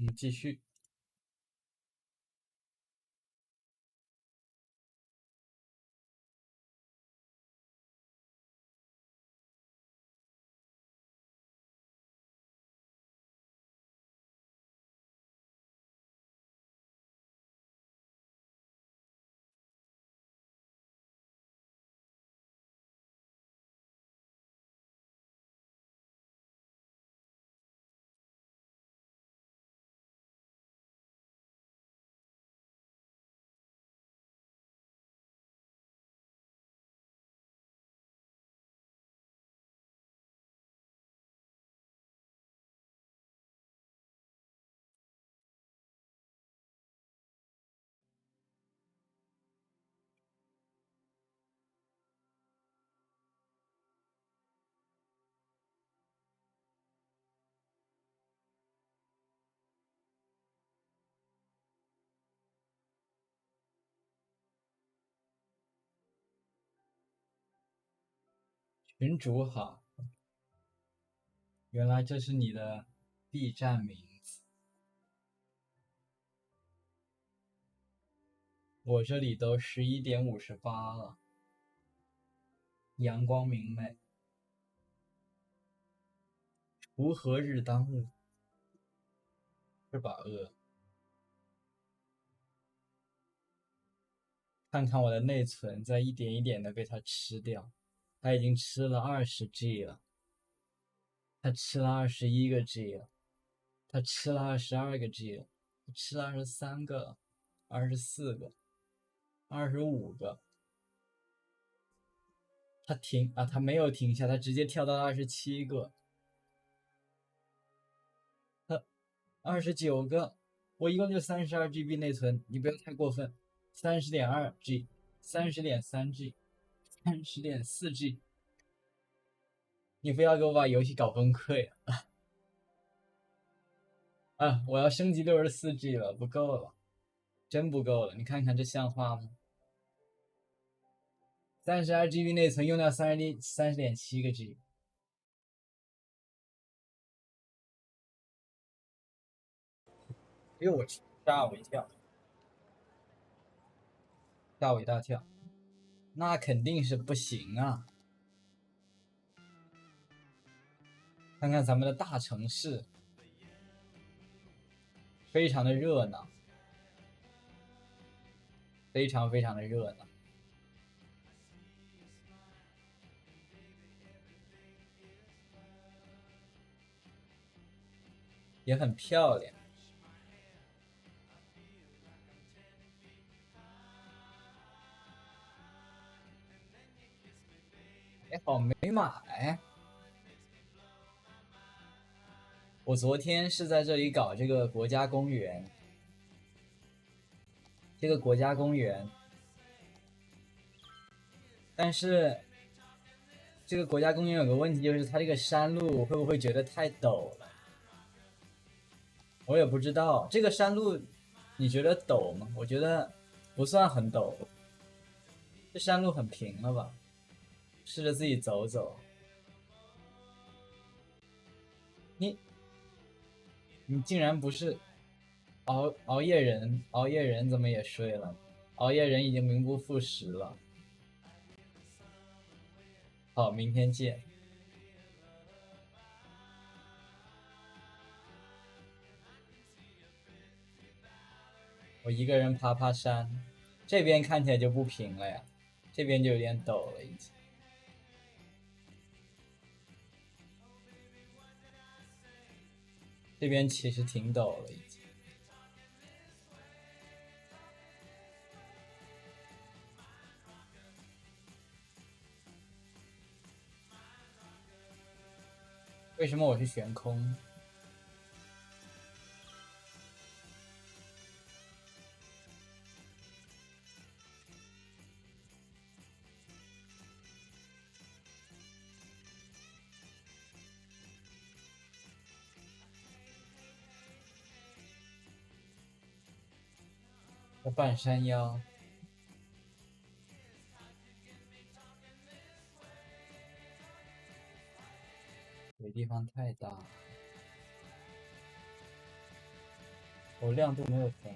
我们继续。群主好，原来这是你的 B 站名字，我这里都11:58了，阳光明媚，锄禾日当午，是吧？看看我的内存在一点一点的被它吃掉，它已经吃了20G 了，它吃了21个 G 了，它吃了22个 G 了，它吃了23个、24个、25个。它没有停下，它直接跳到27个，它29个，我一共就32GB 内存，你不要太过分，30.2G、30.3G、30.4G，你非要给我把游戏搞崩溃啊！我要升级64G 了，不够了，真不够了，你看看这像话吗？32GB 内存用掉30.7个 G。哎呦我去，吓我一跳，吓我一大跳，那肯定是不行啊！看看咱们的大城市，非常的热闹，非常非常的热闹，也很漂亮。哎，好没买。我昨天是在这里搞这个国家公园，但是这个国家公园有个问题，就是它这个山路会不会觉得太陡了？我也不知道，这个山路你觉得陡吗？我觉得不算很陡，这山路很平了吧？试着自己走走。你你竟然不是熬夜人？熬夜人怎么也睡了？熬夜人已经名不副实了。好，明天见。我一个人爬山，这边看起来就不平了呀，这边就有点陡了已经。这边其实挺陡了已经。为什么我是悬空？我半山腰，这地方太大了。我亮度没有调，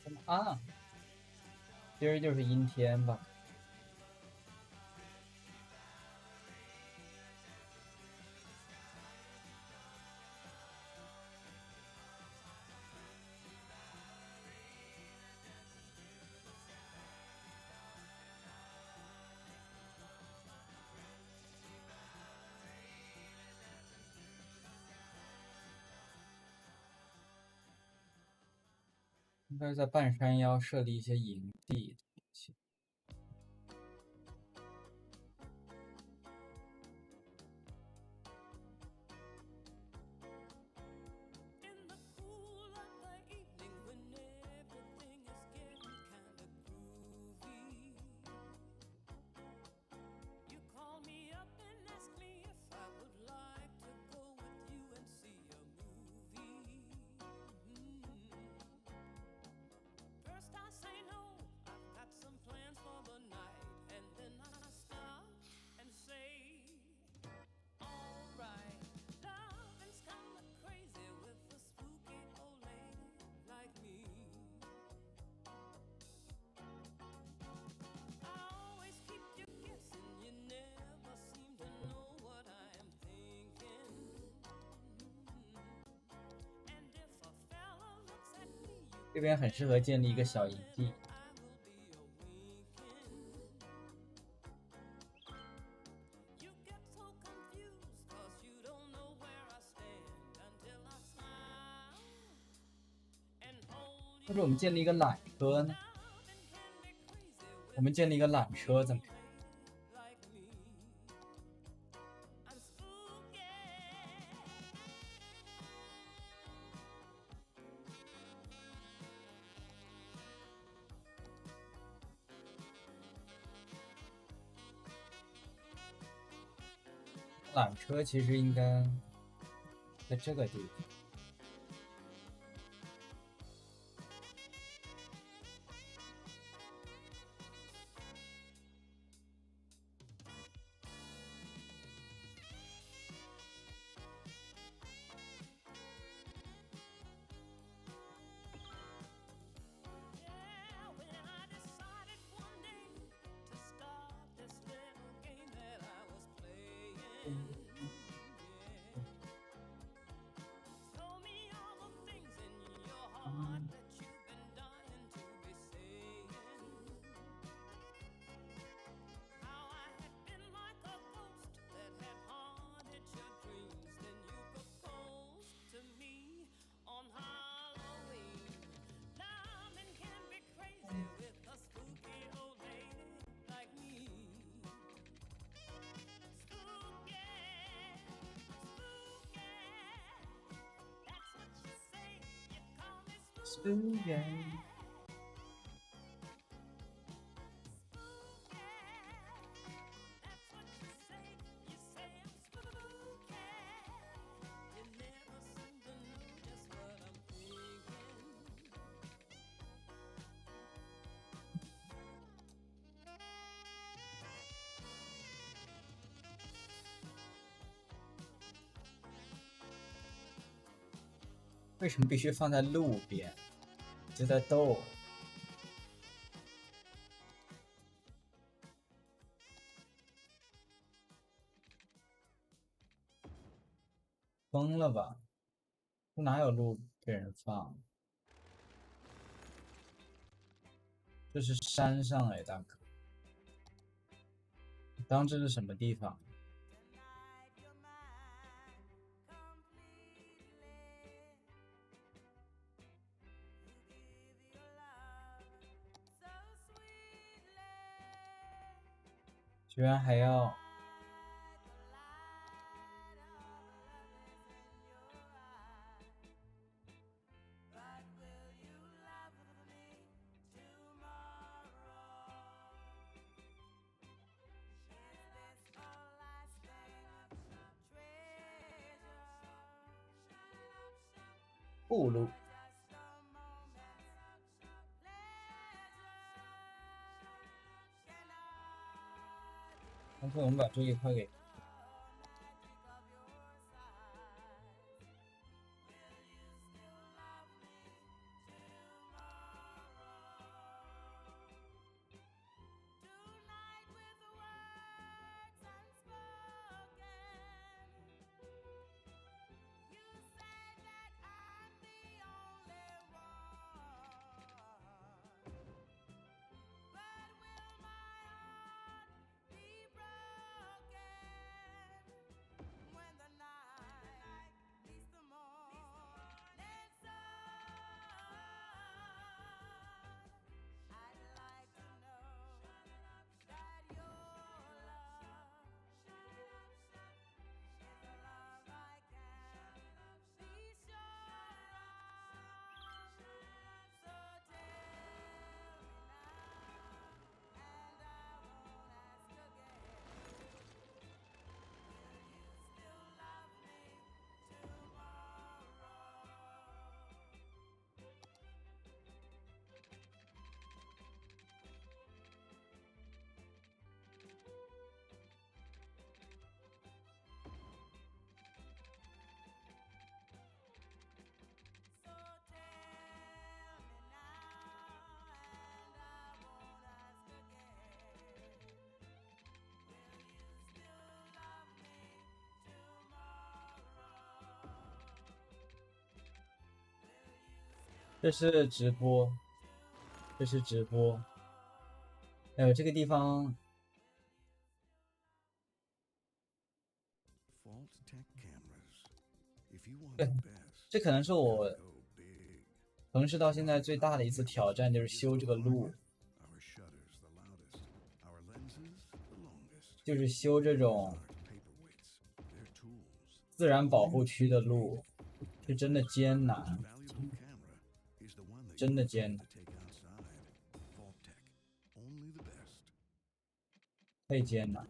怎么啊？今儿就是阴天吧？应该在半山腰设立一些营地。这边很适合建立一个小营地。或者我们建立一个缆车呢？我们建立一个缆车怎么样？缆车其实应该在这个地方。为什么必须放在路边？就在逗。疯了吧？哪有路给人放？这是山上哎，大哥。当这是什么地方？居然还要步路？干脆我们把这一块给这是直播，这是直播。哎呦，这个地方，这可能是我城市到现在最大的一次挑战，就是修这个路，就是修这种自然保护区的路，是真的艰难，真的艰难，太艰难。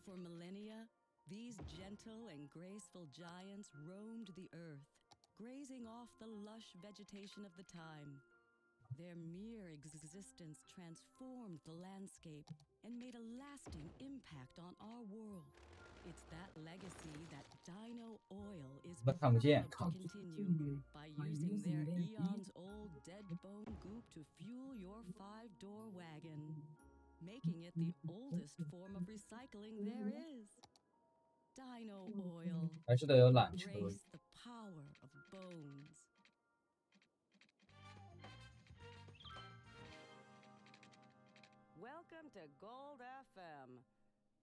For millennia, these gentle and graceful giants roamed the earth, grazing off the lush vegetation of the time. Their mere existence transformed the landscape and made a lasting impact on our world. It's that legacy that Dino Oil is proud to continue by using their eons-old dead bone goop to fuel your 5-door wagon, making it the oldest form of recycling there is. Dino Oil. 还是得有缆车。 Embrace the power of bones. Welcome to Gold FM.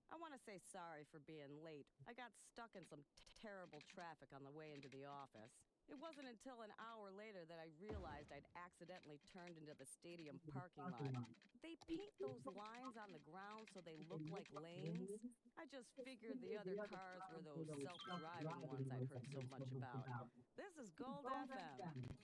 I want to say sorry for being late. I got stuck in some terrible traffic on the way into the office. It wasn't until an hour later that I realized I'd accidentally turned into the stadium parking lot. They paint those lines on the ground so they look like lanes. I just figured the other cars were those self-driving ones I'd heard so much about. This is Gold FM.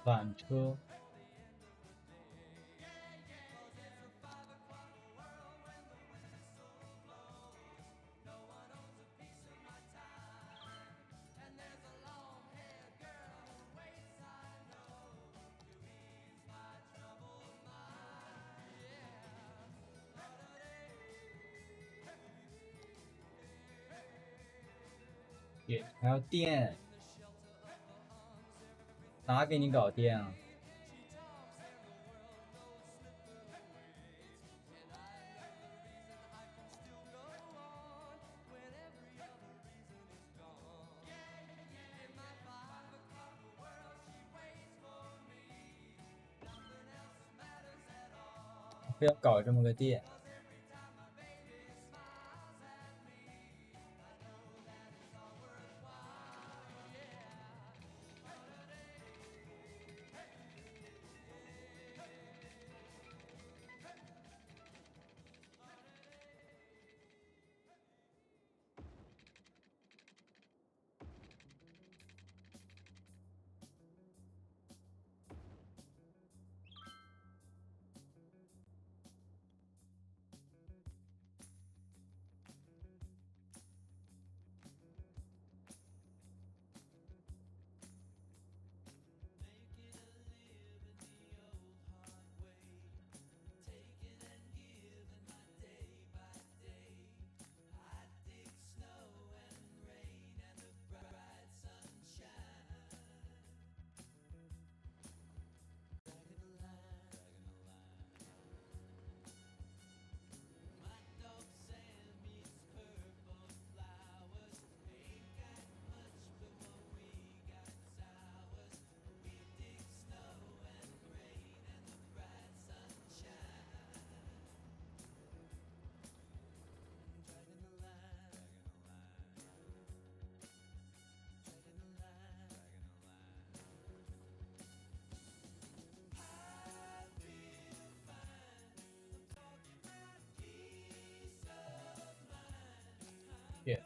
缆车。也还要电，哪给你搞电啊？非要搞这么个电。Shit.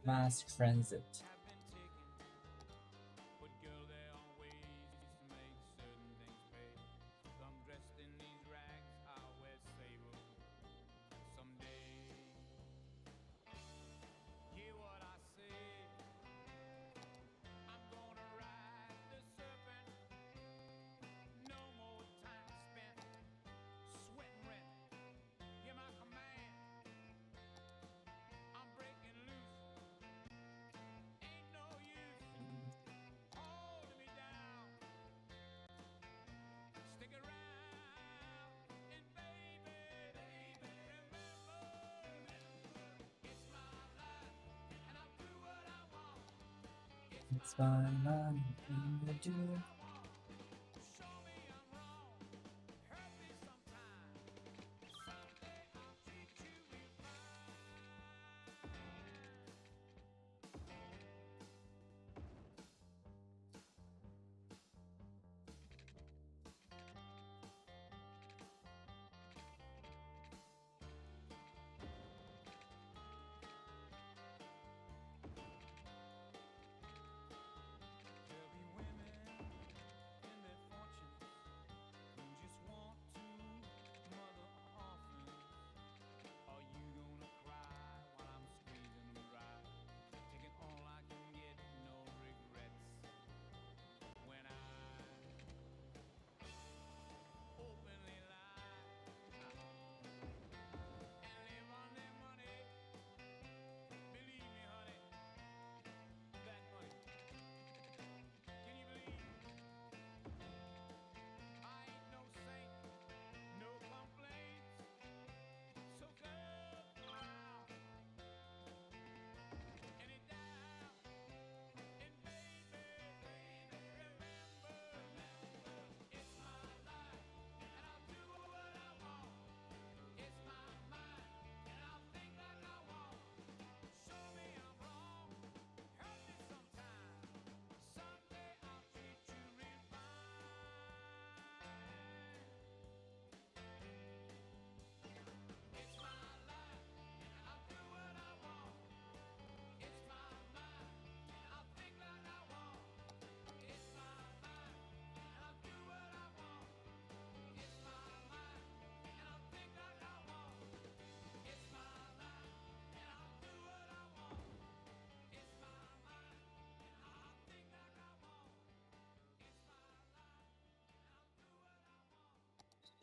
Mass transit. It's fine, I'm gonna do it.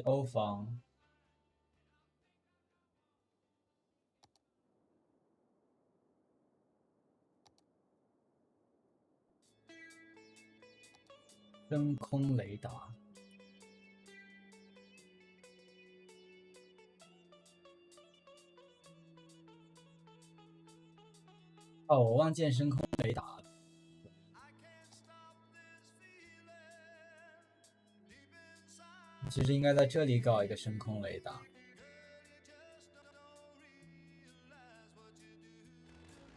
欧房深空雷达。哦，我忘记深空雷达了。其实应该在这里搞一个深空雷达。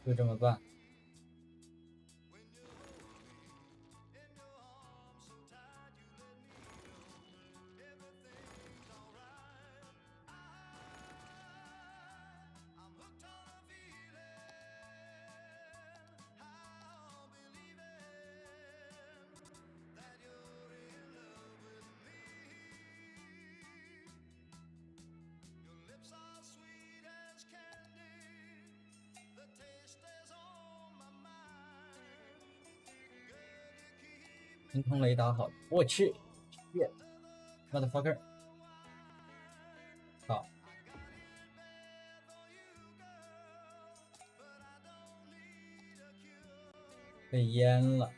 就这么办。深空雷达好，我去 ，motherfucker， 好，被淹了。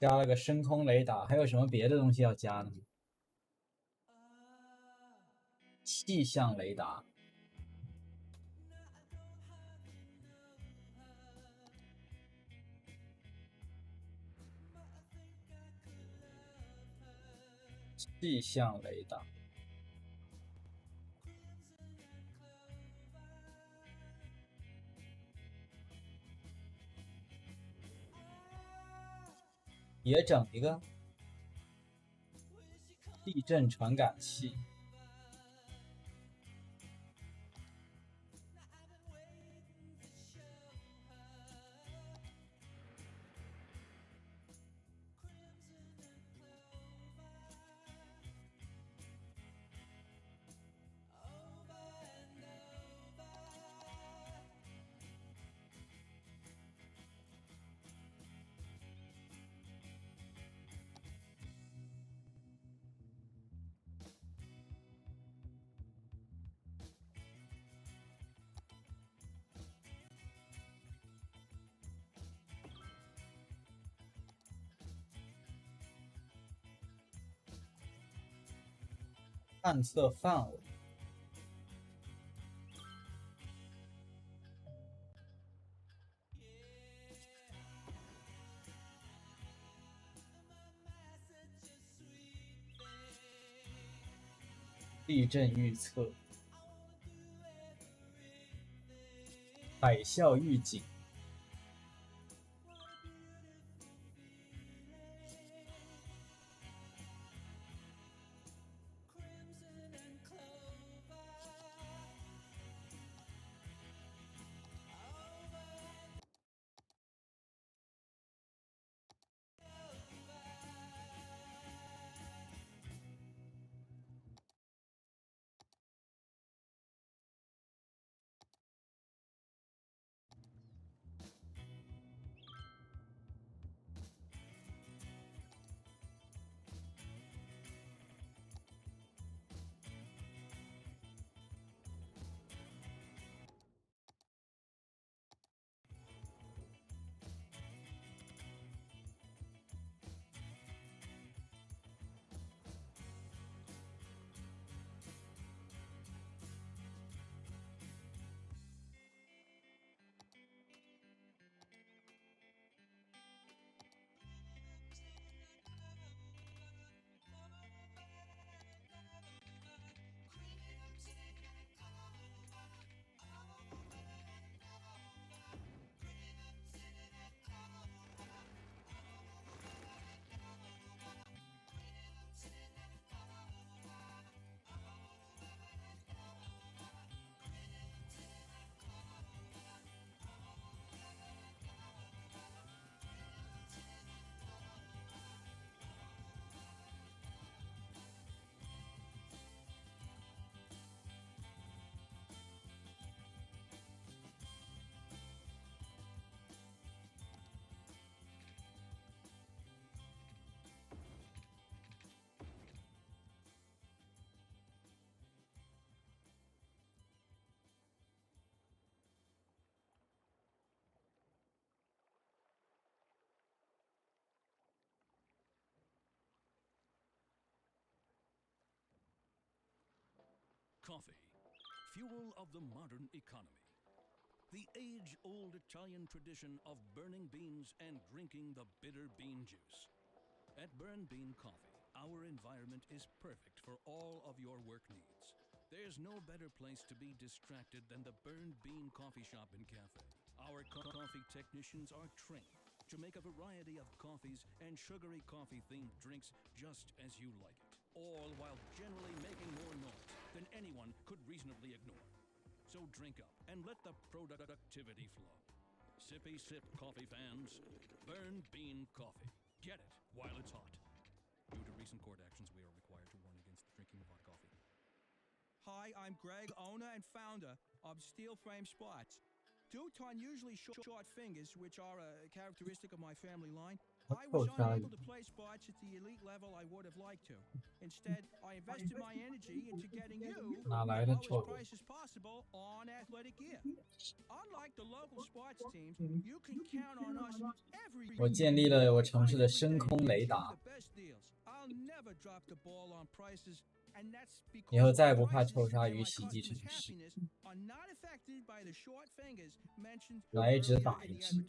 加了个深空雷达，还有什么别的东西要加呢？气象雷达。气象雷达。也整一个地震传感器。探测范围。地震预测。海啸预警。Coffee, fuel of the modern economy. The age-old Italian tradition of burning beans and drinking the bitter bean juice. At Burn Bean Coffee, our environment is perfect for all of your work needs. There's no better place to be distracted than the Burn Bean Coffee Shop and Cafe. Our coffee technicians are trained to make a variety of coffees and sugary coffee-themed drinks just as you like it, all while generally making more noise than anyone could reasonably ignore. So drink up and let the productivity flow. Sippy sip coffee fans, Burn Bean Coffee. Get it while it's hot. Due to recent court actions, we are required to warn against the drinking of hot coffee. Hi, I'm Greg, owner and founder of Steel Frame Spots. Due to unusually short fingers, which are a characteristic of my family line, I was unable to play spots at the elite level I would have liked to. Instead, I invested my energy into getting you the lowest prices possible on athletic gear. Unlike the local sports teams, you can count on us every 我建立了我城市的深空雷达， I'll never drop the ball on prices. 以后再也不怕臭鲨鱼袭击城市。来一只打一只。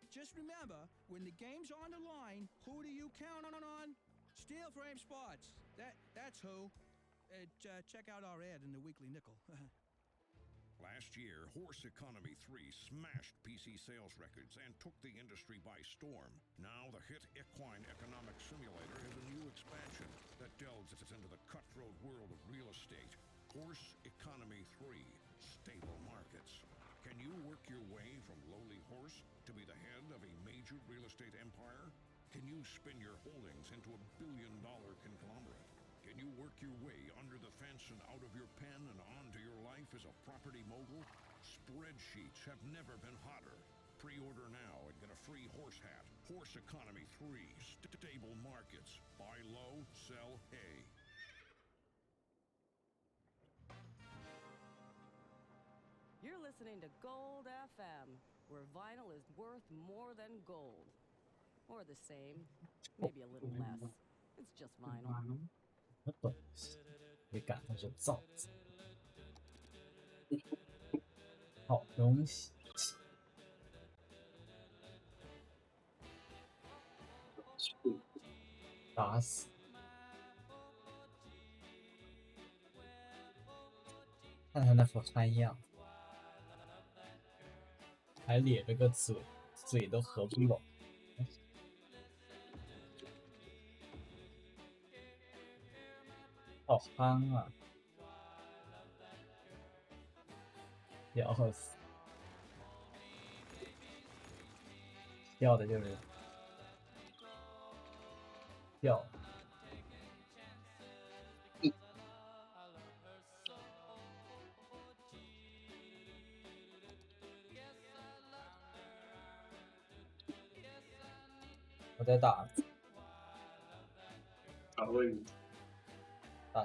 Just remember, when the game's on the line, who do you count on? Steel Frame Spots. That's who. Check out our ad in the Weekly Nickel. Last year, Horse Economy 3 smashed PC sales records and took the industry by storm. Now the hit Equine Economic Simulator has a new expansion that delves into the cutthroat world of real estate. Horse Economy 3, Stable Markets. Can you work your way from lowly horse to be the head of a major real estate empire? Can you spin your holdings into a billion-dollar conglomerate? Can you work your way under the fence and out of your pen and onto your life as a property mogul? Spreadsheets have never been hotter. Pre-order now and get a free horse hat. Horse Economy 3, Stable Markets. Buy low, sell hay. You're listening to Gold FM, where vinyl is worth more than gold. Or the same, maybe a little less. It's just vinyl. 什么东西？没赶上是造子，好东西。打死！看他那副憨样，还咧着个嘴，嘴都合不拢。好憨啊！笑死！笑的就是笑。我在打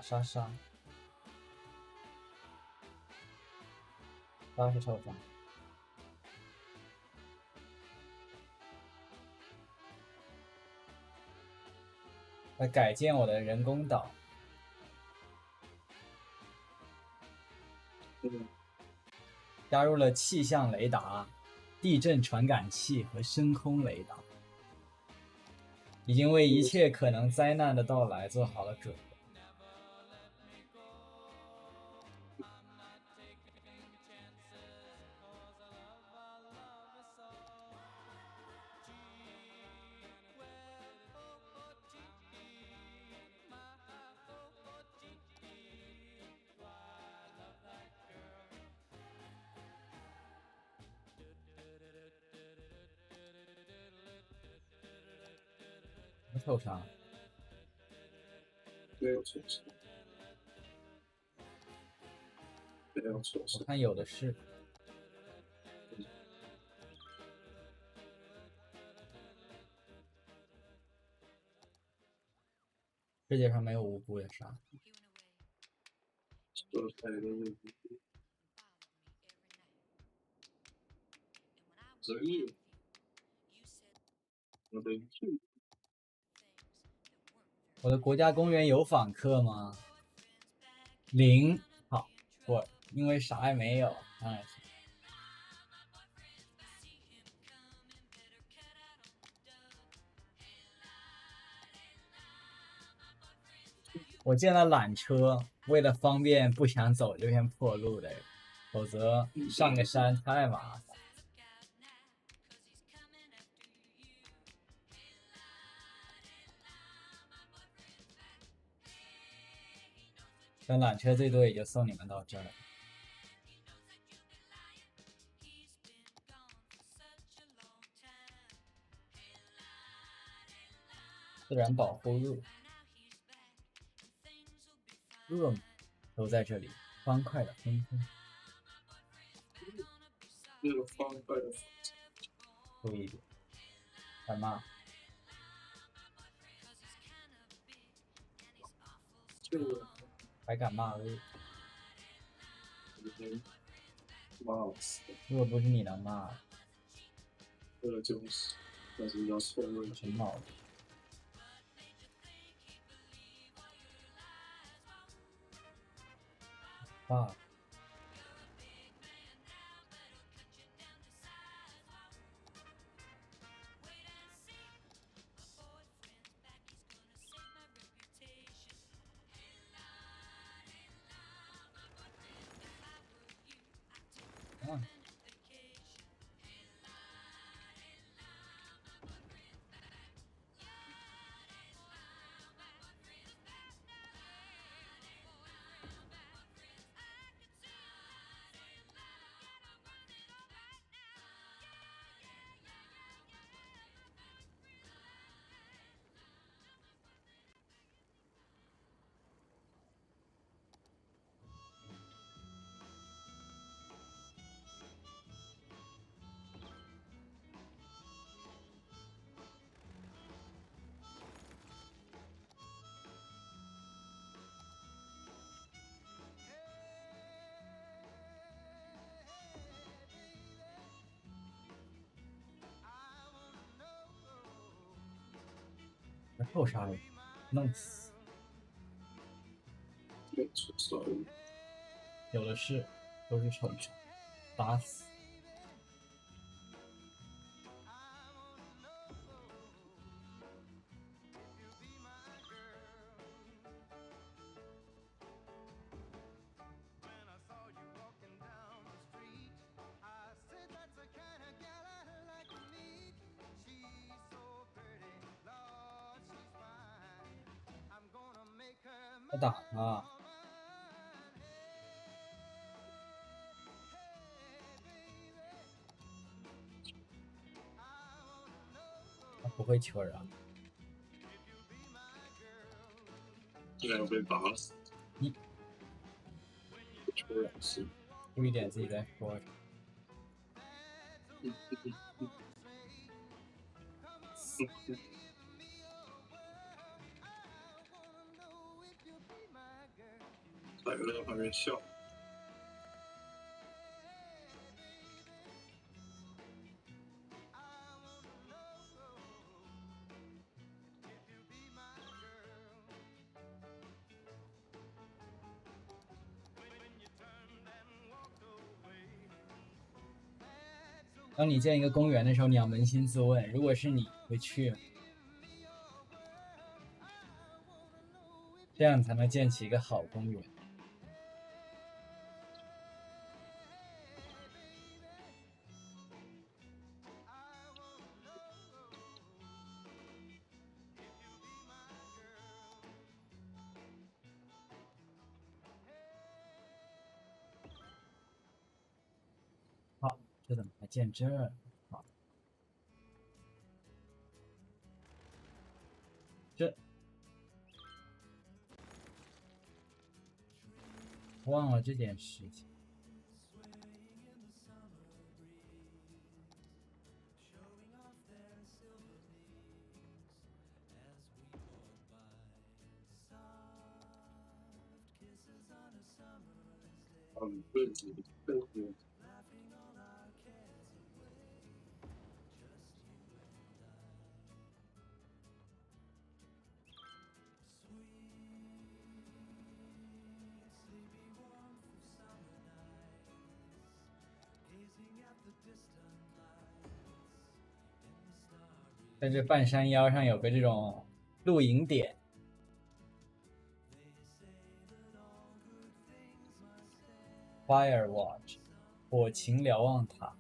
莎莎，莎是臭鲨。来改建我的人工岛，加入了气象雷达、地震传感器和深空雷达，已经为一切可能灾难的到来做好了准备。受伤，没有受伤，没有受伤。我看有的是。世界上没有无辜的鲨。说的太多了。所以，我得去。我的国家公园有访客吗？0。好，我因为啥也没有，当然是。我见了缆车，为了方便不想走这片破路的，否则上个山太麻烦。等缆车最多也就送你们到这儿。自然保护路，恶魔都在这里欢快的轰轰。那个方块的注意一点，干嘛？这个还敢骂路？骂死，如果不是你能骂，这个就是，但是要错位。真毛病。爸。嗯。臭杀人，弄死！没出手，有的是，都是臭杀，打死！要打他！他不会求人。竟然要被打死！你求人是，注意点自己在说什么。还有人还没笑。当你见一个公园的时候，你要扪心自问：如果是你，会去吗？这样才能建起一个好公园。好，这怎么还建这儿？好，这忘了这件事情。对。在这半山腰上有个这种露营点。Fire Watch， 火情瞭望塔。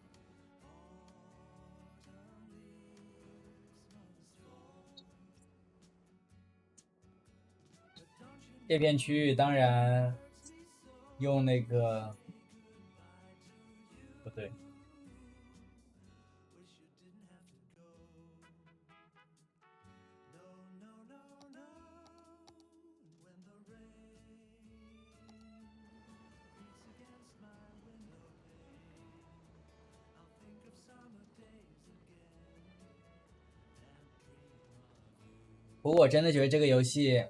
这片区域当然用那个不对，不过我真的觉得这个游戏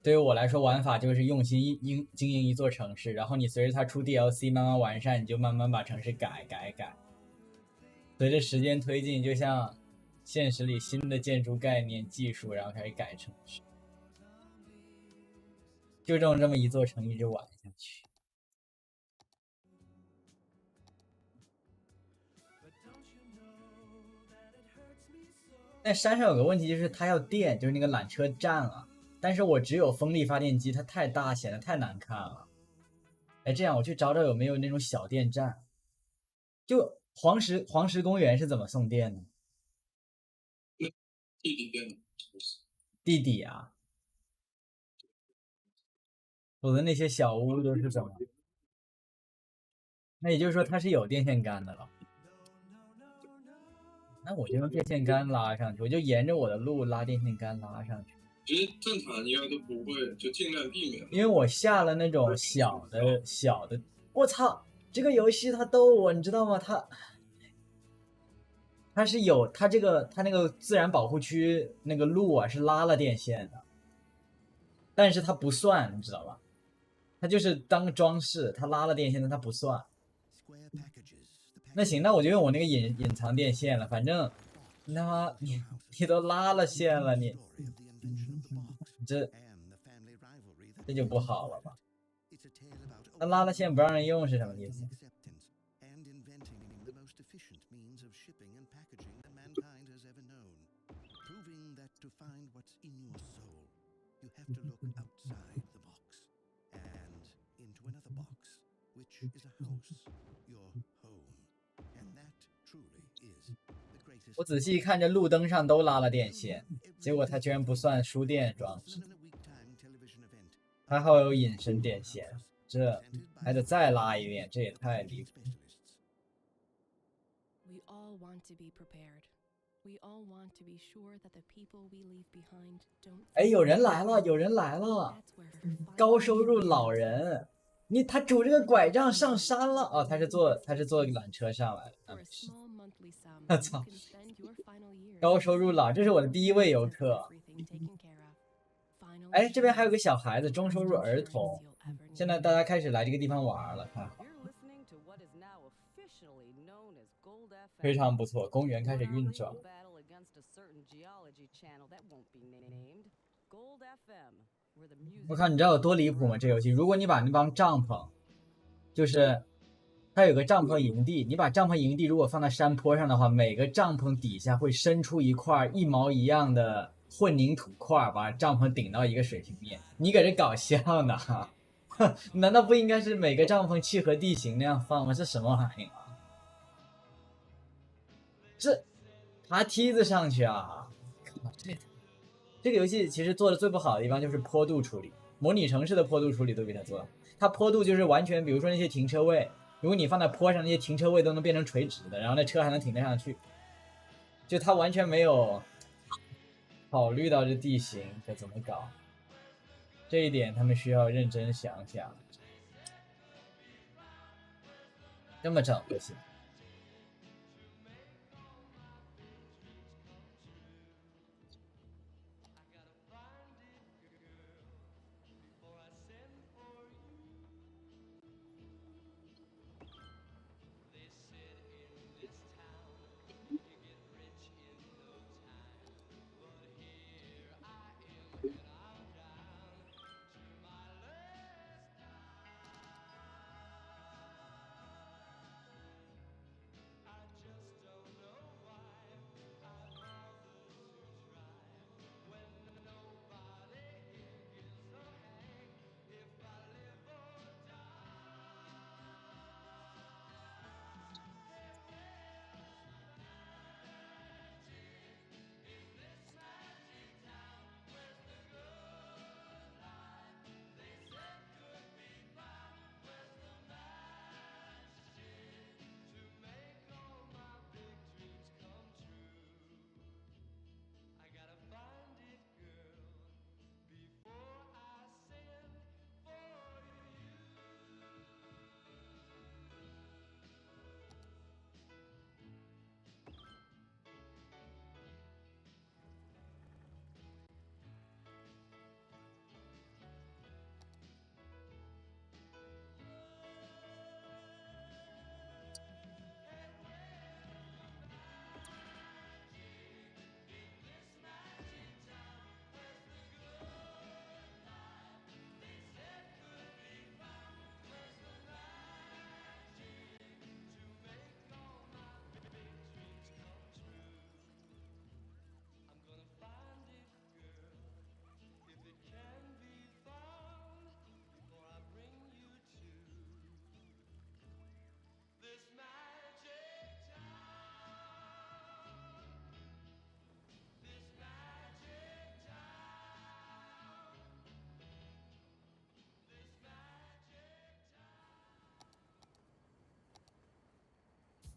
对于我来说玩法就是用心经营一座城市，然后你随着它出 DLC 慢慢完善，你就慢慢把城市改。随着时间推进，就像现实里新的建筑概念技术，然后开始改城市，就这么一座城一直玩下去。但山上有个问题，就是它要电，就是那个缆车站了。但是我只有风力发电机，它太大，显得太难看了。哎，这样我去找找有没有那种小电站。就黄石公园是怎么送电的？地底电。地底啊？否则那些小屋都是什么？那也就是说它是有电线杆的了。那我就用电线杆拉上去，我就沿着我的路拉电线杆拉上去。其实正常应该都不会，就尽量避免。因为我下了那种小的，我操，这个游戏它逗我，你知道吗？它是有它那个自然保护区那个路啊是拉了电线的，但是它不算，你知道吧？它就是当装饰，它拉了电线，但它不算。那行，那我就用我那个隐藏电线了，反正你他妈你都拉了线了，你这就不好了吧？那拉了线不让人用是什么意思？我仔细看着路灯上都拉了电线，结果它居然不算输电装置，还好有隐身电线，这还得再拉一遍，这也太离谱。哎，有人来了，有人来了！高收入老人，他拄着个拐杖上山了哦，他是坐缆车上来的。我操！高收入老，这是我的第一位游客。哎，这边还有个小孩子，中收入儿童。现在大家开始来这个地方玩了，看好。非常不错，公园开始运转。我靠，你知道有多离谱吗？这游戏，如果你把那帮帐篷，就是它有个帐篷营地，你把帐篷营地如果放在山坡上的话，每个帐篷底下会伸出一块一毛一样的混凝土块，把帐篷顶到一个水平面。你搁这搞笑呢？难道不应该是每个帐篷契合地形那样放吗？这什么玩意啊？这爬梯子上去啊！这个游戏其实做的最不好的地方就是坡度处理，模拟城市的坡度处理都比它做。它坡度就是完全，比如说那些停车位，如果你放在坡上，那些停车位都能变成垂直的，然后那车还能停得上去。就它完全没有考虑到这地形该怎么搞，这一点他们需要认真想想。这么整不行。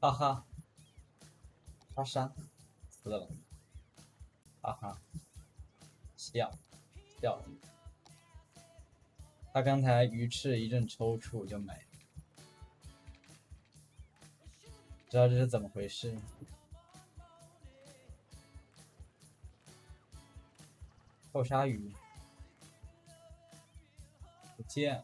哈哈，爬山死了，哈哈，笑笑。他刚才鱼翅一阵抽搐就没了，知道这是怎么回事？臭鲨鱼不见。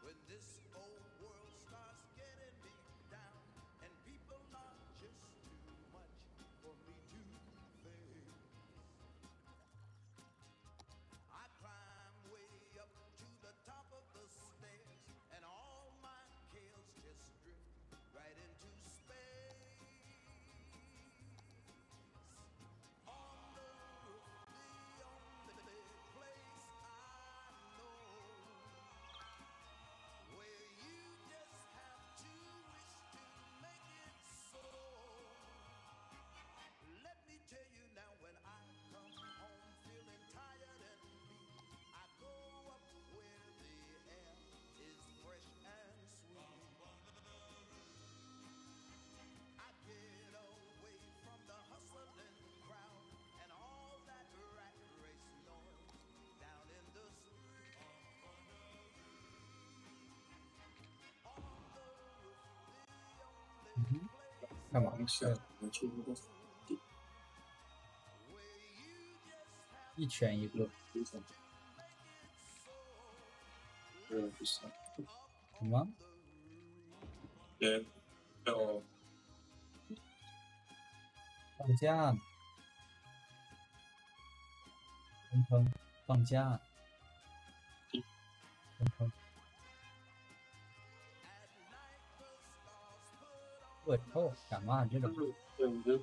When this old world starts getting me down, and people are just too much for me to face, I climb way up to the top of the stairs, and all my cares just drift right into space. On the roof, the only place I know where you just have to wish to make it so. Let me tell you now, when I come home feeling tired and weak, I go up where the air is fresh and sweet. I get away from the hustling crowd and all that rat race noise down in the street. On the roof, the only place 干嘛？下我去那个地一拳一个，非常不是什么？也要放假？砰砰，放假？砰砰。恶臭，干嘛这种等着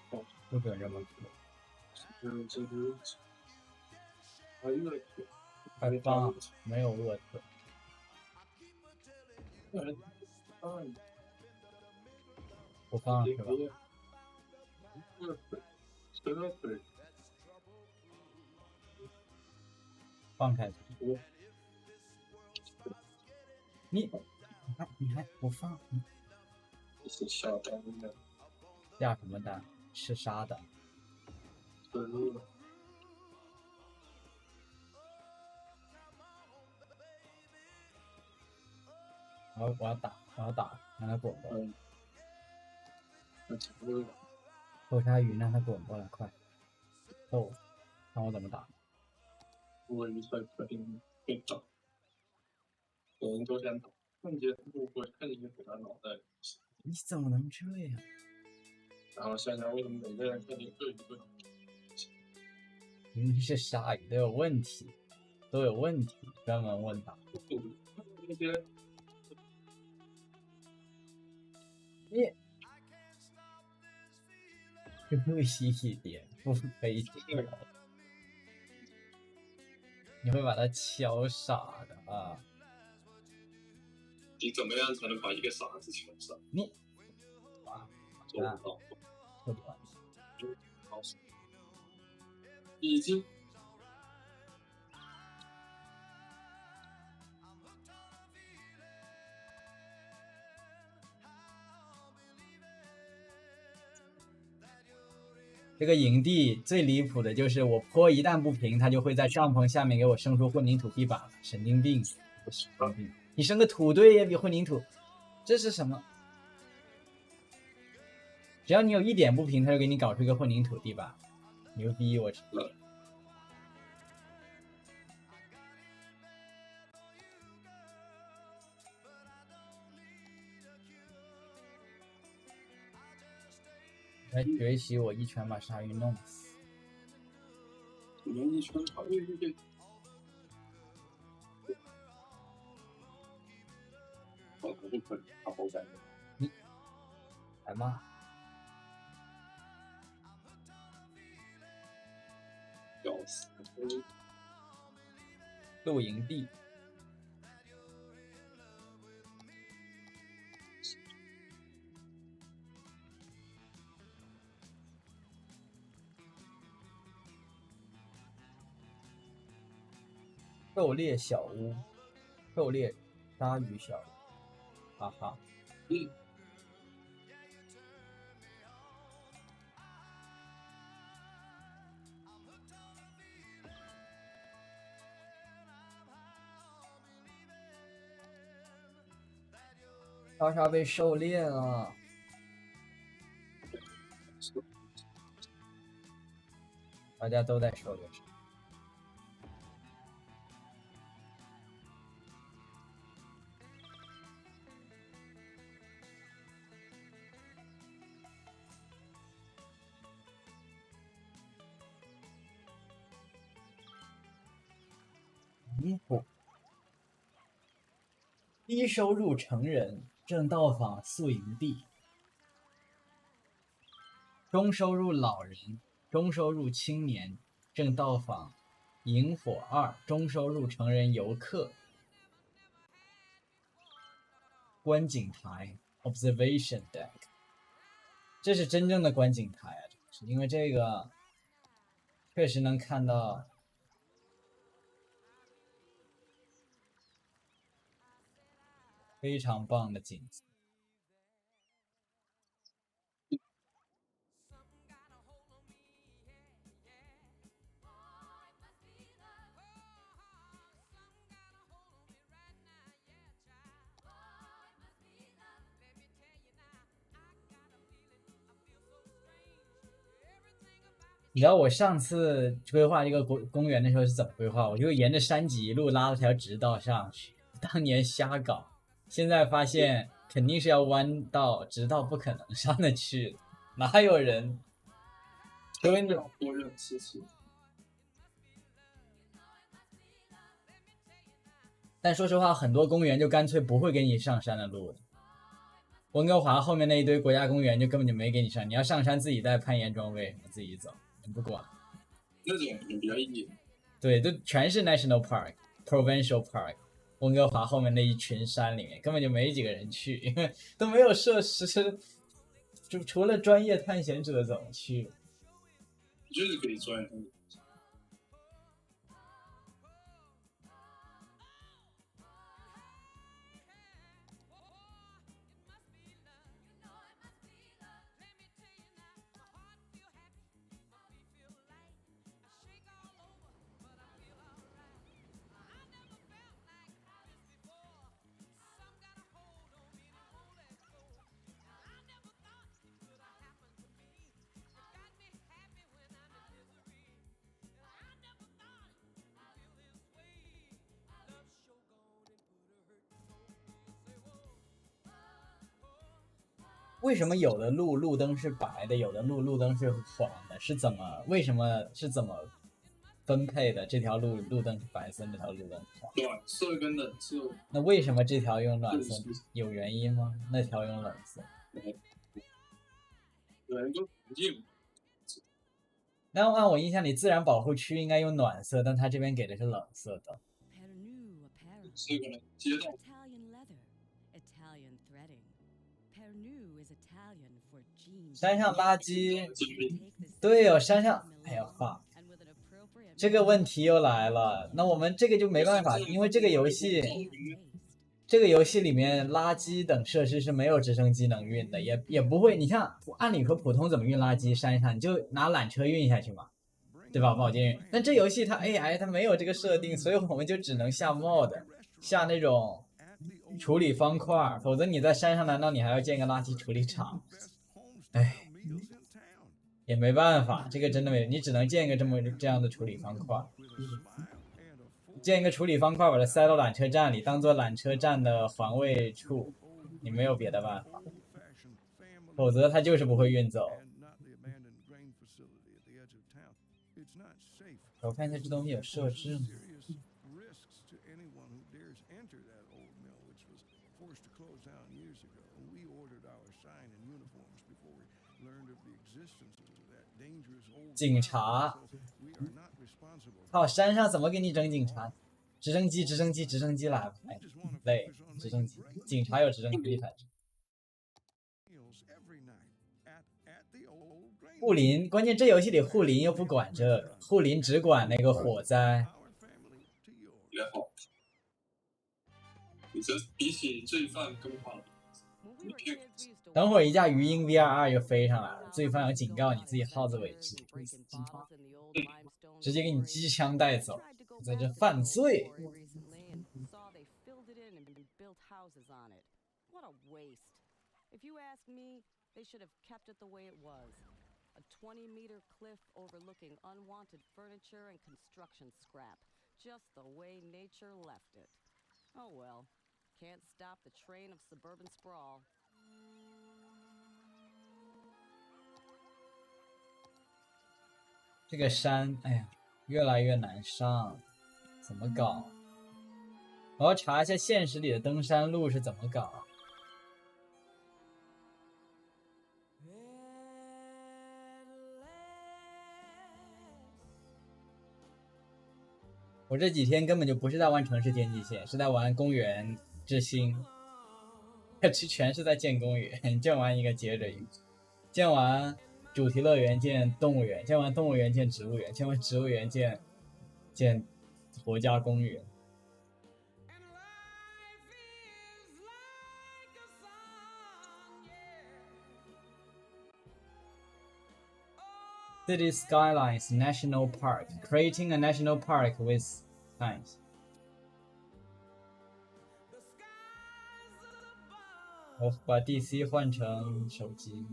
放，不准这么说？这个还有快放，没有恶臭。不放是吧？放开我你还不放？你是下单的，下什么单？吃沙的。对，我要打，让他滚过来。那挺热的。豆鲨鱼让他滚过来，快！逗，看我怎么打。我鱼才可以被打，有人都想打，瞬间路过看一眼给他脑袋，你怎么能这样？然后想想为什么每个人看见各一个，明明是鲨鱼都有问题，专门问打。那些你注意一点，不可以敲。你会把它敲傻的啊！你怎么样才能把一个傻子敲傻？你做不到，特别完已经这个营地最离谱的就是我坡一旦不平，它就会在帐篷下面给我生出混凝土地板了，神经病！你生个土堆也比混凝土，这是什么？只要你有一点不平，它就给你搞出一个混凝土地板，牛逼！我知道。来学习我一拳把鲨鱼弄死。你们一拳超越对。我不会打包干的。来嘛！笑死！露营地。狩猎小屋，狩猎鲨鱼小屋，哈哈。莎莎被狩猎了，大家都在狩猎。低收入成人正到访宿营地，中收入老人、中收入青年正到访萤火2中收入成人游客。观景台 （Observation Deck），这是真正的观景台啊！因为这个确实能看到。非常棒的景色。你知道我上次规划这个公园的时候是怎么规划？我就沿着山脊一路拉了条直道上去，当年瞎搞。现在发现肯定是要弯道，直道不可能上得去，哪有人？除非你多认事情。但说实话，很多公园就干脆不会给你上山的路。温哥华后面那一堆国家公园就根本就没给你上，你要上山自己带攀岩装备，自己走，你不管。那种也比较野。对，都全是 National Park、Provincial Park。温哥华后面那一群山里面根本就没几个人去，因为都没有设施，就除了专业探险者怎么去？就是可以专业。为什么有的路灯是白的，有的路灯是黄的？为什么是怎么分配的？这条路灯是白色，那条路灯是黄。暖色跟冷色。那为什么这条用暖色？有原因吗？那条用冷色？有人跟环境。那按我印象里，自然保护区应该用暖色，但它这边给的是冷色的。Pernu apparel. 是可能街道。 Italian leather. Italian threading. Pernu is Italian for jeans. 山上垃圾，对哦，山上，哎呀fuck，这个问题又来了。那我们这个就没办法，因为这个游戏里面垃圾等设施是没有直升机能运的，也不会。你像按理说普通怎么运垃圾，山上你就拿缆车运下去嘛，对吧？保健运。但这游戏它 AI 它没有这个设定，所以我们就只能下 mod， 下那种处理方块，否则你在山上难道你还要建个垃圾处理厂？哎，也没办法，这个真的没，你只能建一个这样的处理方块。建一个处理方块，把它塞到缆车站里，当做缆车站的环卫处，你没有别的办法，否则它就是不会运走。我看一下这东西有设置吗？警察。靠，山上怎么给你整警察？直升机来吧！哎，累，直升机，警察有直升机才是。护林，关键这游戏里护林又不管这个，护林只管那个火灾。也好，你这比起罪犯更好。等会儿一架鱼鹰 VR2 又飞上来了，罪犯有警告你自己好自为之，直接给你机枪带走，在这犯罪。A 20-meter cliff overlooking unwanted furniture and construction scrap, just the way nature left it. Oh well, can't stop the train of suburban sprawl. 这个山，哎呀，越来越难上，怎么搞？我要查一下现实里的登山路是怎么搞。我这几天根本就不是在玩城市天际线，是在玩公园之星，这全是在建公园，建完一个接着一个，建完主题乐园建动物园，建完动物园建植物园，建完植物园建国家公园。City Skylines National Park, creating a national park with signs. 我把 DC 换成手机。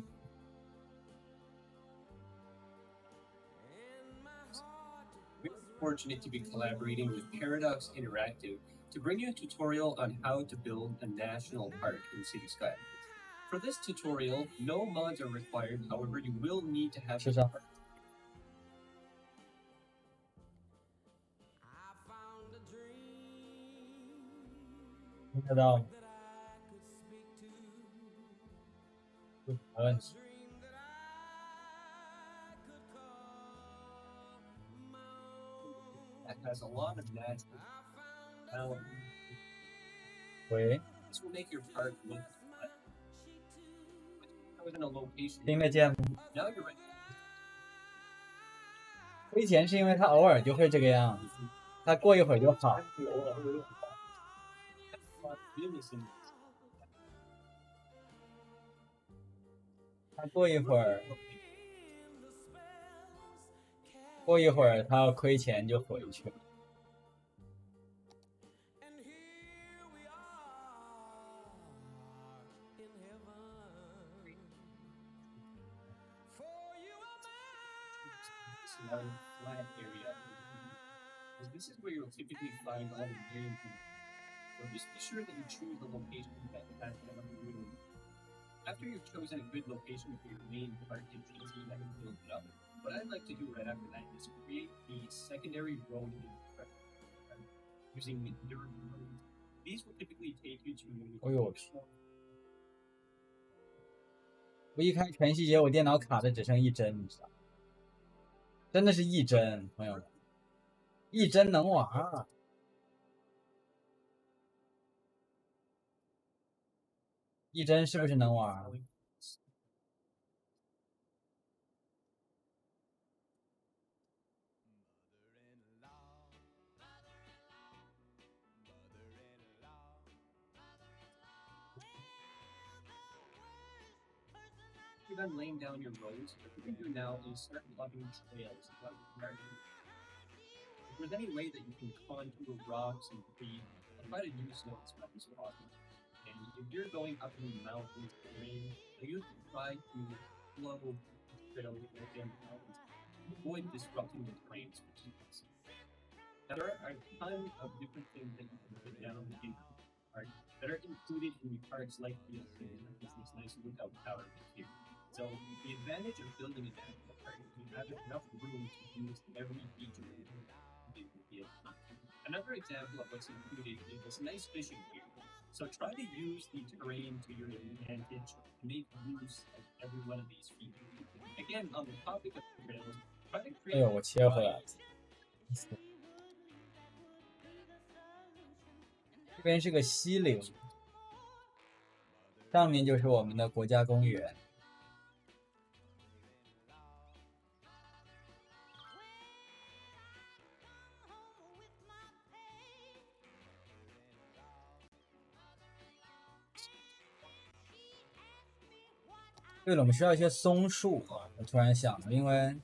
We're fortunate to be collaborating with Paradox Interactive to bring you a tutorial on how to build a national park in City Skylines. For this tutorial, no mods are required, however, you will need to have 是啥？听得到吗？没问题。that has a lot of natural talent. 喂， This will make your park look flat. Within a location. 听得见吗？ Now you're ready. 亏钱是因为他偶尔就会这个样子，他过一会儿就好。 他过一会儿他要亏钱就回去了。Flat area. This is where you'll typically find all the game. So just be sure that you choose the location that has the room. After you've chosen a good location for your main park entrance and you've built it up, what I'd like to do right after that is create the secondary road in the park using dirt roads. These will typically take you to 哎呦我去！我一开全息节，我电脑卡的只剩1帧，你知道？真的是1帧，朋友们，1帧能玩儿。1帧是不是能玩儿？You're done laying down your roads. What you can do now is start plugging trails throughout the park. If there's any way that you can contour rocks and trees, try to use those as much as possible. And if you're going up in the mountains terrain, you can try to flow trails within the mountains. Avoid disrupting the terrain. Now there are a ton of different things that you can put down in the park that are included in the parks like this nice lookout tower here. So the advantage of building a national park is you have enough room to use every feature. Another example of what's included is this nice fishing pier. So try to use the terrain to your advantage to make use of every one of these features. Again, on the topic of trails, try to 哎 create. 呦，我切回来了。这边是个溪流，上面就是我们的国家公园。对了，我们需要一些松树啊！我突然想了，因为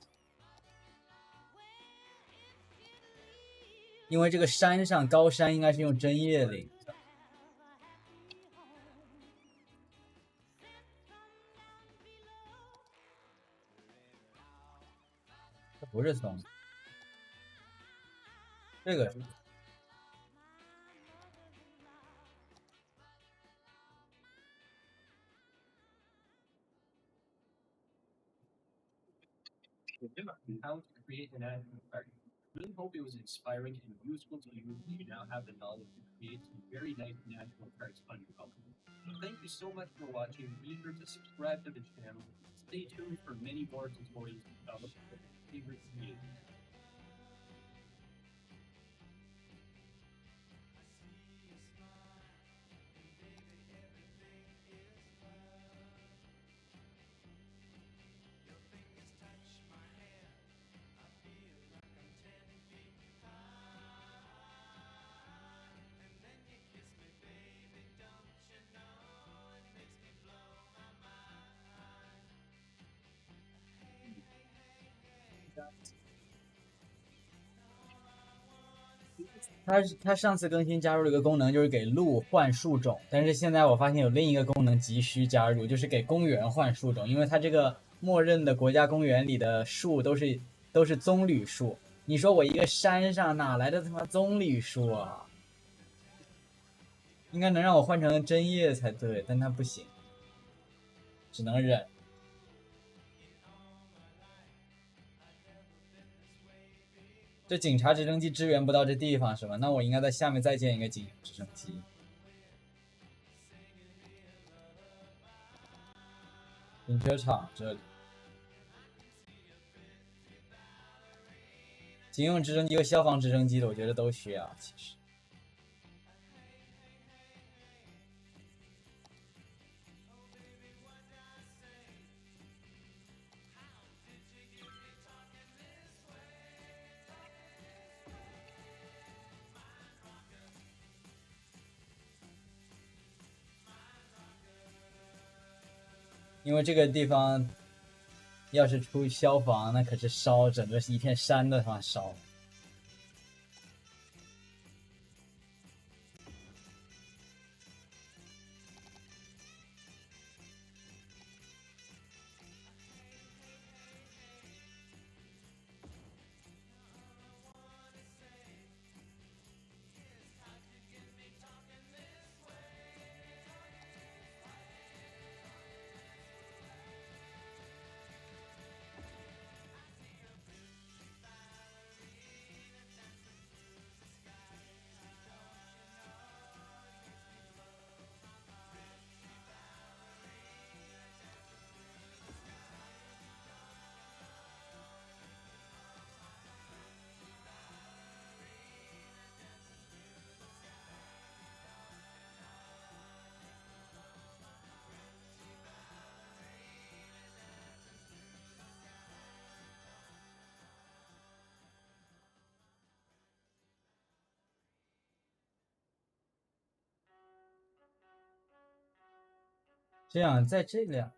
这个山上高山应该是用针叶林的，这不是松，这个是。How to create a national park. Really hope it was inspiring and useful to you. You now have the knowledge to create some very nice national parks on your own. So thank you so much for watching. Be sure to subscribe to the channel. Stay tuned for many more tutorials about your favorite communities.它上次更新加入了一个功能，就是给路换树种，但是现在我发现有另一个功能急需加入，就是给公园换树种，因为它这个默认的国家公园里的树都是棕榈树，你说我一个山上哪来的他妈棕榈树啊？应该能让我换成针叶才对，但它不行，只能忍。这警察直升机支援不到这地方是吧？那我应该在下面再建一个警直升机。停车场这里，警用直升机和消防直升机的，我觉得都需要。其实，因为这个地方要是出消防，那可是烧整个一片山的他妈烧。这样在这两，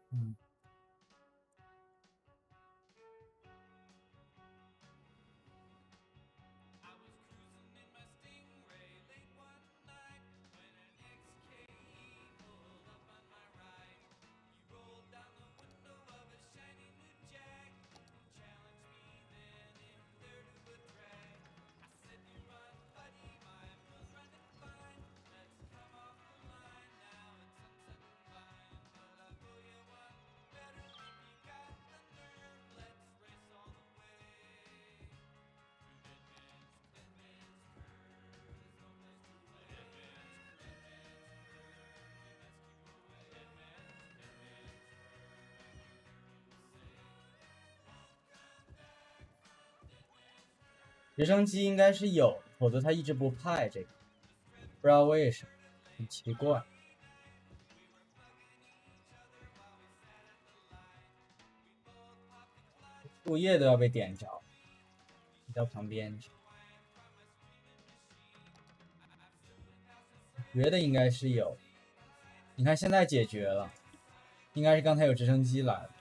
直升机应该是有，否则他一直不派这个，不知道为什么，很奇怪。树叶都要被点着，移到旁边去。觉得应该是有，你看现在解决了，应该是刚才有直升机来了。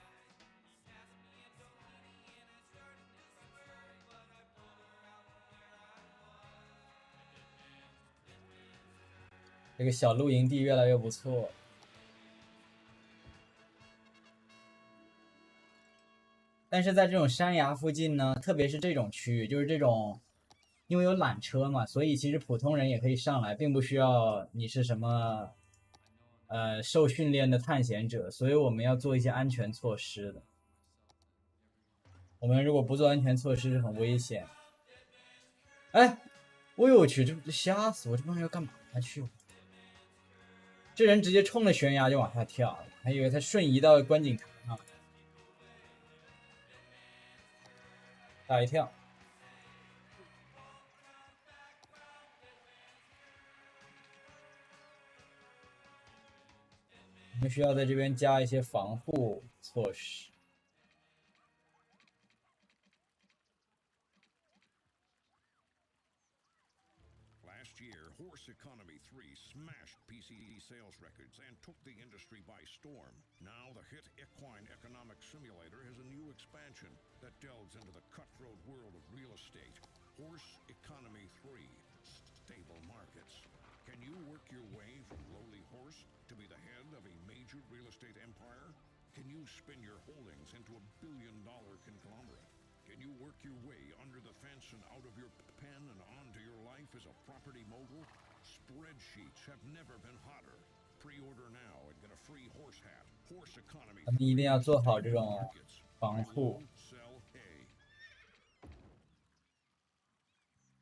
这个小露营地越来越不错。但是在这种山崖附近呢，特别是这种区域，就是这种，因为有缆车嘛，所以其实普通人也可以上来，并不需要你是什么，受训练的探险者，所以我们要做一些安全措施的。我们如果不做安全措施是很危险。哎，我有去，这吓死我！这帮人要干嘛去？这人直接冲着悬崖就往下跳了，还以为他瞬移到观景台上，吓一跳。我们需要在这边加一些防护措施。Last year, Horse Economy 3 smashed PCE sales records and took the industry by storm. Now the hit Equine Economic Simulator has a new expansion that delves into the cutthroat world of real estate. Horse Economy 3, stable markets. Can you work your way from lowly horse to be the head of a major real estate empire? Can you spin your holdings into a billion-dollar conglomerate? Can you work your way under the fence and out of your pen and onto your life as a property mogul? Spreadsheets have never been hotter. Pre-order now and get a free horse hat. Horse Economy. 咱们一定要做好这种防护。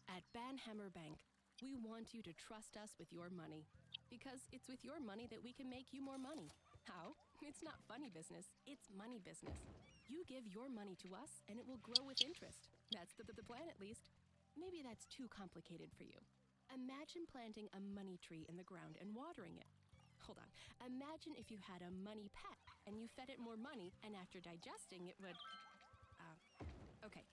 At Banhammer Bank, we want you to trust us with your money. Because it's with your money that we can make you more money. How? It's not funny business, it's money business. You give your money to us and it will grow with interest. That's the plan at least. Maybe that's too complicated for you. Imagine planting a money tree in the ground and watering it. Hold on. Imagine if you had a money pet and you fed it more money and after digesting it would... okay.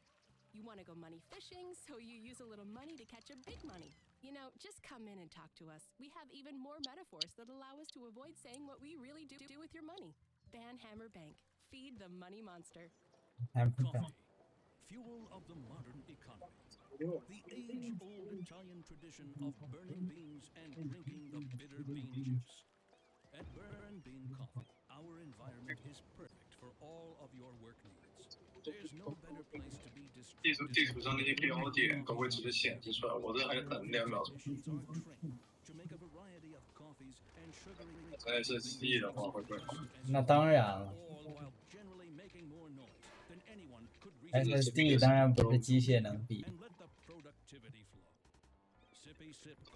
You want to go money fishing, so you use a little money to catch a big money. You know, just come in and talk to us. We have even more metaphors that allow us to avoid saying what we really do with your money. Banhammer Bank. Feed the money monster. Coffee, fuel of the modern economy. The age-old Italian tradition of burning beans and drinking the bitter bean juice. At Burn Bean Coffee, our environment is perfect for all of your work needs. There's no better place to be 地图上那些标点都会直接显示出来，我这还得等2秒钟。SSD 的话会更好。那当然了。SSD 当然不是机械能比。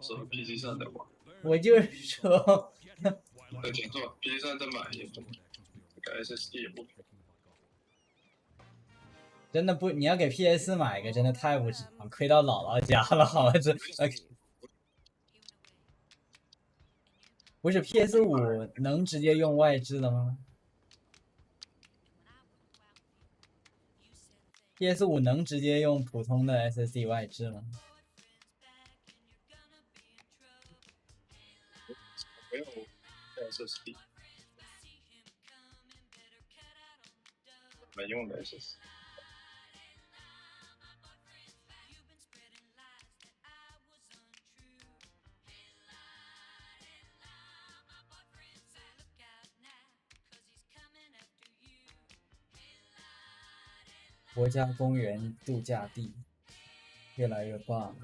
是 PC 上的话。我就是说。对，讲错 ，PC 上再买也不，这个 SSD 也不。 真的不，你要给 PS 买一个，真的太不值了，亏到姥姥家了，好吧？这不是 PS5能直接用外置的吗 ？PS5能直接用普通的 SSD 外置吗？没有 SSD。没用的，其实。国家公园度假地越来越棒了。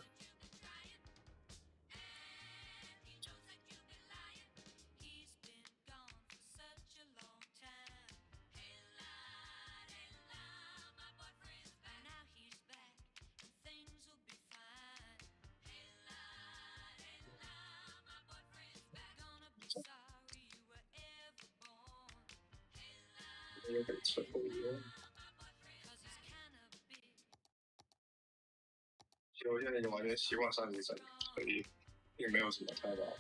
有点扯头晕。其实我现在已经完全习惯上级整理，所以并没有什么太大的。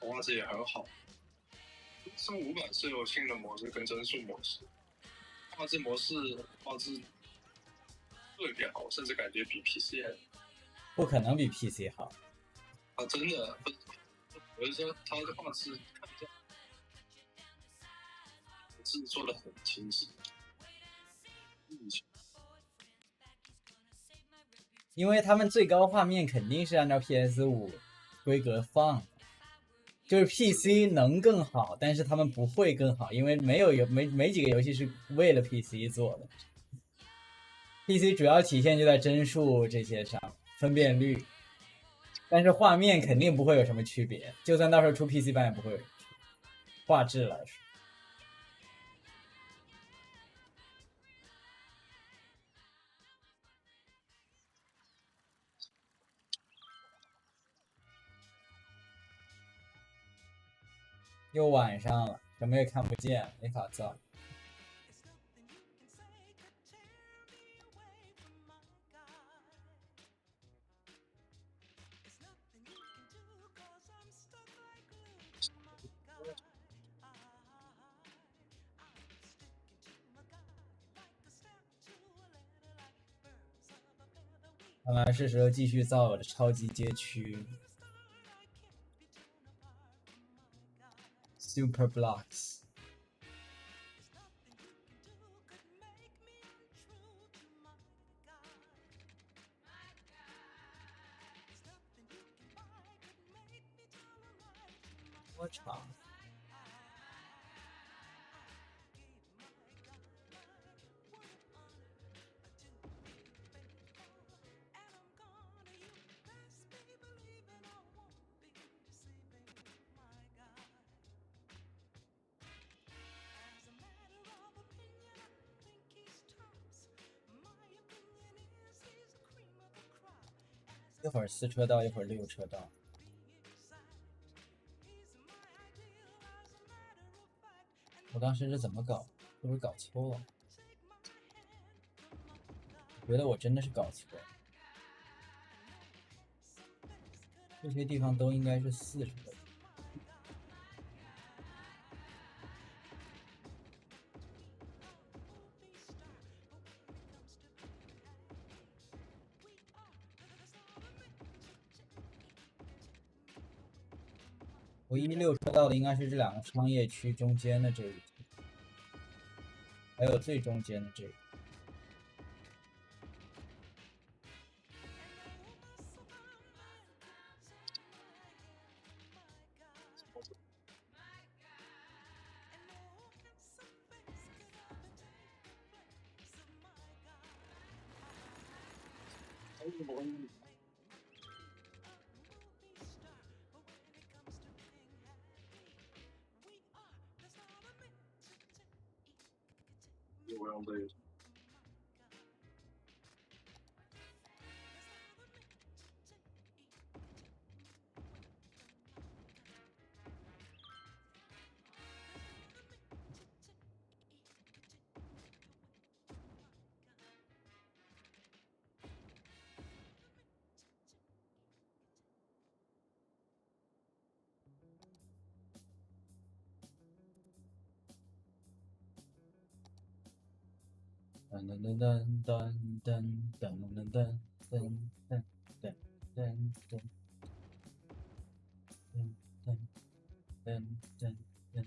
画质也很好，升5版是有新的模式跟帧数模式，画质特别好，甚至感觉比 PC 还不可能比 PC 好啊！真的，我是说它的画质看一下，是做的很清晰。因为他们最高画面肯定是按照 PS5 规格放的，就是 PC 能更好，但是他们不会更好，因为没几个游戏是为了 PC 做的。PC 主要体现就在帧数这些上，分辨率，但是画面肯定不会有什么区别，就算到时候出 PC 版也不会有画质来说。又晚上了，什么也看不见，没法造。看来是时候继续造我的超级街区 Super Blocks。多长？一会儿4车道，一会儿6车道。我当时是怎么搞？是不是搞错了？我觉得我真的是搞错了。这些地方都应该是4车道。唯一6车道的应该是这2个商业区中间的这一条，还有最中间的这个。我用这个。噔噔噔噔噔噔噔噔噔噔噔噔噔噔。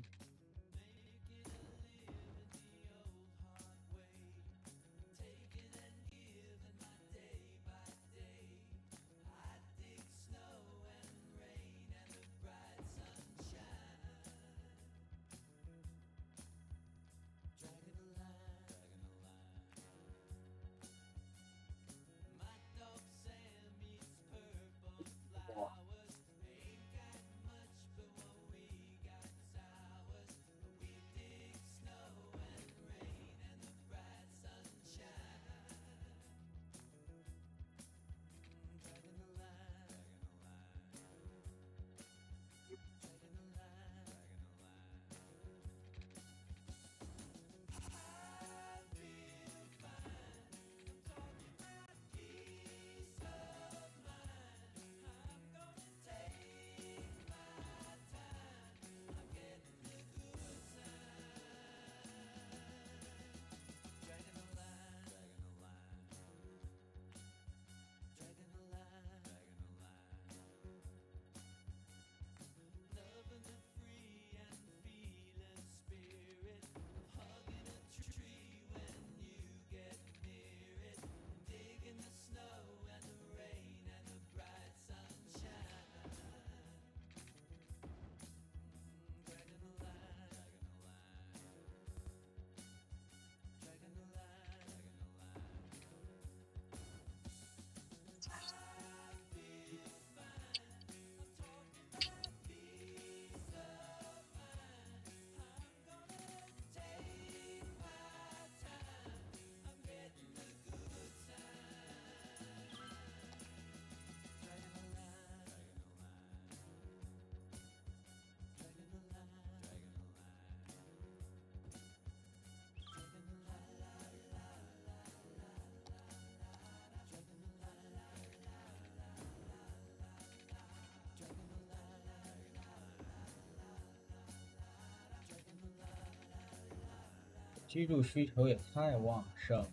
居住需求也太旺盛。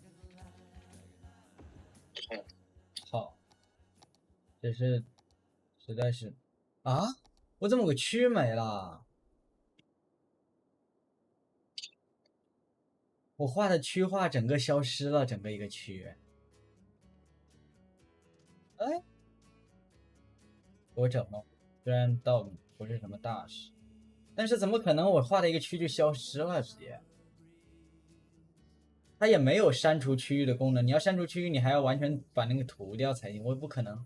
好，这是实在是啊！我怎么个区没了？我画的区划整个消失了，整个一个区。哎，我整了，虽然倒不是什么大事，但是怎么可能我画的一个区就消失了？直接，它也没有删除区域的功能。你要删除区域，你还要完全把那个涂掉才行，我不可能。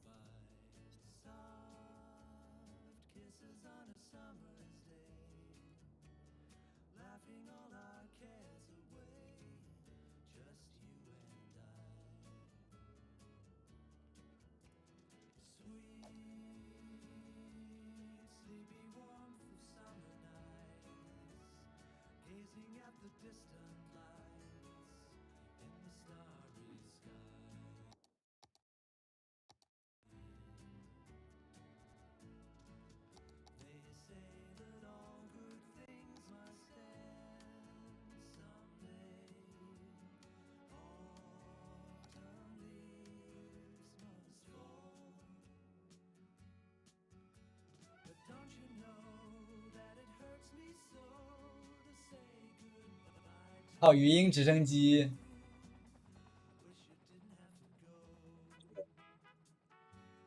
好，语音直升机，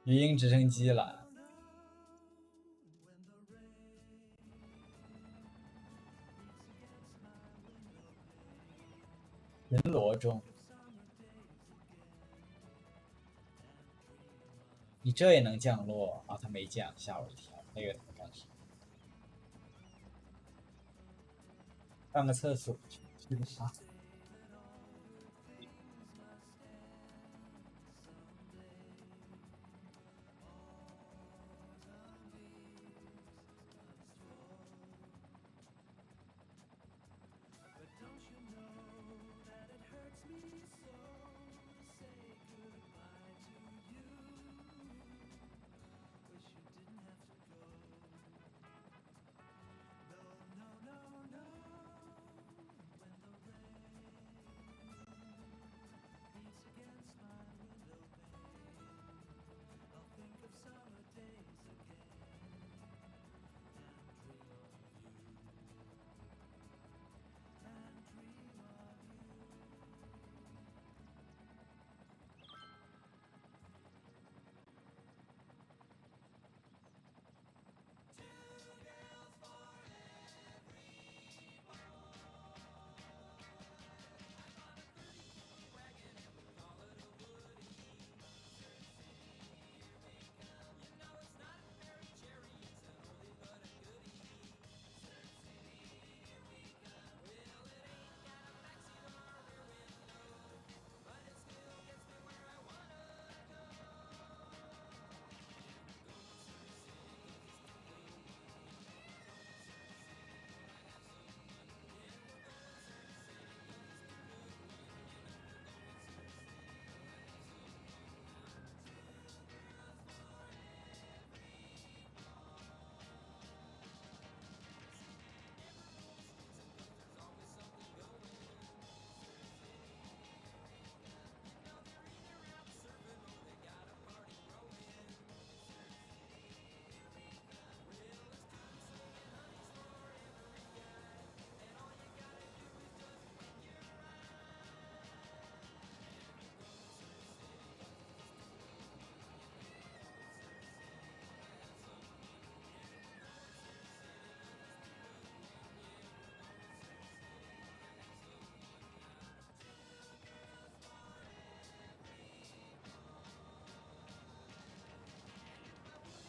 语音直升机了。巡逻中，你这也能降落啊？他没降，吓我一跳，那个他干什么？上个厕所去，去个啥？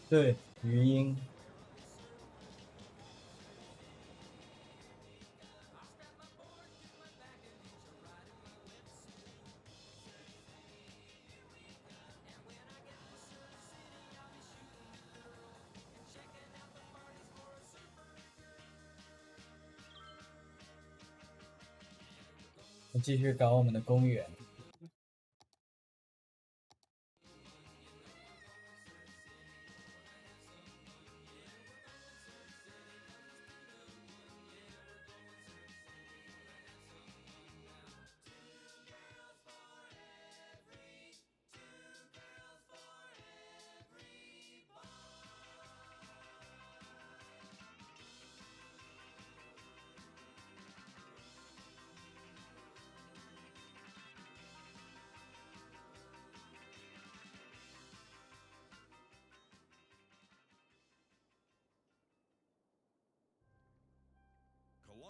对，语音。继续搞我们的公园。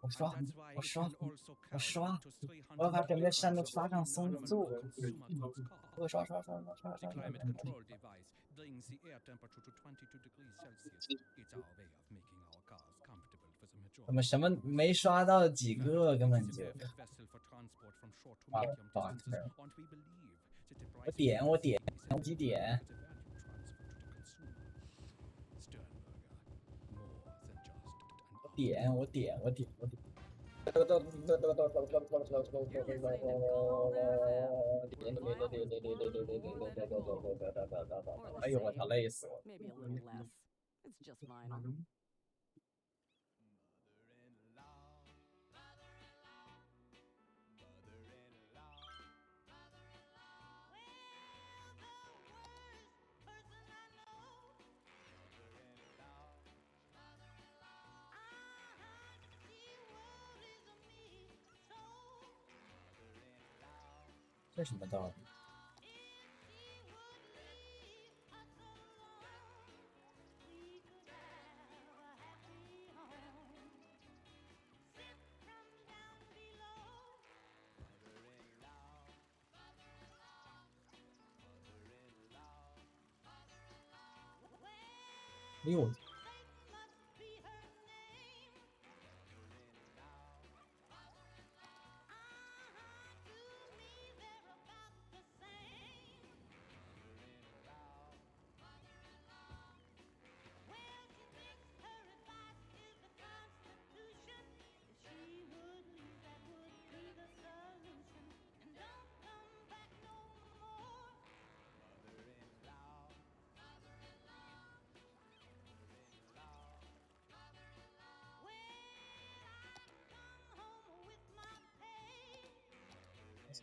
我刷， And that's why 我 it 刷， can also 我 carry 刷 up to， 我要把整个山都 300刷上松树。 consumer goods 我 car. 刷。 The climate control device brings the air temperature to 22 degrees Celsius. It's our way of making our cars comfortable for the majority. 我们什么没刷到几个，根本 It is 就 a perfect vessel for transport from short to 啊 medium ，fuck distances, her。 and we believe that the 我 price 点，我点，我几点？ is a value transfer to the consumer. Sternberger, more than just an 我点，我点，我点，我点。 You're listening to Gold FM. We're violent, more than a gold. Or 哎 the 呦，我操， same. 累死我了。 Maybe a little less. It's just vinyl. Mother-in-law, 这什么道理？ 六，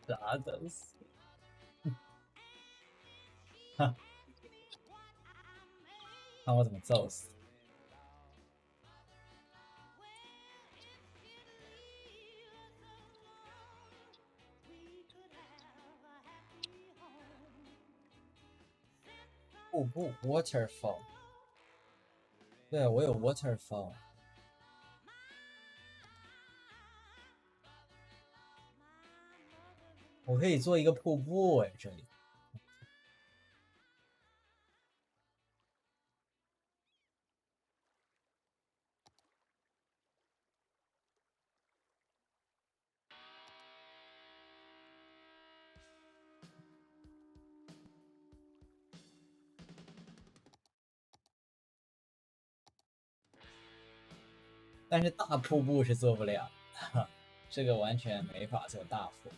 啥东西？哈，看我怎么揍死！ 瀑布 waterfall， 对我有 waterfall， 我可以做一个瀑布哎，这里。但是大瀑布是做不了，这个完全没法做大瀑布。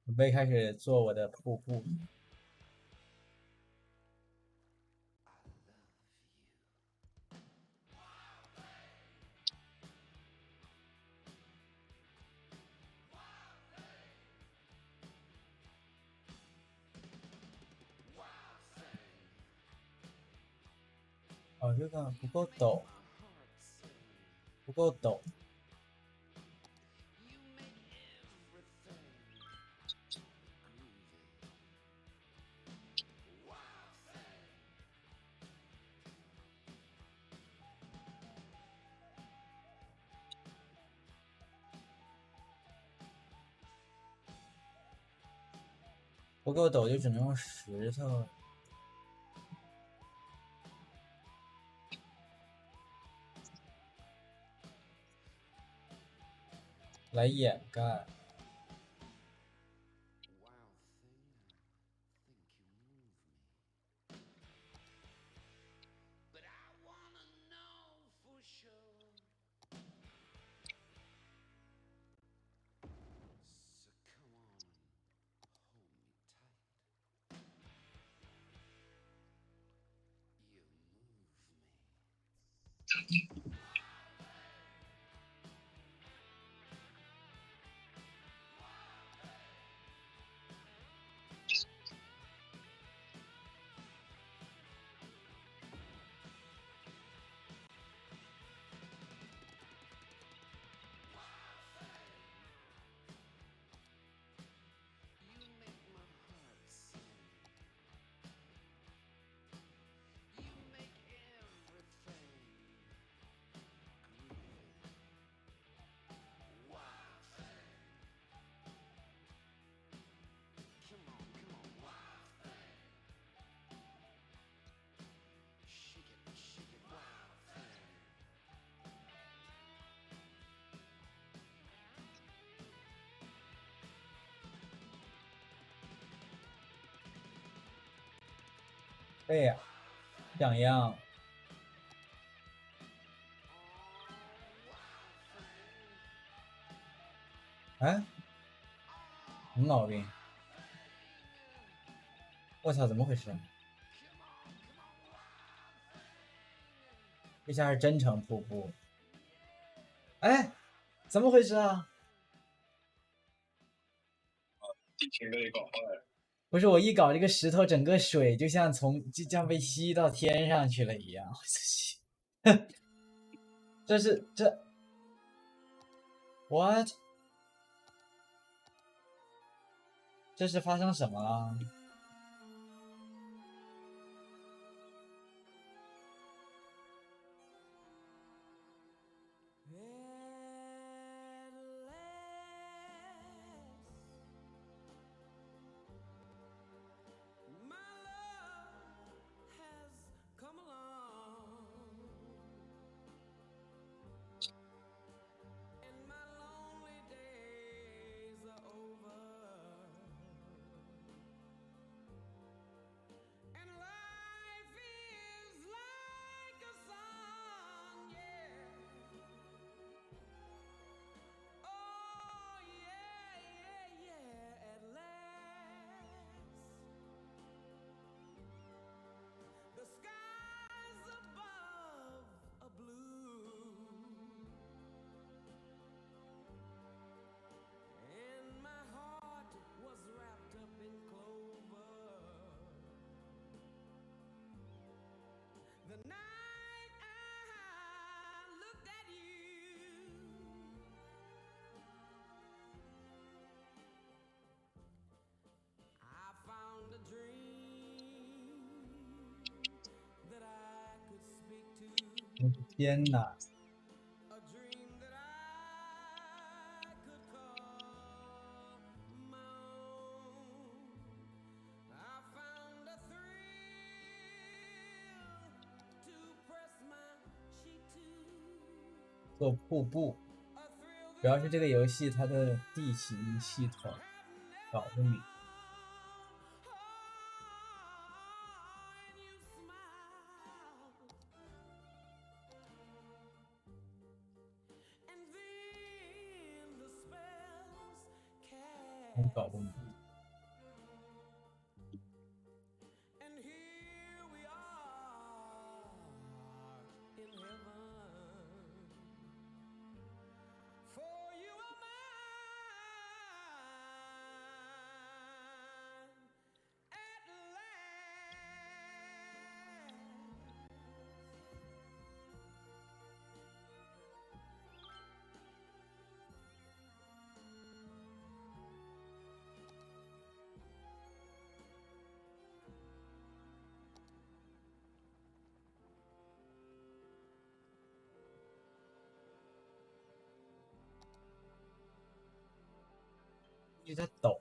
准备开始做我的瀑布。哦，这个不够陡，不够陡。不够陡就只能用石头。来掩盖。对呀，想样。哎，什么毛病？我操，怎么回事？这下是真成瀑布。哎，怎么回事啊？地形被搞坏了。不是我一搞这个石头，整个水就像就这样被吸到天上去了一样。这 what？ 这是发生什么了？我的天哪！做瀑布，主要是这个游戏它的地形系统搞不明。我搞不明白。 And here we are in heaven. For you are mine at last. 一直在抖。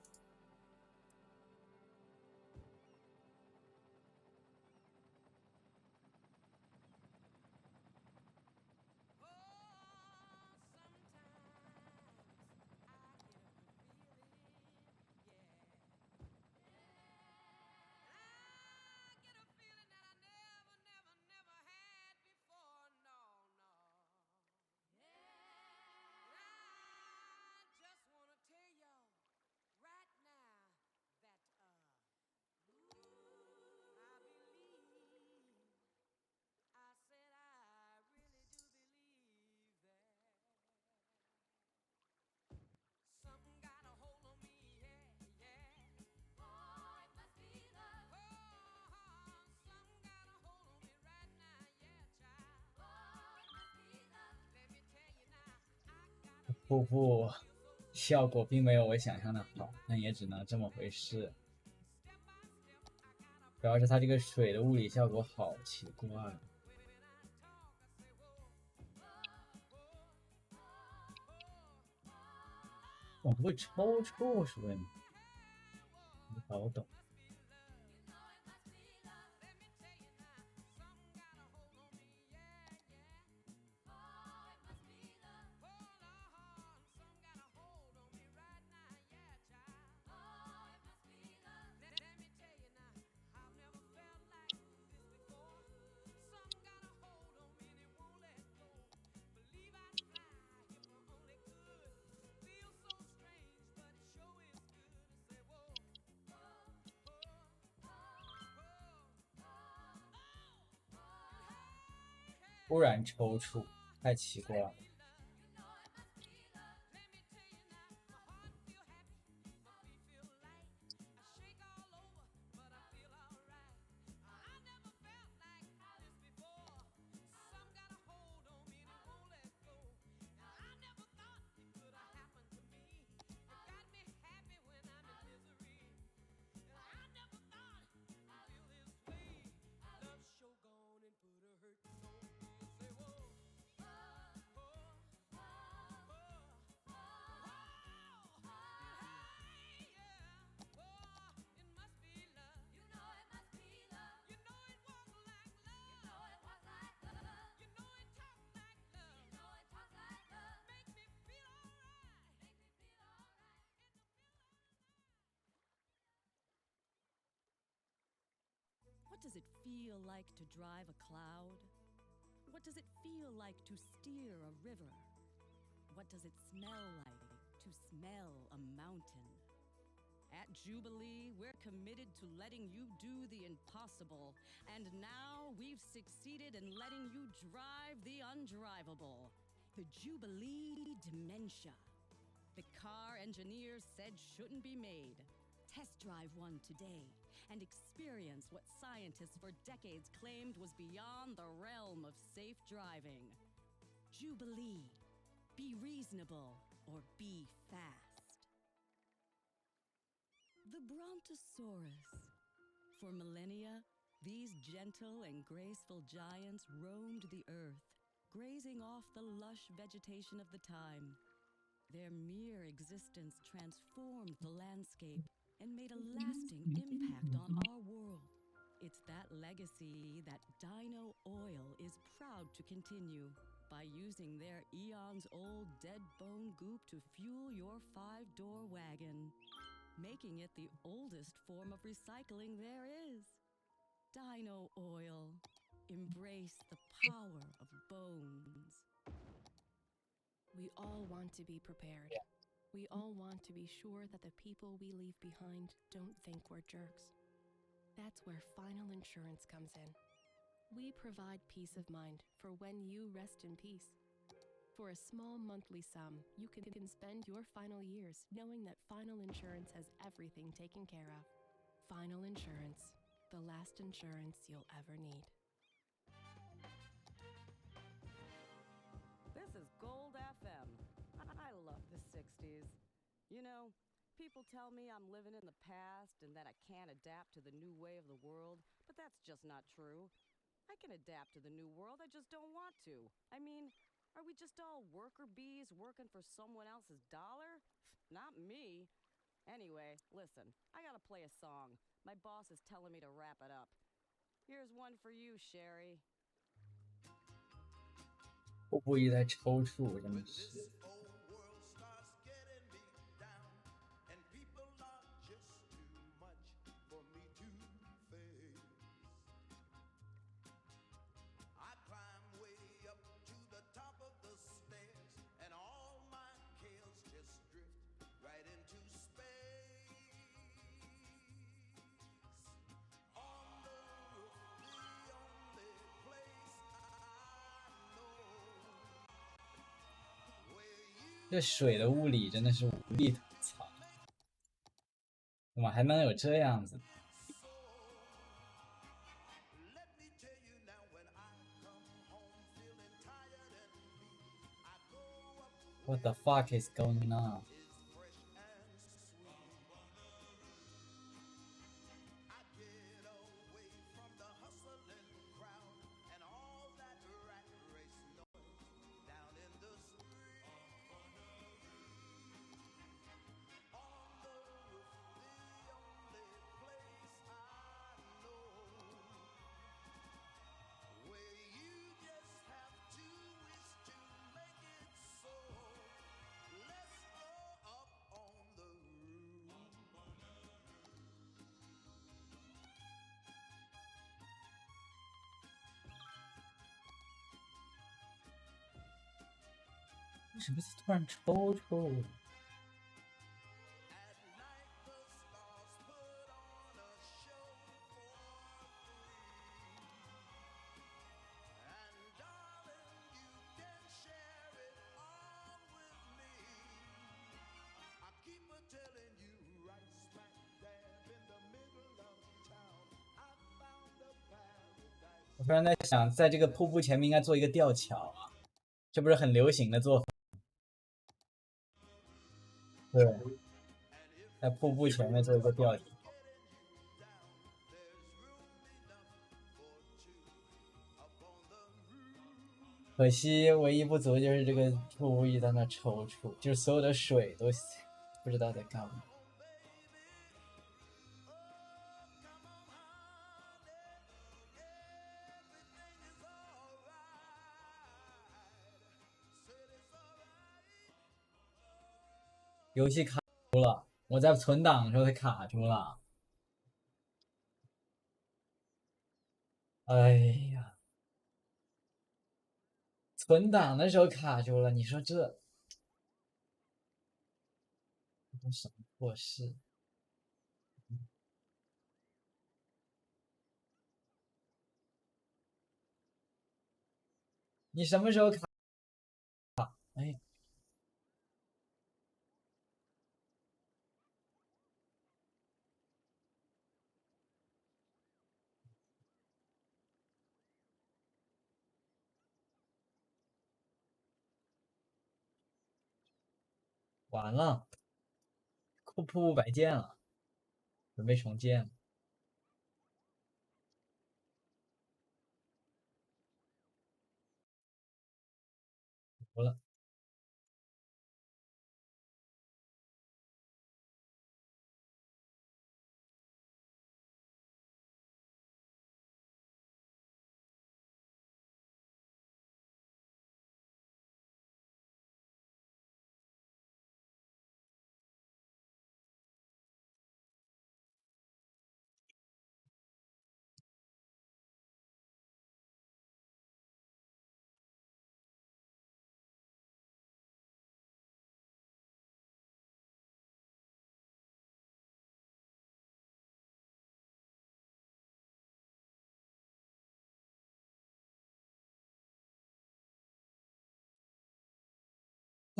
瀑布效果并没有我想象的好，但也只能这么回事。主要是它这个水的物理效果好奇怪。我不会抽搐是问题，没搞懂。突然抽搐，太奇怪了。What does it feel like to drive a cloud? What does it feel like to steer a river? What does it smell like to smell a mountain? At Jubilee, we're committed to letting you do the impossible. And now we've succeeded in letting you drive the undrivable. The Jubilee Dementia. The car engineers said shouldn't be made. Test drive one today and experience what scientists for decades claimed was beyond the realm of safe driving. Jubilee. Be reasonable or be fast. The Brontosaurus. For millennia, these gentle and graceful giants roamed the earth, grazing off the lush vegetation of the time. Their mere existence transformed the landscape and made a lasting impact on our world. It's that legacy that Dino Oil is proud to continue by using their eons-old dead bone goop to fuel your 5-door wagon, making it the oldest form of recycling there is. Dino Oil. Embrace the power of bones. We all want to be prepared. We all want to be sure that the people we leave behind don't think we're jerks. That's where Final Insurance comes in. We provide peace of mind for when you rest in peace. For a small monthly sum, you can spend your final years knowing that Final Insurance has everything taken care of. Final Insurance, the last insurance you'll ever need. This is Gold FM. I love the 60s. You know, people tell me I'm living in the past and that I can't adapt to the new way of the world, but that's just not true. I can adapt to the new world, I just don't want to. I mean, are we just all worker bees working for someone else's dollar? Not me. Anyway, listen, I gotta play a song. My boss is telling me to wrap it up. Here's one for you, Sherry. 我故意在抽搐，真的是。 This old world starts getting me down, and people are just too much for me to face. I climb way up to the top of the stairs, and all my cares just drift right into space. On the roof, the only place I know. 这水的物理真的是无力吐槽，怎么还能有这样子 Let me tell you now, when I come home feeling tired and beat, I go up？What the fuck is going on？ is fresh and sweet. I get away from the hustling crowd and all that rat race noise down in the street. On the roof, the only place I know, where you just have to wish to make it so. Let's go up on the roof. 为什么突然抽搐？ At night the stars put on a show for free. And darling, you can share it all with me. I keep a telling you right smack dab in the middle of town, I found a paradise. 我突然在想，在这个瀑布前面应该做一个吊桥啊，这不是很流行的做法？对，在瀑布前面做一个吊桥。 可惜唯一不足就是这个瀑布一直在那抽搐，就是所有的水都不知道在干嘛。游戏卡住了，我在存档的时候它卡住了。哎呀，存档的时候卡住了，你说这什么破事？你什么时候卡？哎，完了，瀑布白建了，准备重建了。服了。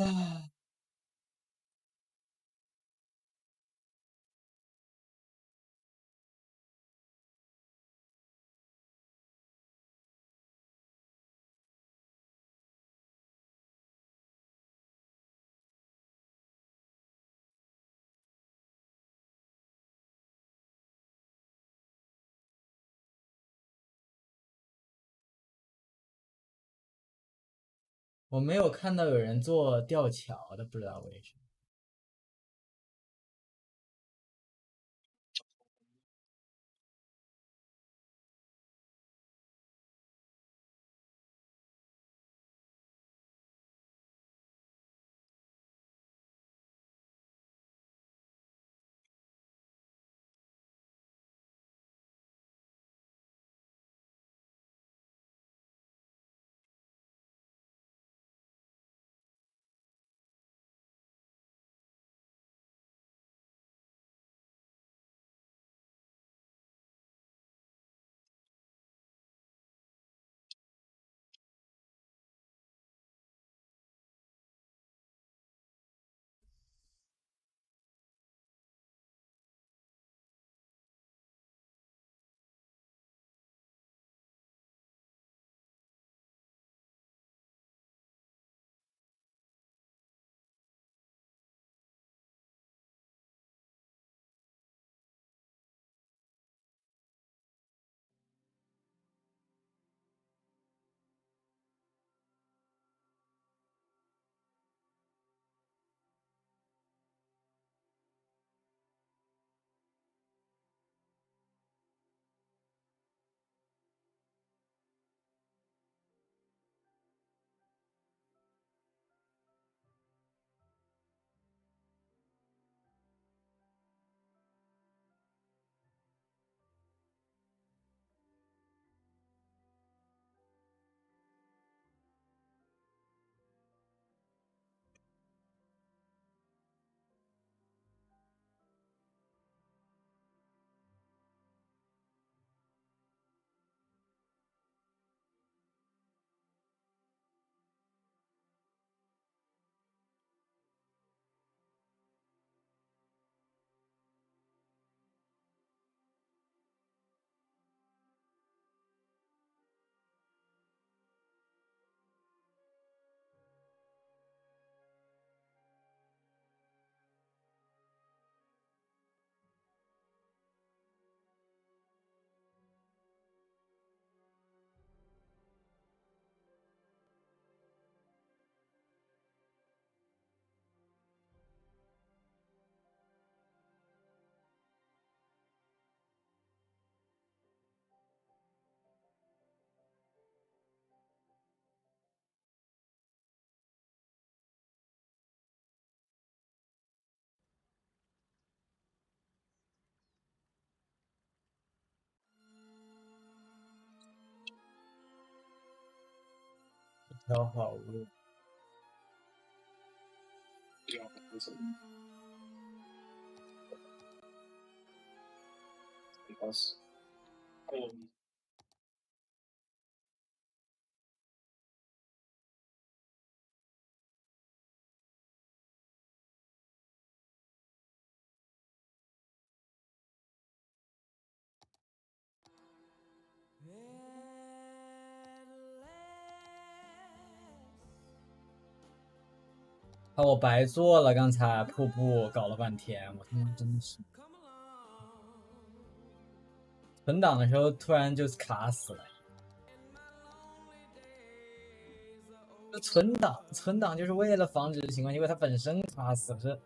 啊，我没有看到有人做吊桥的，不知道为什么。一条好路。这样不怎么开始。啊，我白做了，刚才瀑布搞了半天，我他妈真的是。存档的时候突然就卡死了。存档就是为了防止情况，因为它本身卡死了，这。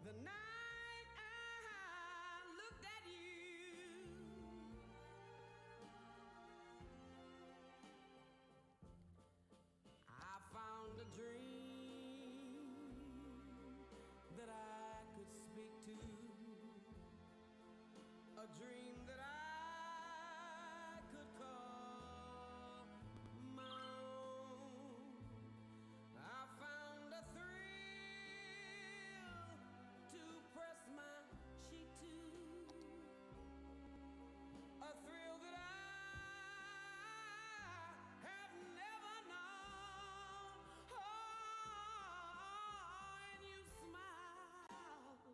The night dream that I could call my own. I found a thrill to press my cheek to, a thrill that I have never known. Oh, and you smiled,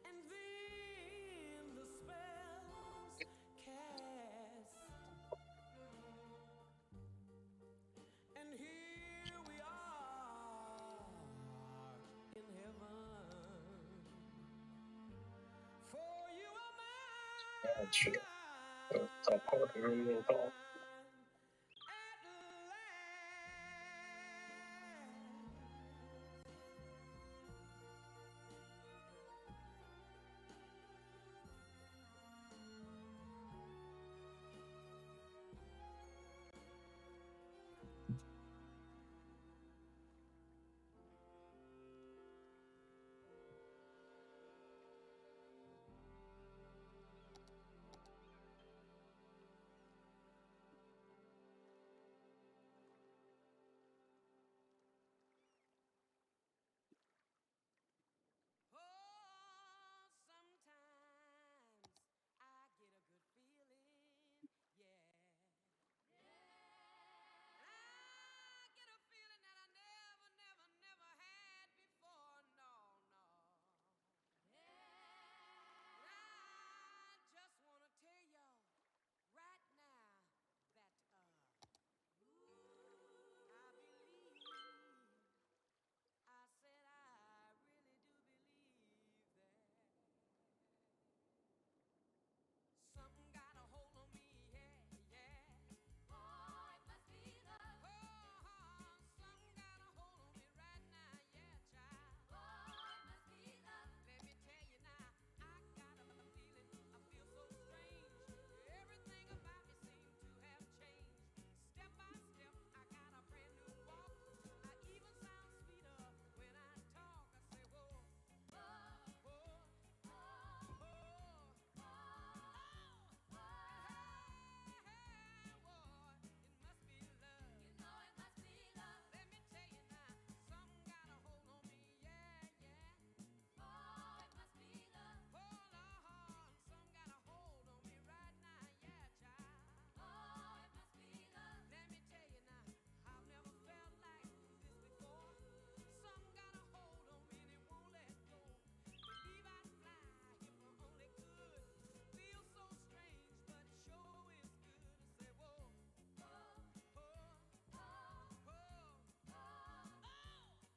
and then the spells cast, and here we are in heaven. For you are mine. 去的，找炮的人没有到。Oh, sometimes I get a good feeling, yeah. I get a feeling that I never had before, no, no. I just want to tell y'all right now that, I believe, I said I really do believe that something got a hold on me, yeah, yeah. Oh, it must be love. Oh, something got a hold on me right now, yeah, child. Oh, it must be love. Let me tell you now, I got a feeling, I feel so strange. Everything about me seems to have changed. Step by step, I got a brand new walk. I even sound sweeter when I talk. I say, whoa, whoa, whoa, whoa, whoa, whoa, hey, whoa, it must be love. You know it must be love. Let me tell you now, something got a hold on me, yeah, yeah. Oh, it must be love. Oh, Lord, something got a hold on me right now, yeah, child. Oh, it must be love. Let me tell you now, I've never felt like this before. Something got a hold on me and it won't let go. Believe I'd fly if I only could. Feels so strange, but it sure is good to say, whoa, whoa, whoa, whoa, whoa,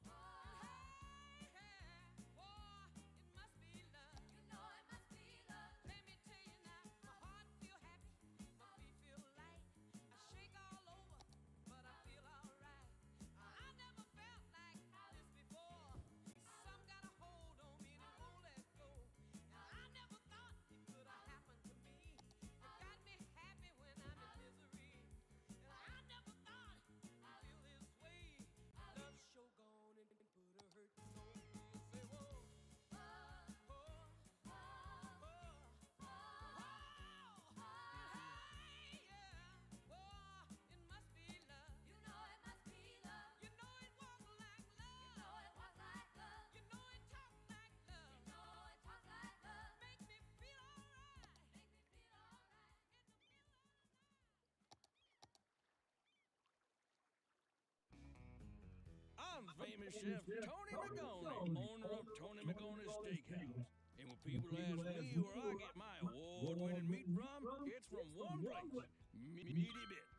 oh, hey, hey, whoa, it must be love. You know it must be love. Let me tell you now, my heart feel happy, my feet feel light. I shake all over, but I feel alright. I never felt like this before. Some got a hold on me and it won't let go. I never thought it could have happened to me. You got me happy when I'm in misery. And I never thought I'd feel this way. Love sure gone and put a hurt on me. Say whoa, whoa, whoa, whoa, whoa, hey, yeah, whoa, it must be love. You know it must be love. You know it walk like love. You know it walk like love. You know it talk like love. You know it talk like love. Make me feel alright. Make me feel alright. It's a feeling. I'm famous chef Tony Magoni, owner of Tony Magoni's Steakhouse. And when people ask me where I get my award-winning meat from, it's from one place, Meaty Bits.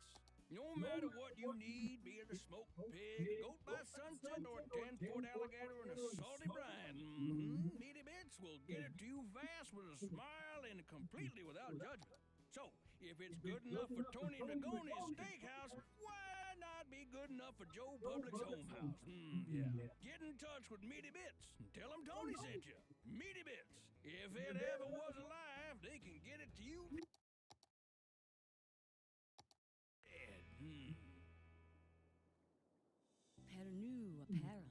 No matter what you need, be it a smoked pig, a goat by sunset, or a 10-foot alligator in a salty brine, Meaty Bits will get it to you fast with a smile and completely without judgment. So, if it's good enough for Tony Magoni's Steakhouse, why not be good enough for Joe Public's Home House? Yeah. Get in touch with Meaty Bits and tell them Tony sent you. Meaty Bits. If it ever was alive, they can get it to you. Pernu apparel.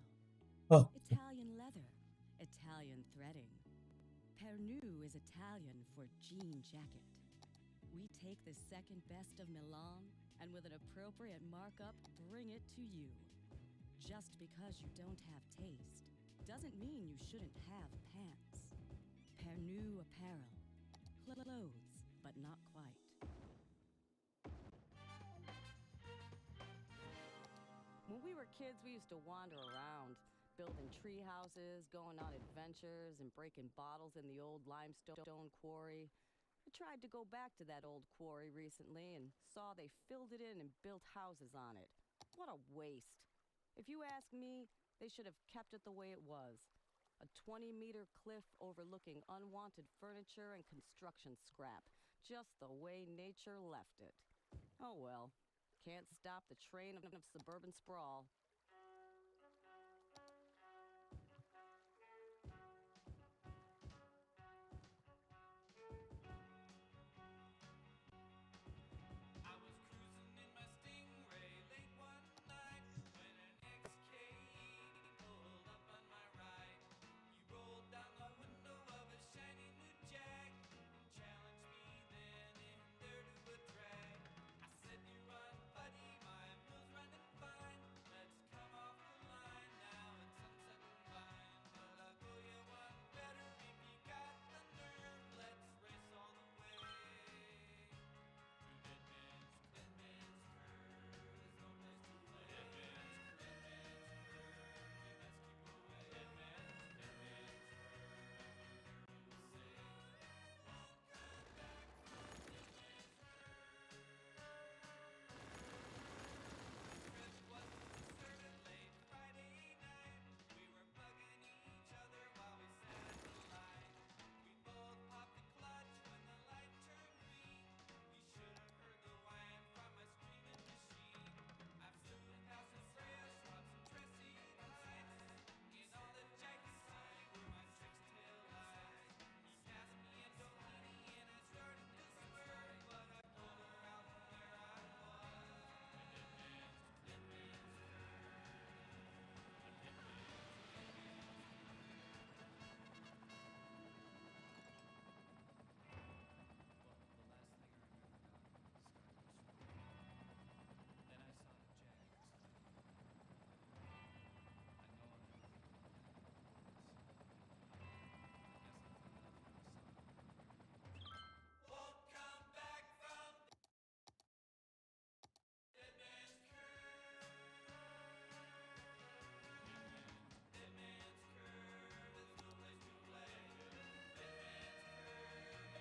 Oh. Italian leather. Italian threading. Pernu is Italian for jean jacket. We take the second best of Milan and with an appropriate markup bring it to you. Just because you don't have taste doesn't mean you shouldn't have pants. Pernu apparel. Clothes, but not quite. When we were kids, we used to wander around, building tree houses, going on adventures, and breaking bottles in the old limestone quarry. I tried to go back to that old quarry recently and saw they filled it in and built houses on it. What a waste. If you ask me, they should have kept it the way it was. A 20-meter cliff overlooking unwanted furniture and construction scrap, just the way nature left it. Oh well, can't stop the train of suburban sprawl. I was cruising in my Stingray late one night when an ex-K pulled up on my right. He rolled down the window of a shiny new Jag and challenged me then and there to a drag. I said, "You run, buddy, my mill's running fine. Let's come off the line now at Sunset and Vine. But I'll go you one better if you got the nerve. Let's race all the way."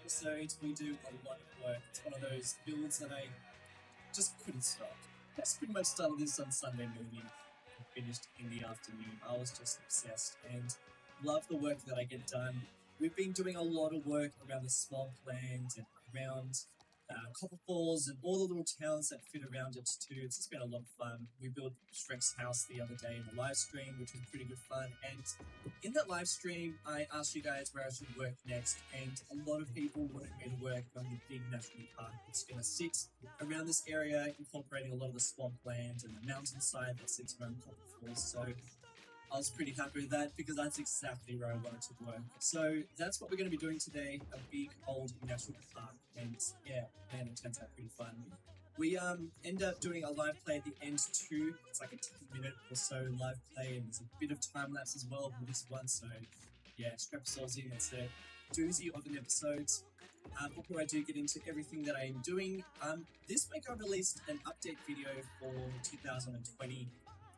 Episodes, we do a lot of work. It's one of those builds that I just couldn't stop. I just pretty much started this on Sunday morning and finished in the afternoon. I was just obsessed and love the work that I get done. We've been doing a lot of work around the swampland and around Copper Falls and all the little towns that fit around it too. It's just been a lot of fun. We built Shrek's house the other day in the live stream, which was pretty good fun. And in that live stream, I asked you guys where I should work next, and a lot of people wanted me to work on the big national park. It's going to sit around this area, incorporating a lot of the swampland and the mountainside that sits around Copper Falls. So I was pretty happy with that because that's exactly where I wanted to work. So that's what we're going to be doing today, a big old national park. And yeah, man, it turns out pretty fun. We end up doing a live play at the end too. It's like a 10-minute or so live play, and there's a bit of time lapse as well for this one. So yeah, strap yourselves in. It's a doozy of an episode. Before I do get into everything that I am doing, this week I released an update video for 2020.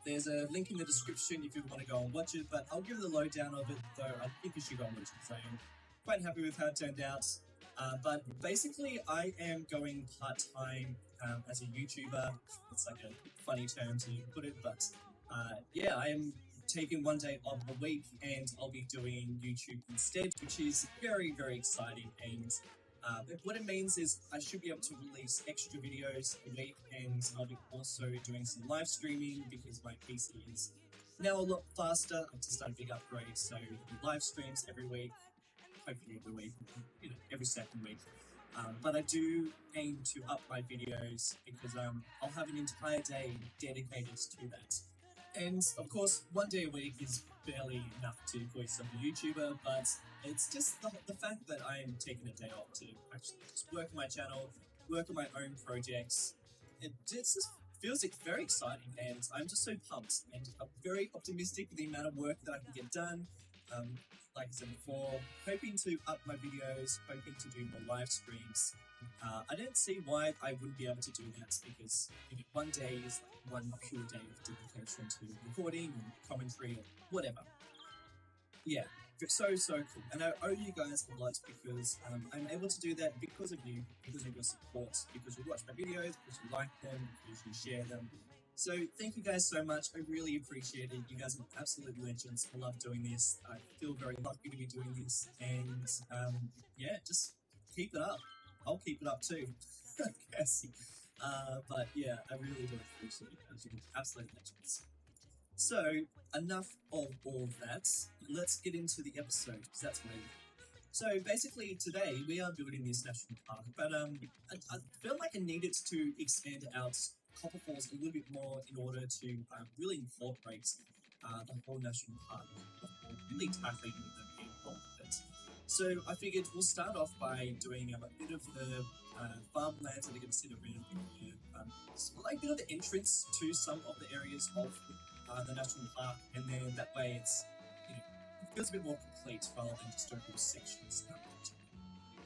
There's a link in the description if you want to go and watch it, but I'll give the lowdown of it, though I think you should go and watch it. So I'm quite happy with how it turned out. But basically, I am going part-time as a YouTuber. It's like a funny term to put it, but yeah, I am taking one day off a week and I'll be doing YouTube instead, which is very, very exciting. And what it means is I should be able to release extra videos a week, and I'll be also doing some live streaming because my PC is now a lot faster. I've just done a big upgrade, so live streams every week, hopefully every week, you know, every second week. But I do aim to up my videos because I'll have an entire day dedicated to that. And of course, one day a week is barely enough to call yourself a YouTuber, but it's just the fact that I'm taking a day off to actually just work on my channel, work on my own projects. It just feels very exciting, and I'm just so pumped, and I'm very optimistic with the amount of work that I can get done. Like I said before, hoping to up my videos, hoping to do more live streams. I don't see why I wouldn't be able to do that, because one day is like one pure day of dedication to recording and commentary or whatever. Yeah, so cool. And I owe you guys a lot, because I'm able to do that because of you, because of your support, because you watch my videos, because you like them, because you share them. So thank you guys so much. I really appreciate it. You guys are absolute legends. I love doing this. I feel very lucky to be doing this. And yeah, just keep it up. I'll keep it up too. Cassie. But yeah, I really do appreciate it, guys. You're absolute legends. So enough of all of that. Let's get into the episode, because that's my So basically today we are building this national park, but I felt like I needed to expand out Copper Falls a little bit more in order to really incorporate the whole national park before really tackling the main bulk of it. So I figured we'll start off by doing a bit of the farmlands that are going to sit around here, like a bit of the entrance to some of the areas of the national park, and then that way it's it feels a bit more complete rather than just doing little sections.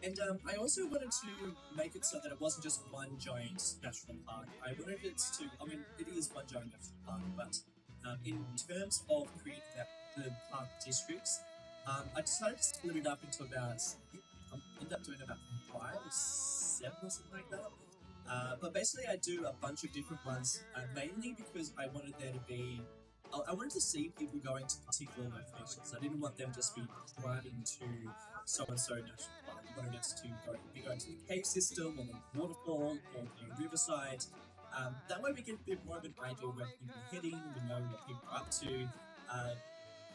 And I also wanted to make it so that it wasn't just one giant national park. I wanted it to, I mean, it is one giant national park, but in terms of creating the park districts, I decided to split it up into about, I ended up doing about 5 or 7 or something like that. But basically I do a bunch of different ones, mainly because I wanted there to be, I wanted to see people going to particular locations. I didn't want them just be driving to so-and-so national park. I wanted us to be going to the cave system, or the waterfall, or the riverside. That way we get a bit more of an idea where people are heading, we know what people are up to.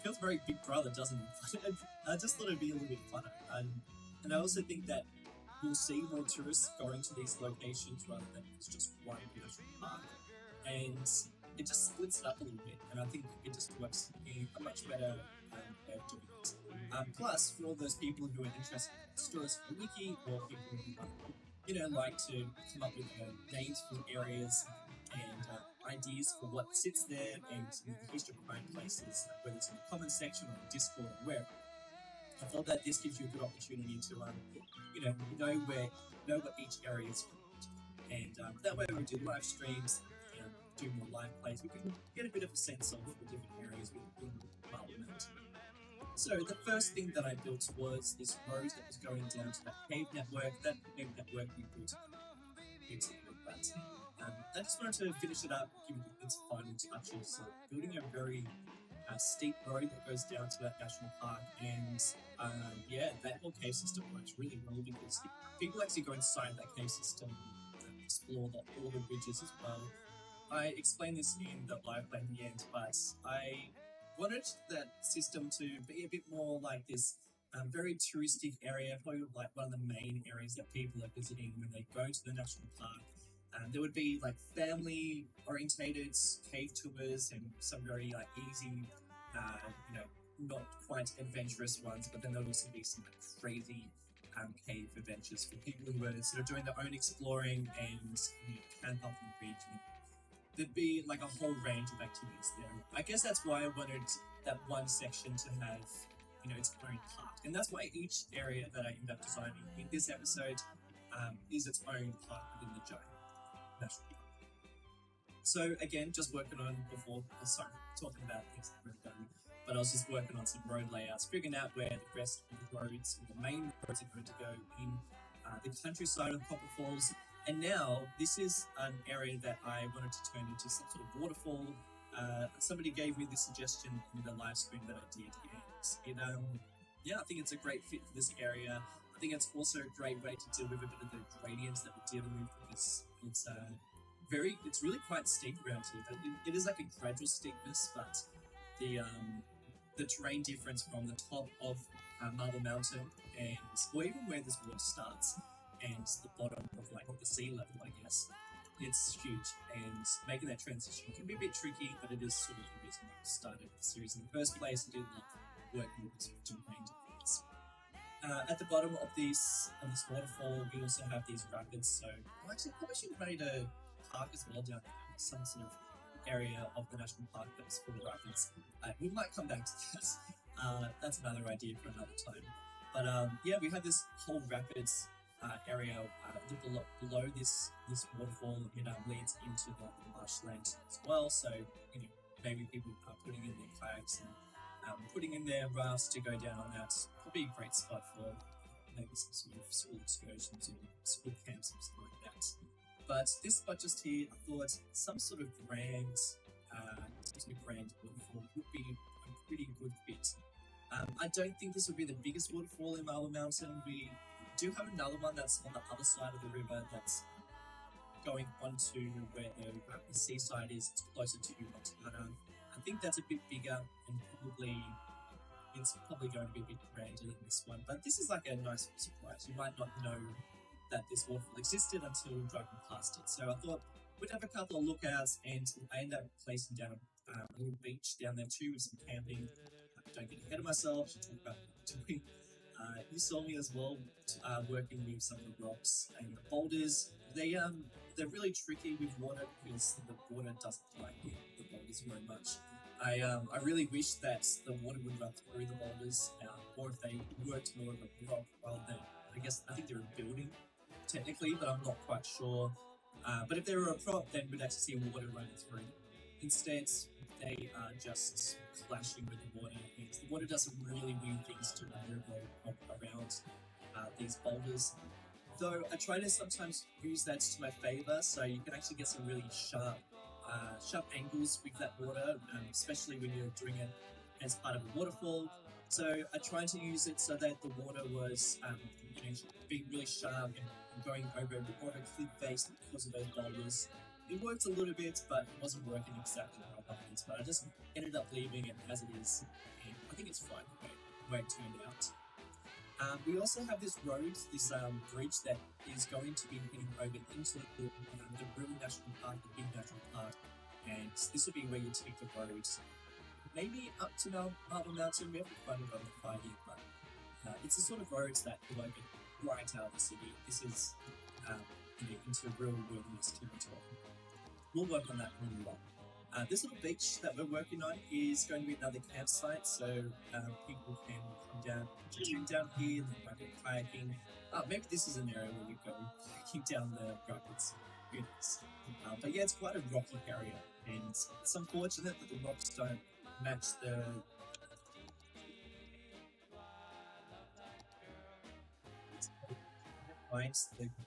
Feels very Big Brother, doesn't it? I just thought it'd be a little bit funner. And I also think that we'll see more tourists going to these locations rather than it's just one national park. And it just splits it up a little bit, and I think it just works in a much better way of doing it. Plus, for all those people who are interested in stories for Wiki, or people who like to come up with names for areas and ideas for what sits there, and the history behind places, whether it's in the comment section or Discord or wherever. I thought that this gives you a good opportunity to know what each area is called, and that way when we do live streams, do more live plays, we can get a bit of a sense of the different areas within Parliament. So the first thing that I built was this road that was going down to that cave network. That cave network we built basically, but I just wanted to finish it up, give it its final touches. So building a very steep road that goes down to that national park, and yeah, that whole cave system works really well because people actually go inside that cave system and explore all the ridges as well. I explained this in the live play at the end, but I wanted that system to be a bit more like this very touristic area, probably like one of the main areas that people are visiting when they go to the national park. There would be like family orientated cave tours and some very easy, not quite adventurous ones, but then there'll also be some crazy cave adventures for people who are sort of doing their own exploring and camp up in the region. There'd be like a whole range of activities there. I guess that's why I wanted that one section to have, its own park. And that's why each area that I end up designing in this episode is its own park within the giant national park. So again, just working on talking about things that we've done, but I was just working on some road layouts, figuring out where the rest of the roads, the main roads are going to go in the countryside of Copper Falls. And now, this is an area that I wanted to turn into some sort of waterfall. Somebody gave me the suggestion in the live stream that I did, and I think it's a great fit for this area. I think it's also a great way to deal with a bit of the gradients that we're dealing with, because it's really quite steep around here, but it is like a gradual steepness, but the terrain difference from the top of Marble Mountain or even where this water starts and the bottom of the sea level, I guess, it's huge, and making that transition can be a bit tricky, but it is sort of the reason I started the series in the first place. I did love working with this terrain difference. At the bottom of this waterfall, we also have these rapids. So I'm actually probably should have made a park as well down there, some sort of area of the national park that's full of rapids. We might come back to that. That's another idea for another time. But yeah, we have this whole rapids area below this waterfall. It leads into the marshland as well. So maybe people are putting in their kayaks and putting in their rafts to go down on that. Probably a great spot for maybe some sort of school excursions or school camps or something like that. But this spot just here, I thought some sort of grand waterfall would be a pretty good fit. I don't think this would be the biggest waterfall in Marble Mountain. We do have another one that's on the other side of the river that's going onto where the seaside is. It's closer to Montana. I think that's a bit bigger and it's probably going to be a bit grander than this one. But this is like a nice surprise. You might not know that this waterfall existed until driving past it. So I thought we'd have a couple of lookouts, and I ended up placing down a little beach down there too with some camping. Don't get ahead of myself. Should talk about what I'm doing. You saw me as well working with some of the rocks and the boulders. They're really tricky with water because the water doesn't like the boulders very much. I really wish that the water would run through the boulders, or if they worked more of a rock rather than, I think they're a building technically, but I'm not quite sure. But if they were a prop, then we'd actually see water running through. Instead, they are just clashing with the water. The water doesn't really do things to move around these boulders. Though I try to sometimes use that to my favor, so you can actually get some really sharp angles with that water, especially when you're doing it as part of a waterfall. So I tried to use it so that the water was being really sharp and going over more of a cliff face because of those boulders. It worked a little bit, but it wasn't working exactly how I wanted. But I just ended up leaving it as it is, and I think it's fine the way it turned out. We also have this road, this bridge that is going to be heading over into the River National Park, the big national park, and this will be where you take the road, maybe up to Marble Mountain. We haven't quite gone that far yet, but it's the sort of roads that you like right out of the city. This is into real wilderness territory. We'll work on that really well. This little beach that we're working on is going to be another campsite, so people can come down here, they might go kayaking. Maybe this is an area where we go kayaking down the rapids. But yeah, it's quite a rocky area, and it's unfortunate that the rocks don't match the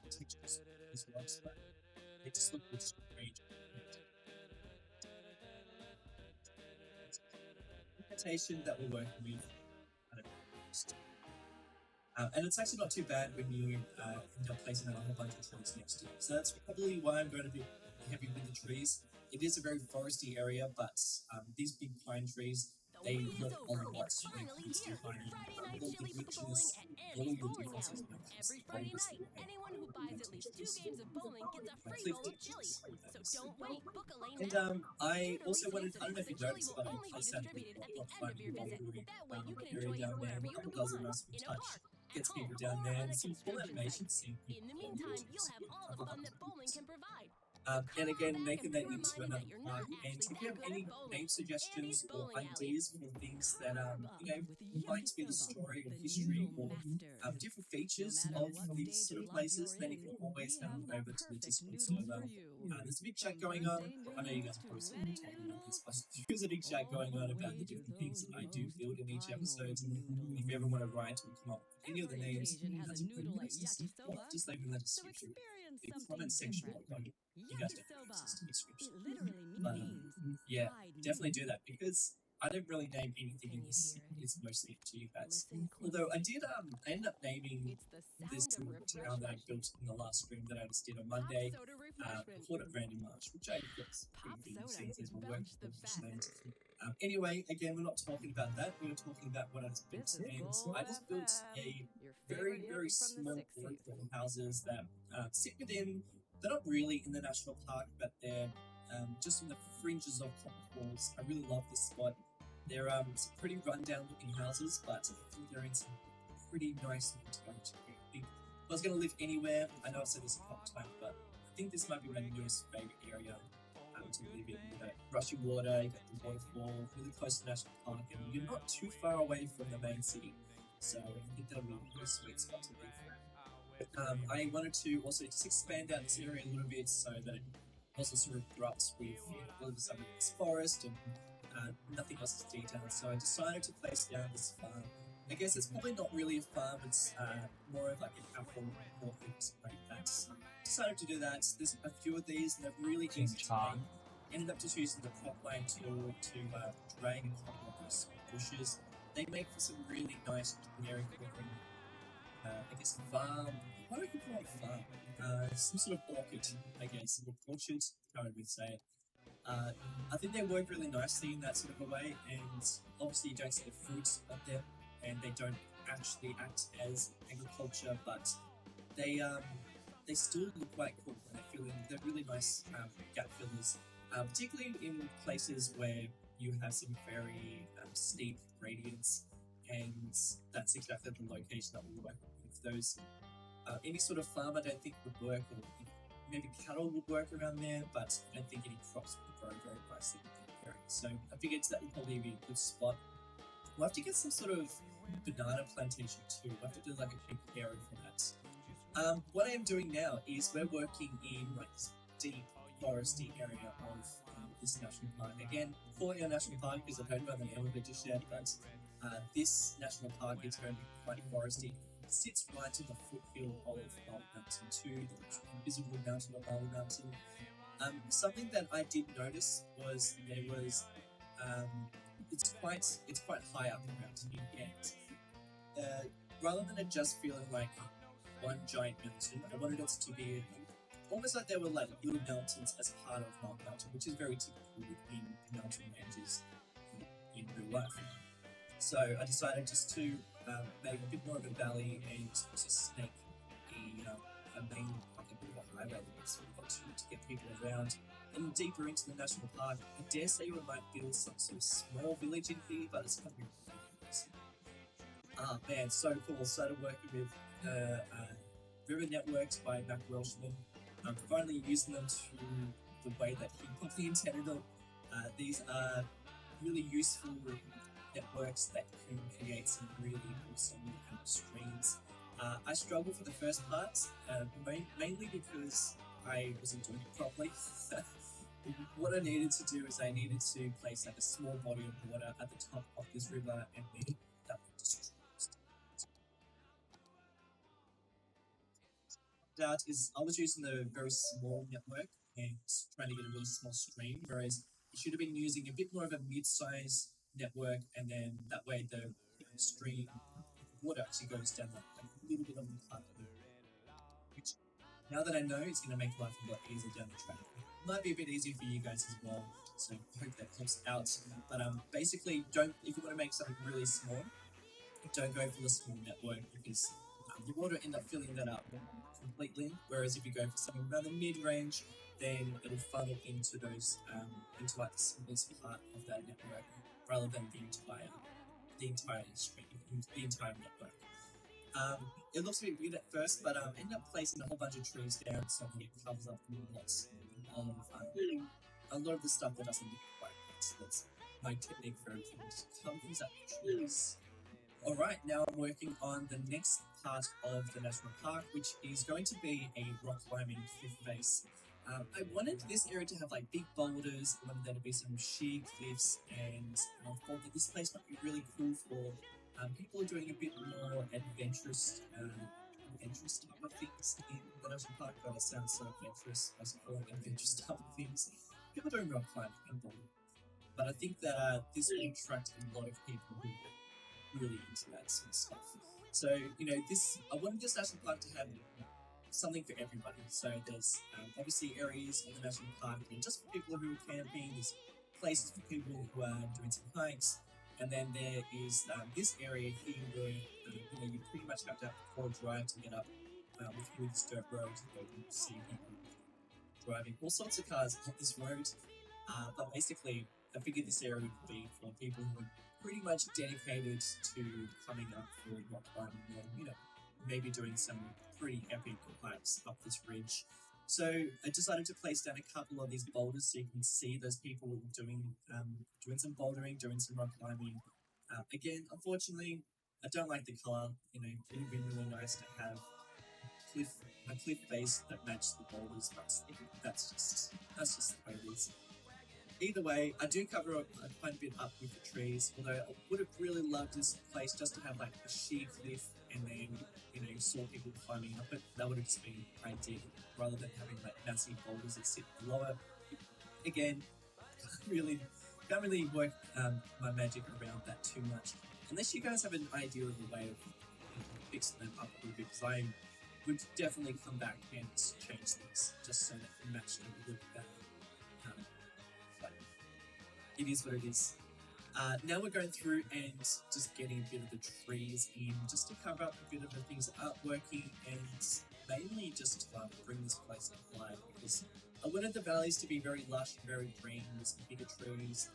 textures of these rocks, but they just look really strange. That we're working with, and it's actually not too bad when you end up placing a whole bunch of trees next to it. So that's probably why I'm going to be heavy with the trees. It is a very foresty area, but these big pine trees, they look a lot when it comes to finding all the richness, all the differences when it comes to Friday night, anyone who buys at least 2 games of bowling gets a free bowl of chili. So don't wait, book a lane now. And I also wanted, I don't know if you noticed, but I placed that distributed at the not end fun of your visit. That way you can area enjoy it down there. wherever you I think want, that was a nice in a touch. park, at Gets people home, down or there on and a some full construction animation site. scene. In the meantime, you'll have all the fun that bowling can provide. And again, back making and that be into reminded another that you're park. not And actually if you have that good any at bowling, name suggestions Andy's or bowling alley. ideas for things that might be the story or history or different features of these sort of places, then you can always head on over to the Discord server. There's a big chat going on. I know you guys are probably still talking about this, but there's a big chat going on about the different things that I do build in each episode. If you ever want to write or come up with any of the names, that's just leave in the description. The comment section will tell you. You guys don't have access to the description. But yeah, definitely do that, because I don't really name anything in this. It's mostly up to you guys. Although I did I ended up naming this town that I built in the last stream that I just did on Monday. I called it Random Marsh, which I guess pretty good since there's more work for the anyway, again, we're not talking about that. We're talking about what I just built. And I just built a very, very small group of houses that sit within. They're not really in the national park, but they're just on the fringes of Copper Falls. I really love this spot. They're some pretty rundown looking houses, but I think they're in some pretty nice thing to go to. I think if I was going to live anywhere, I know I've said this a couple of times, but I think this might be my newest favourite area to live in. You know, rushing water, you got the waterfall, really close to National Park, and you're not too far away from the main city. So I think that'll be a really sweet spot to live. I wanted to also just expand out this area a little bit so that it also sort of erupts with all of a sudden this forest and nothing else is detailed. So I decided to place down this farm. I guess it's probably not really a farm, it's more of like an apple orchard or something like that. So decided to do that. There's a few of these and they're really easy to make. Ended up just using the prop line tool to drag and cut all those bushes. They make for some really nice generic looking, I guess, farm. What do you call it? Farm? Some sort of orchid, I guess, or orchard, how would we say it? I think they work really nicely in that sort of a way, and obviously you don't see the fruits of them, and they don't actually act as agriculture, but they still look quite cool when they're really nice gap fillers, particularly in places where you have some very steep gradients, and that's exactly the location that will work with those. Any sort of farm I don't think would work, or maybe cattle would work around there, but I don't think any crops would grow very nicely in that area. So I figured that would probably be a good spot. We'll have to get some sort of banana plantation too. We'll have to do like a big area for that. What I am doing now is we're working in like this deep foresty area of this national park. Again, calling it a national park because I don't know the name of it just yet, but this national park is going to be quite foresty. It sits right in the foothill of Marble Mountain 2, the invisible mountain of Marble Mountain. Something that I did notice was there was it's quite high up the mountain you get. Rather than it just feeling like one giant mountain, I wanted it to be almost like there were like little mountains as part of Marble Mountain, which is very typical in mountain ranges in real life. So I decided just to make a bit more of a valley and just snake a main, like a bit of a highway that we've sort of got to get people around. And deeper into the national park, I dare say you might build some sort of small village in here, but it's going to be ridiculous. Man, so cool. Started working with river networks by Mac Welshman. I'm finally using them to the way that he probably intended them. These are really useful networks that can create some really awesome streams. I struggled for the first part, mainly because I wasn't doing it properly. What I needed to do is I needed to place like a small body of water at the top of this river, and then that would just out is I was using a very small network and trying to get a really small stream, whereas I should have been using a bit more of a mid-size network, and then that way the stream water actually goes down like a little bit on the part of it. Which, now that I know, it's going to make life a lot easier down the track. It might be a bit easier for you guys as well, so I hope that helps out. But basically, if you want to make something really small, don't go for the small network because the water will end up filling that up completely. Whereas if you go for something rather mid-range, then it'll funnel into those into like the smallest part of that network rather than the entire stream, the entire network. It looks a bit weird at first, but end up placing a whole bunch of trees down so that it covers up a lot of the stuff that doesn't look quite right. So that's my technique for everything, just cover things up with trees. Alright, now I'm working on the next part of the national park, which is going to be a rock climbing cliff face. I wanted this area to have like big boulders, I wanted there to be some sheer cliffs, and I thought that this place might be really cool for people doing a bit more adventurous type of things in the national park. God, it sounds so adventurous. I suppose adventurous type of things. People doing rock climbing and bouldering. But I think that this will attract a lot of people who are really into that sort of stuff. So, I wanted this national park to have something for everybody. So there's obviously areas of the national park that are just for people who are camping, there's places for people who are doing some hikes, and then there is this area here where you pretty much have to have a 4 drive to get up with this dirt road to go and see people driving all sorts of cars up this road. But basically, I figured this area would be for people who are pretty much dedicated to coming up for rock climbing and, you know, maybe doing some pretty epic hikes up this ridge. So I decided to place down a couple of these boulders so you can see those people doing some bouldering, doing some rock climbing. Again, unfortunately, I don't like the color. You know, it would have been really nice to have a cliff face that matched the boulders, but that's just the way it is. Either way, I do cover quite a bit up with the trees, although I would have really loved this place just to have like a sheer cliff and then, you know, you saw people climbing up it. That would have just been ideal, rather than having like massive boulders that sit below it. Again, can't really work my magic around that too much, unless you guys have an idea of a way of, you know, fixing them up a little bit, because I would definitely come back and change things just so that it matched them a little bit better. But it is what it is. Now we're going through and just getting a bit of the trees in, just to cover up a bit of the things that aren't working, and mainly just to bring this place to life, because I wanted the valleys to be very lush and very green with some bigger trees.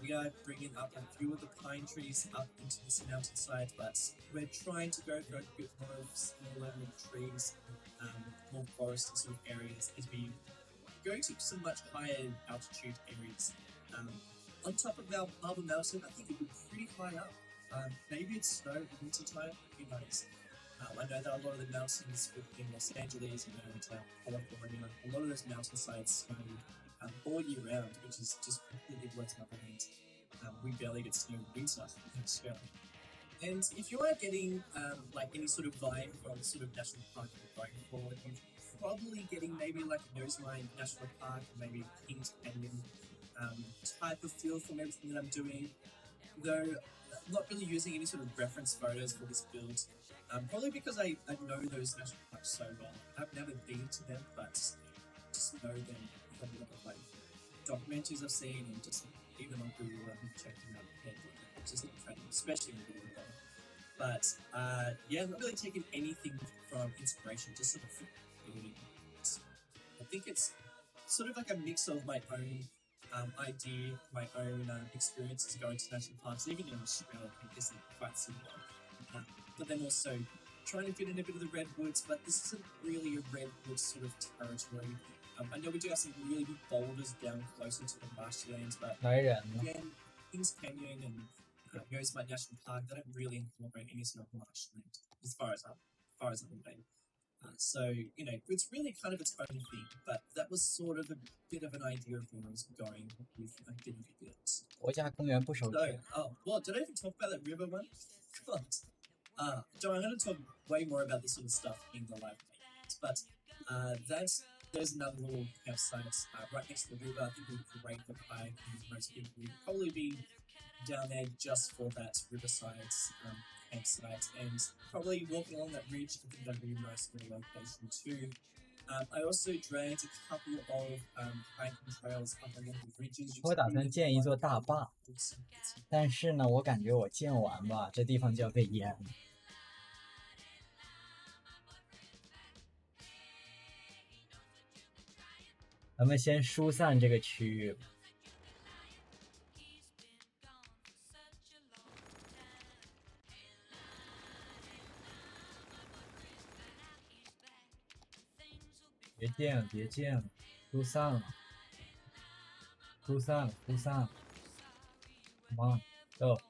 We are bringing up a few of the pine trees up into this mountainside, but we're trying to go for a bit more of smaller trees, more foresty sort of areas, as we go to some much higher altitude areas. On top of our Marble Mountain, I think it would be pretty high up. Maybe it's snow in winter time, who knows. I know that a lot of the mountains in Los Angeles and California, a lot of those mountainsides snow all year round, which is just completely blows my mind. We barely get snow in winter in Australia. And if you are getting like any sort of vibe from the sort of national park you're going for, you're probably getting maybe like a Roseline National Park, or maybe Kings Canyon type of feel from everything that I'm doing. Though I'm not really using any sort of reference photos for this build, probably because I know those national parks so well. I've never been to them, but just know them from a lot of like documentaries I've seen, and just even on Google I've been checking out. It's just incredible, especially in Google. But yeah, I'm not really taking anything from inspiration, just sort of building. I think it's sort of like a mix of my own idea, my own experiences going to national parks, even in Australia, I think isn't quite similar. But then also trying to fit in a bit of the redwoods, but this isn't really a redwood sort of territory. I know we do have some really big boulders down closer to the marshlands, but again, Kings Canyon and Yosemite National Park, they don't really incorporate any sort of marshland as far as I'm aware. So, you know, it's really kind of its own thing, but that was sort of a bit of an idea of where I was going with a bit of it. 国家公园不收钱。 Well, did I even talk about that river one? God. Joe, I'm going to talk way more about this sort of stuff in the live videos, but there's another little campsite right next to the river. I think it would be great for hike, and most people would probably be down there just for that riverside campsite, and probably walking along that ridge. I think that'd be a nice little location too. I also dragged a couple of hiking trails up along the ridges. 我打算建一座大坝，但是呢，我感觉我建完吧，这地方就要被淹了。咱们先疏散这个区域吧。别建了，别建了，疏散了，疏散了，疏散了。Come on, go. Go！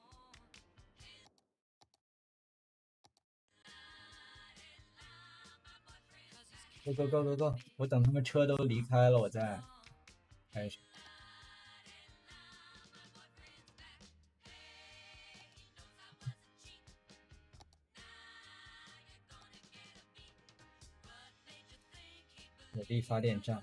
我等他们车都离开了，我再开始。火力发电站。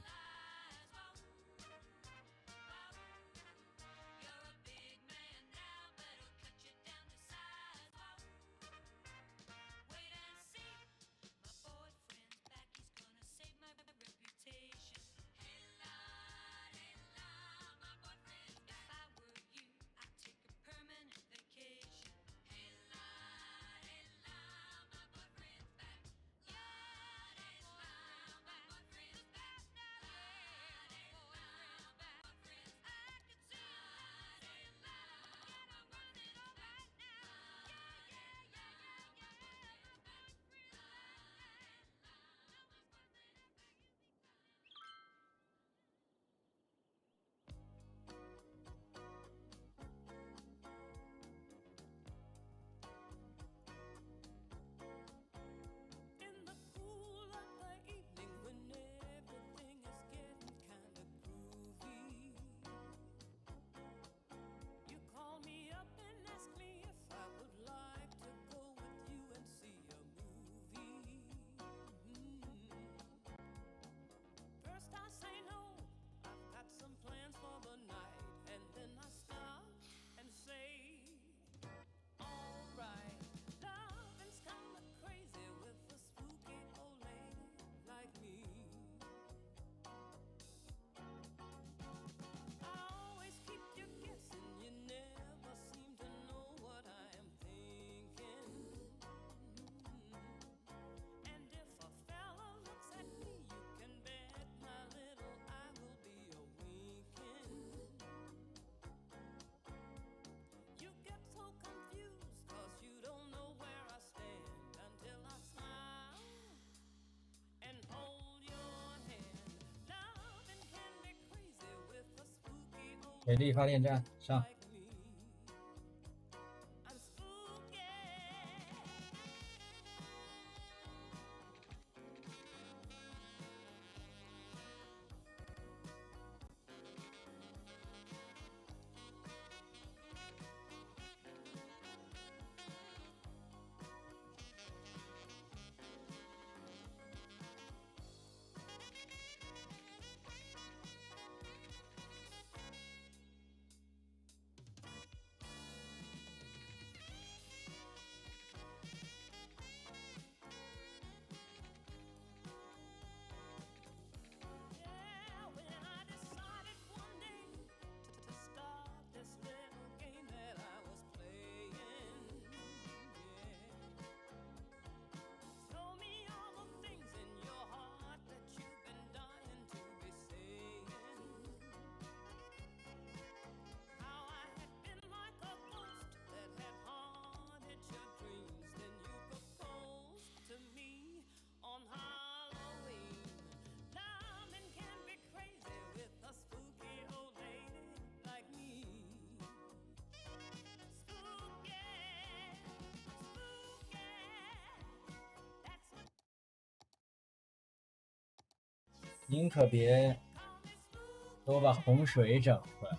水力发电站上。您可别给我把洪水整出来。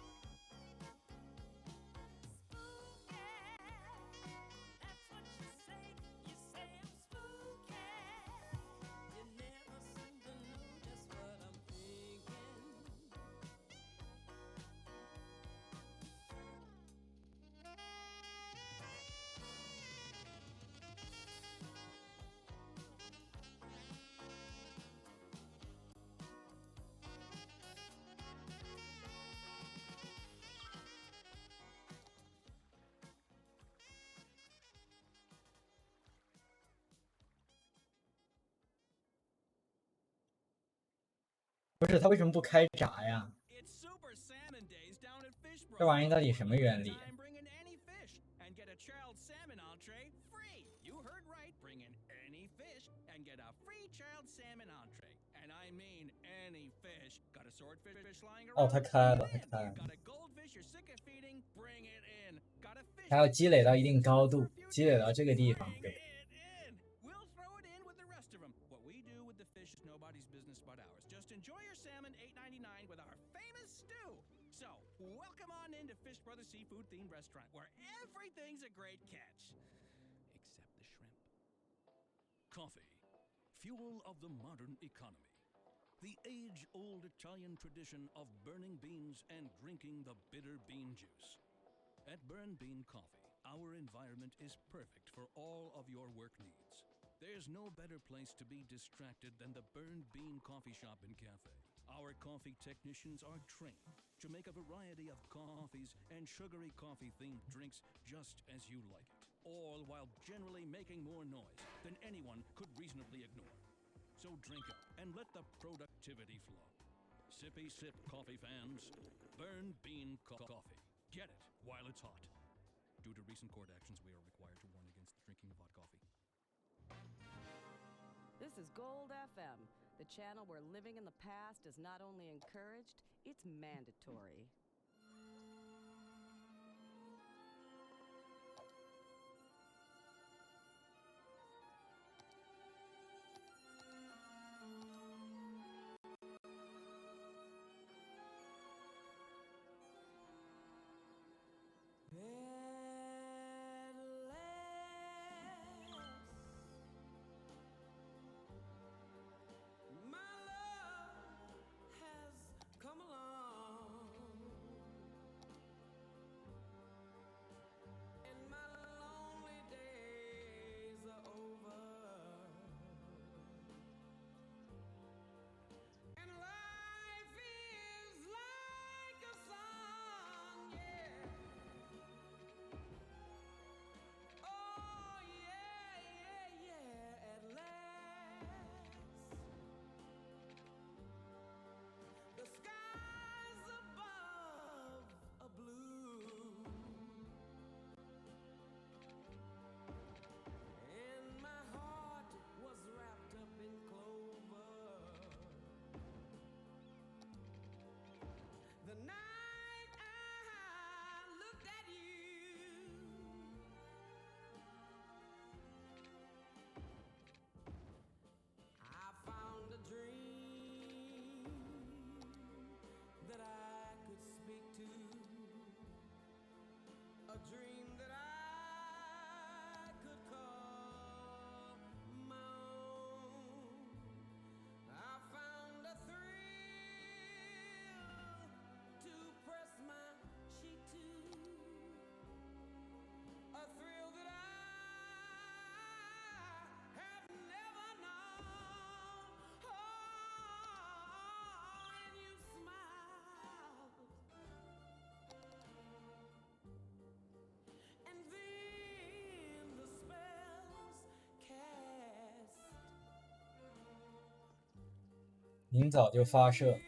不是，它为什么不开闸呀？这玩意到底什么原理？哦，它开了，它开了。还要积累到一定高度，积累到这个地方，对吧？Enjoy your salmon $8.99 with our famous stew. So, welcome on into Fish Brothers Seafood themed restaurant where everything's a great catch. Except the shrimp. Coffee, fuel of the modern economy. The age-old Italian tradition of burning beans and drinking the bitter bean juice. At Burn Bean Coffee, our environment is perfect for all of your work needs. There's no better place to be distracted than the Burn Bean Coffee Shop and Cafe. Our coffee technicians are trained to make a variety of coffees and sugary coffee-themed drinks just as you like it, all while generally making more noise than anyone could reasonably ignore. So drink up and let the productivity flow. Sippy sip coffee fans, Burn Bean Coffee. Get it while it's hot. Due to recent court actions, we are required to warn against the drinking of hot coffee. This is Gold FM, the channel where living in the past is not only encouraged, it's mandatory. My love has come along. 明早就发射。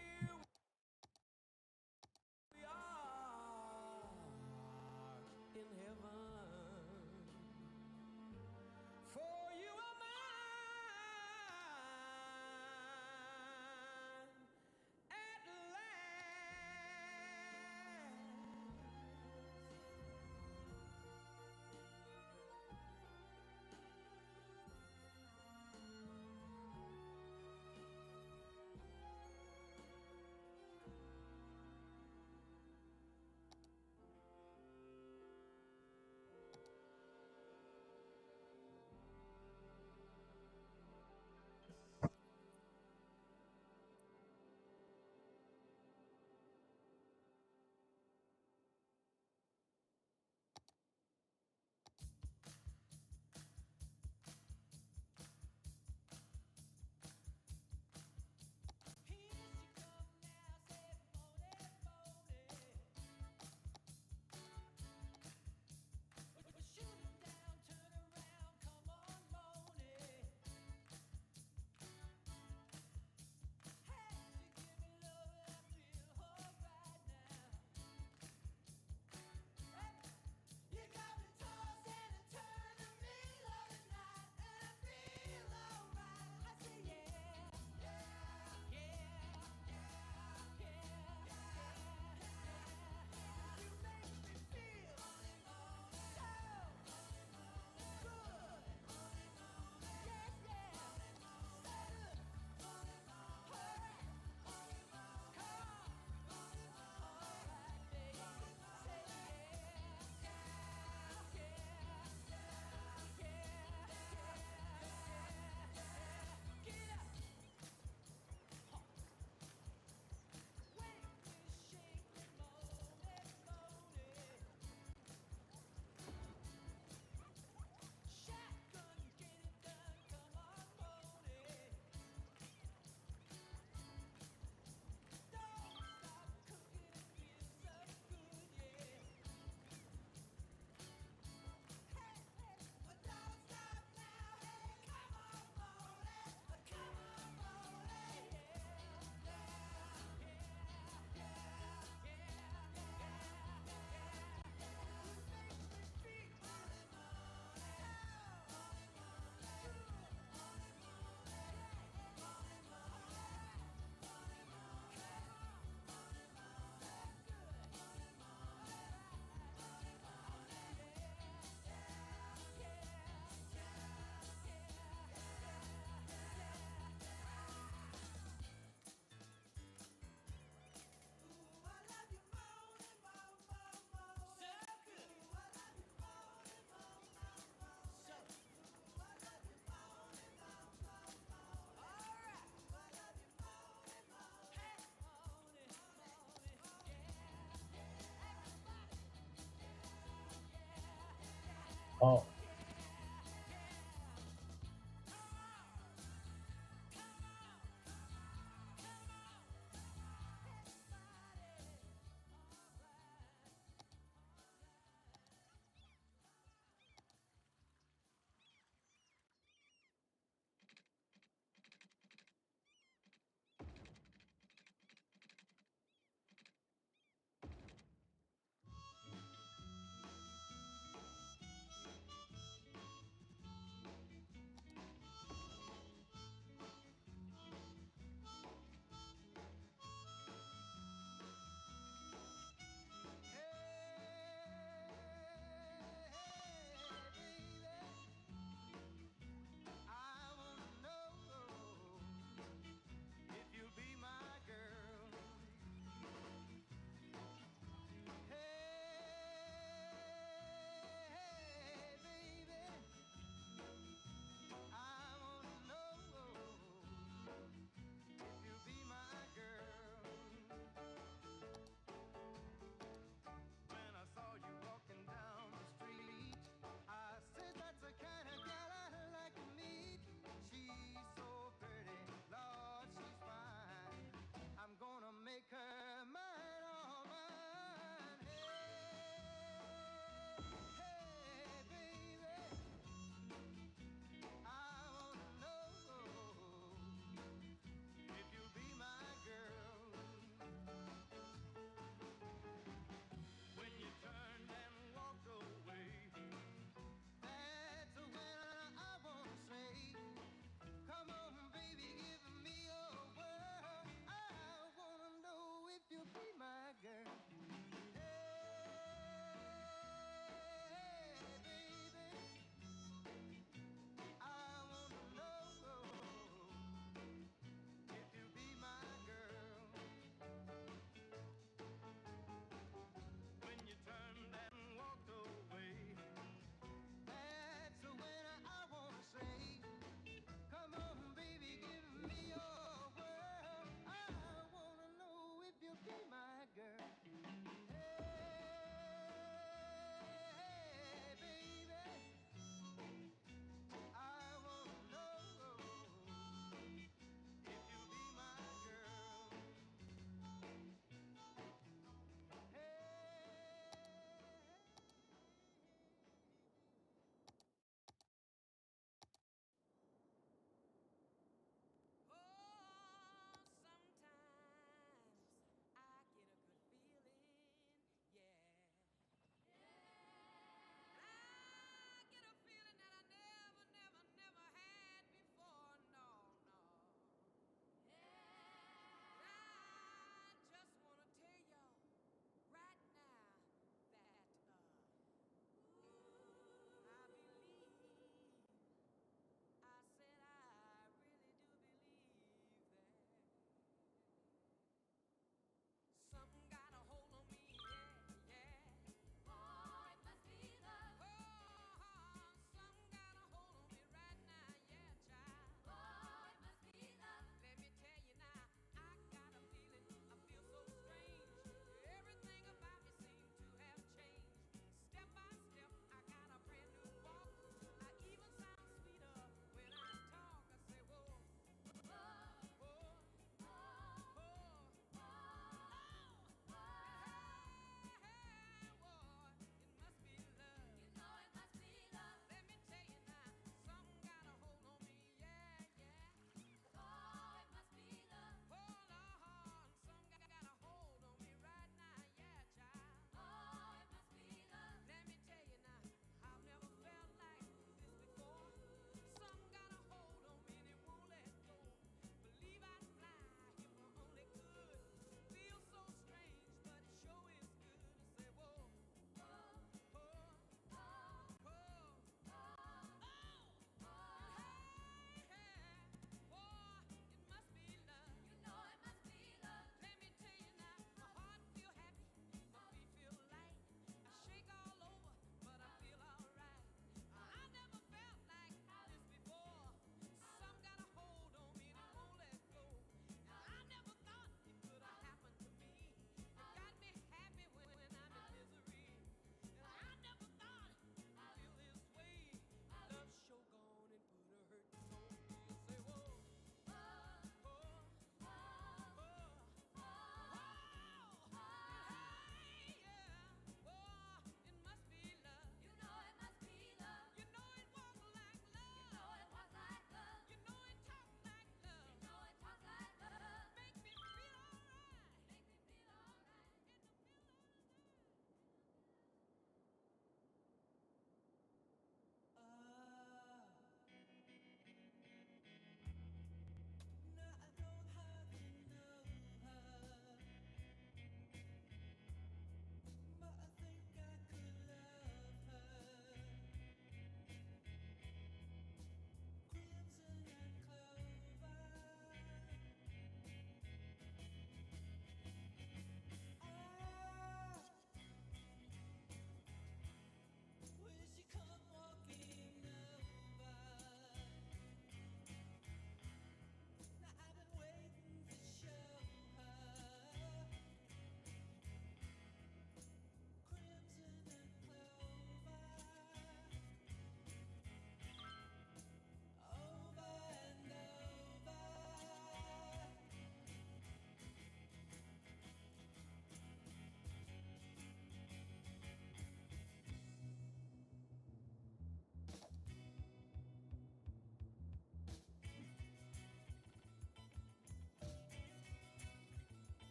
哦。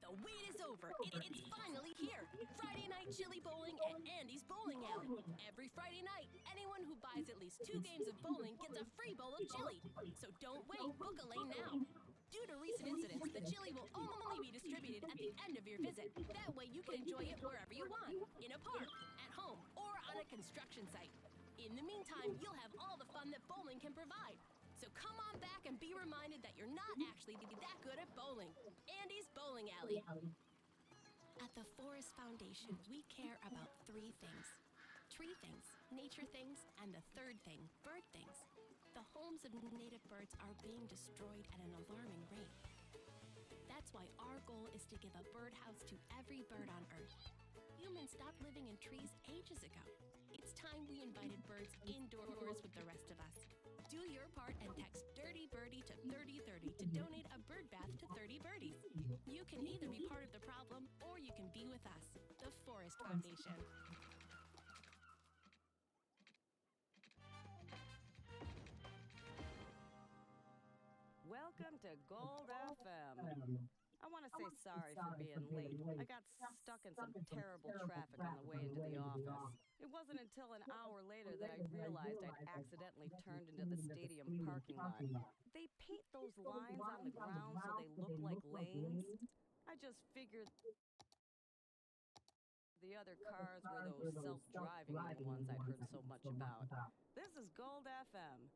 The wait is over. It's finally here. Friday night chili bowling at Andy's Bowling Alley. Every Friday night, anyone who buys at least 2 games of bowling gets a free bowl of chili. So don't wait, book a lane now. Due to recent incidents, the chili will only be distributed at the end of your visit. That way you can enjoy it wherever you want, in a park, at home, or on a construction site. In the meantime, you'll have all the fun that bowling can provide. So come on back and be reminded that you're not actually that good at bowling. Andy's Bowling Alley. At the Forest Foundation, we care about 3 things. Tree things, nature things, and the third thing, bird things. The homes of native birds are being destroyed at an alarming rate. That's why our goal is to give a birdhouse to every bird on Earth. Humans stopped living in trees ages ago. It's time we invited birds indoors with the rest of us. Do your part and text Dirty Birdie to 3030 to donate a bird bath to 30 birdies. You can either be part of the problem or you can be with us, the Forest Foundation. Welcome to Gold FM. I want to say sorry for being late. I got stuck in some terrible traffic on the way into the office. It wasn't until an hour later that I realized I'd accidentally turned into the stadium parking lot. They paint those lines on the ground so they look like lanes. I just figured the other cars were those self-driving ones I'd heard so much about. This is Gold FM.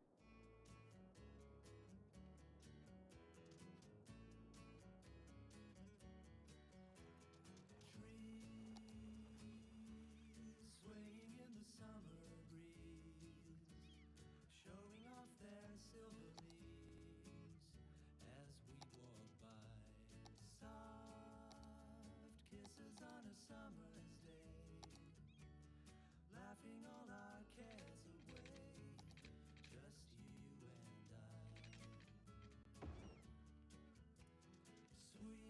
Swaying in the summer breeze, showing off their silver leaves as we walk by. Soft kisses on a summer's day, laughing all our cares away, just you and I. Sweet,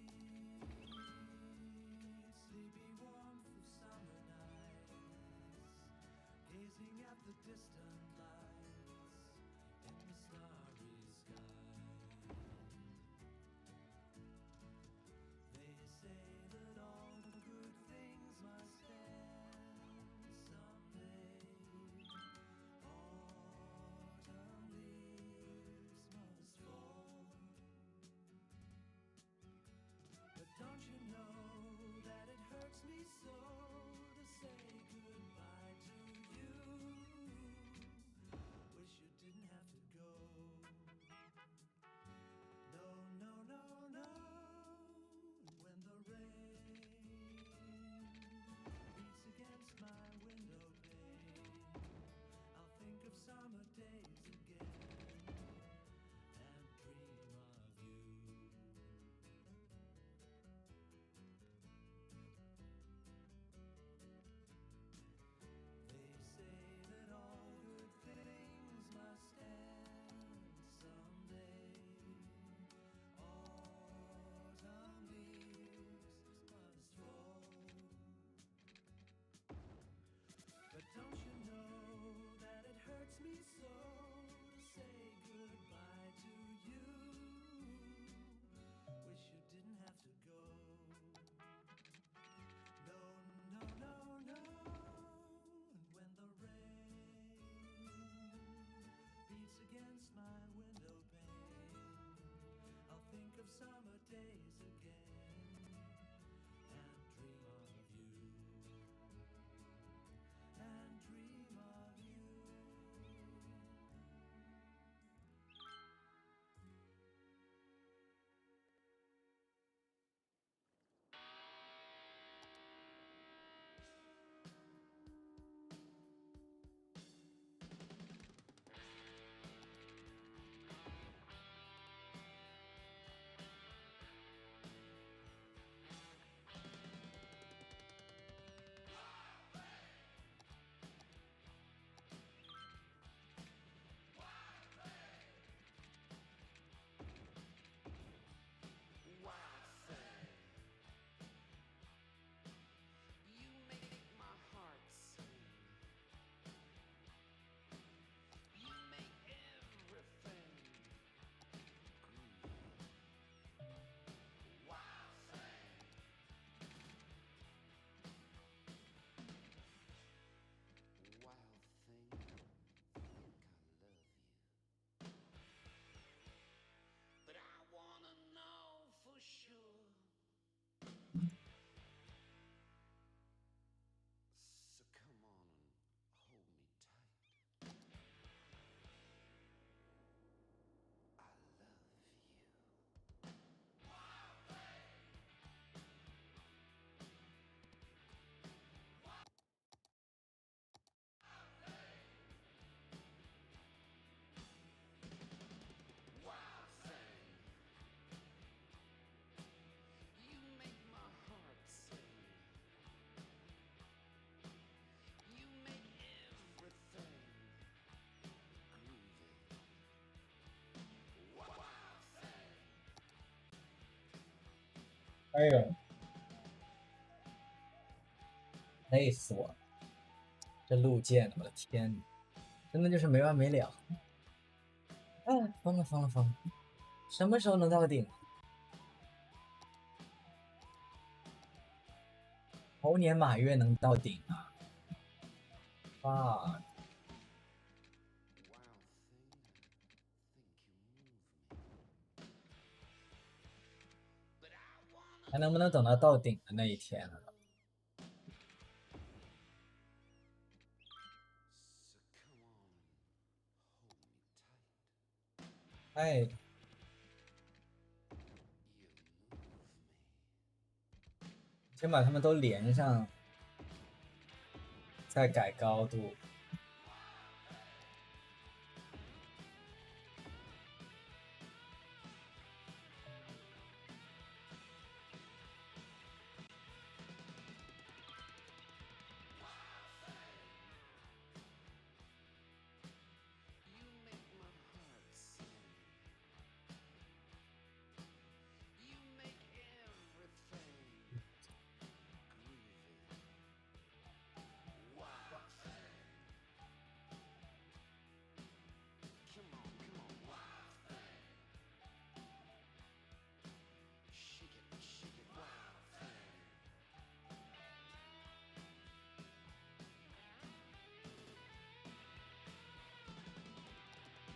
sleepy warmth of summer nights, gazing at the distant lights in the starry sky. They say that all the good things must end someday. Autumn leaves must fall. But don't you know that it hurts me so to say goodbye to you? Wish you didn't have to go. No, no, no, no. When the rain beats against my window pane, I'll think of summer days again and dream of you. They say that all good things must end someday. Autumn leaves must fall. But don't you know that it hurts me so to say goodbye to you? Wish you didn't have to go. No, no, no, no. And when the rain beats against my window pane, I'll think of summer days again and dream of you. And dream of you. 哎呦，累死我了！这路线，我的天，真的就是没完没了。哎，疯了疯了疯了！什么时候能到顶？猴年马月能到顶啊！啊！还能不能等到顶的那一天啊？哎，先把他们都连上，再改高度。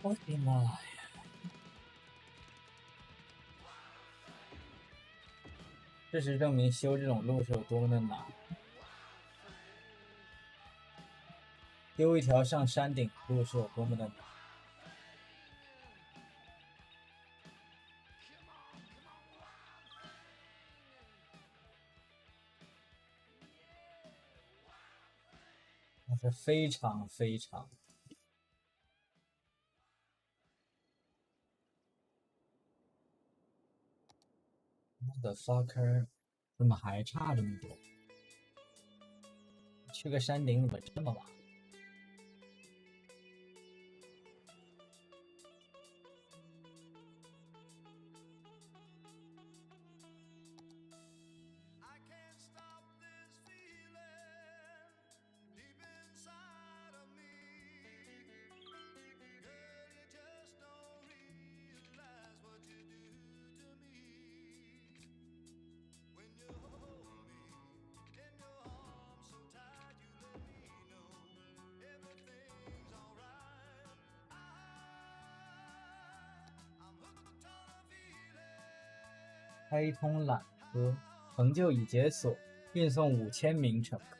我的妈呀！事实证明，修这种路是有多么的难。丢一条上山顶的路是有多么的难。那是非常非常。我的 fucker， 怎么还差这么多？去个山顶怎么这么晚？开通缆车，成就已解锁，运送5000名乘客。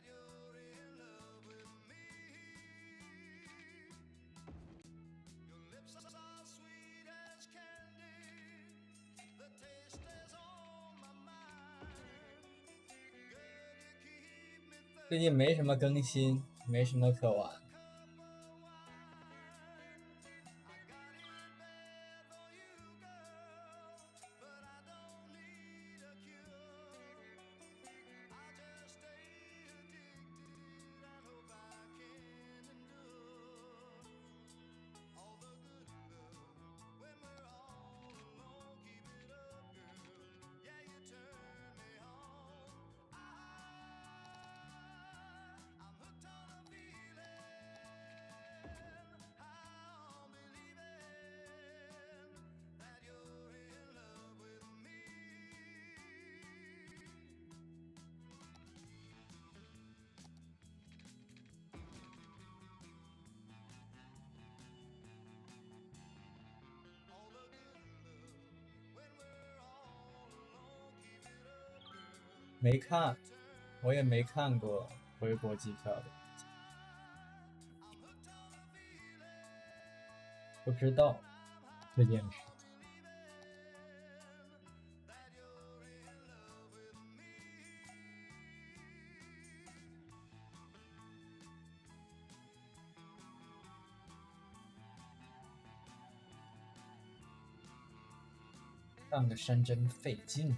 最近没什么更新，没什么可玩。没看，我也没看过回国机票的，不知道这件事。上个山真费劲。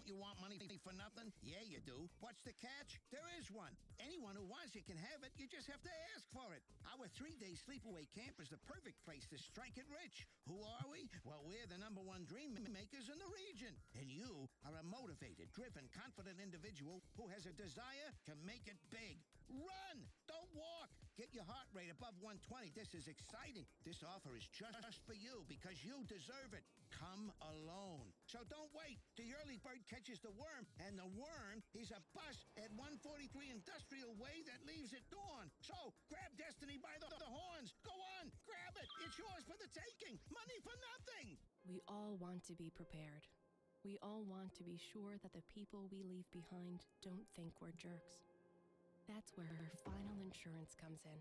Don't you want money for nothing? Yeah, you do. What's the catch? There is one. Anyone who wants it can have it. You just have to ask for it. Our 3-day sleepaway camp is the perfect place to strike it rich. Who are we? Well, we're the #1 dream makers in the region. And you are a motivated, driven, confident individual who has a desire to make it big. Run! Don't walk! Get your heart rate above 120. This is exciting. This offer is just for you because you deserve it. Come alone. So don't wait. The early bird catches the worm, and the worm is a bus at 143 Industrial Way that leaves at dawn. So grab destiny by the horns. Go on, grab it. It's yours for the taking. Money for nothing. We all want to be prepared. We all want to be sure that the people we leave behind don't think we're jerks. That's where Final Insurance comes in.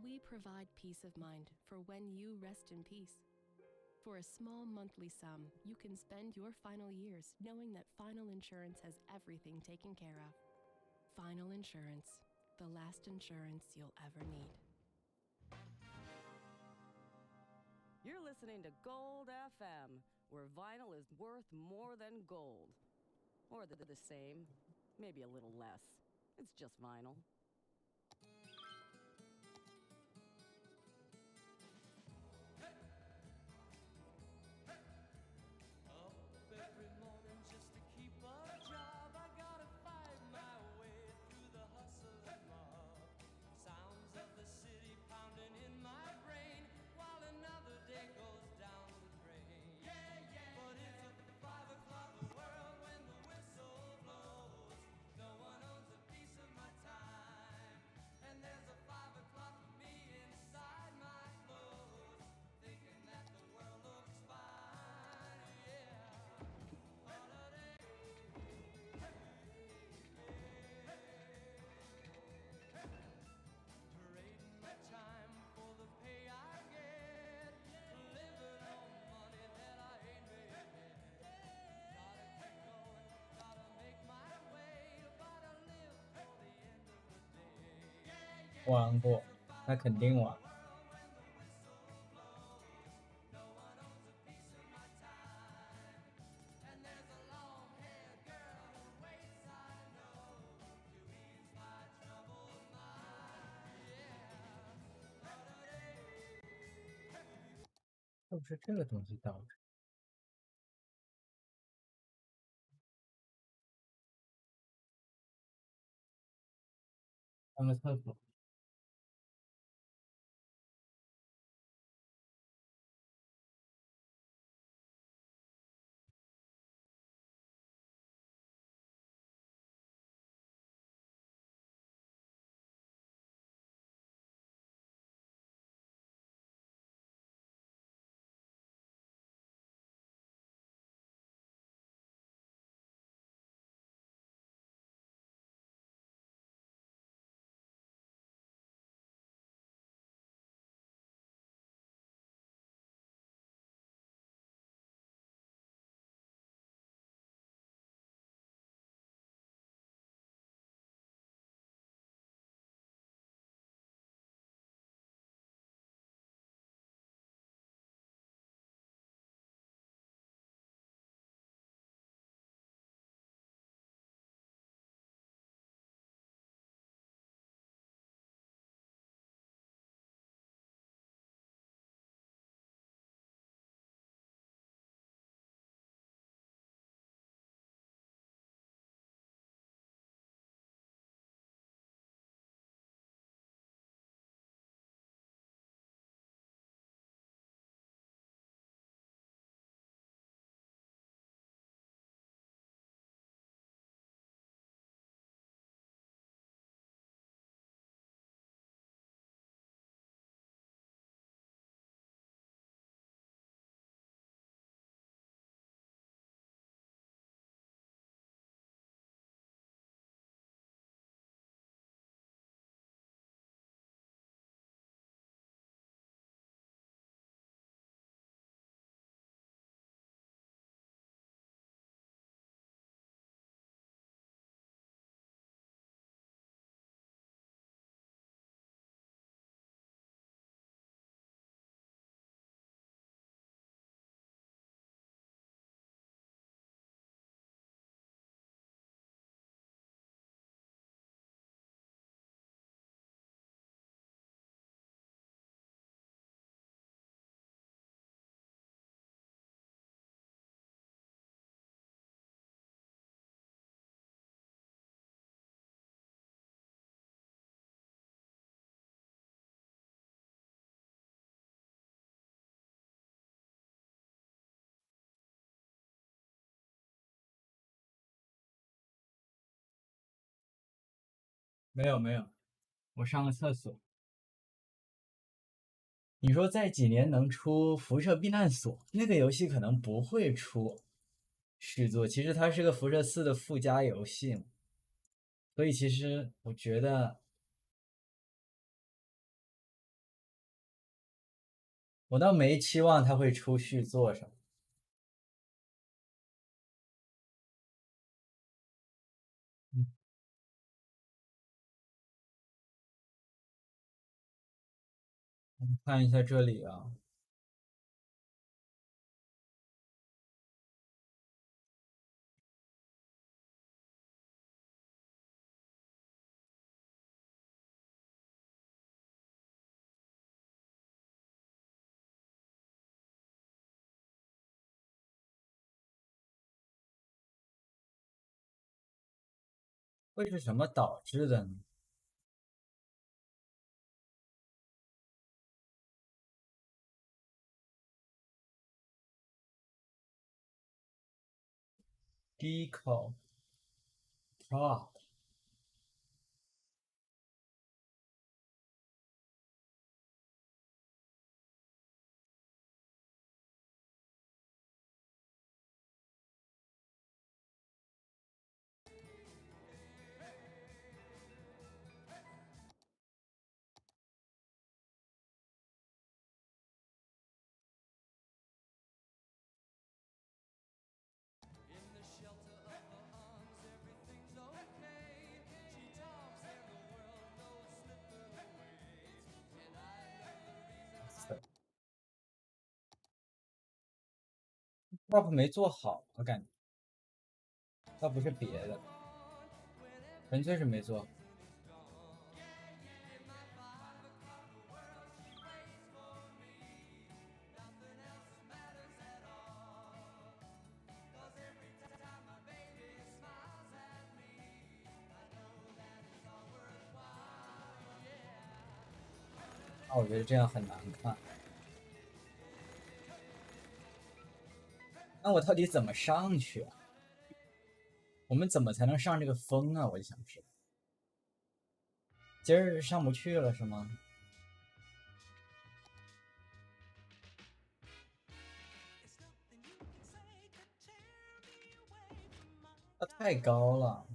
We provide peace of mind for when you rest in peace. For a small monthly sum, you can spend your final years knowing that Final Insurance has everything taken care of. Final Insurance, the last insurance you'll ever need. You're listening to Gold FM, where vinyl is worth more than gold. Or the same, maybe a little less. It's just vinyl. Up every morning just to keep a job. I gotta fight my way through the hustle and mob. Sounds of the city pounding in my brain while another day goes down the drain. But it's a 5 o'clock world when the whistle blows. No one owns a piece of my time. And there's a 5 o'clock for me inside my clothes, thinking that the world looks fine. Trading my time for the pay I get, living on money that I ain't made yet. Gotta keep going, gotta make my way, gotta live for the end of the day. 玩过，那肯定玩。And there's a long-haired girl who waits, I know, to ease my troubled mind. 是不是这个东西导致？上个厕所。没有没有，我上个厕所。你说在几年能出辐射避难所？那个游戏可能不会出续作，其实它是个辐射4的附加游戏嘛，所以其实我觉得，我倒没期望它会出续作什么。我们看一下这里啊，会是什么导致的呢？Deco prop ，prop 没做好，我感觉，倒不是别的，纯粹是没做好。那我觉得这样很难看。那我到底怎么上去啊？我们怎么才能上这个峰啊？我就想知道，今儿上不去了是吗？它太高了。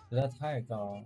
实在太高了。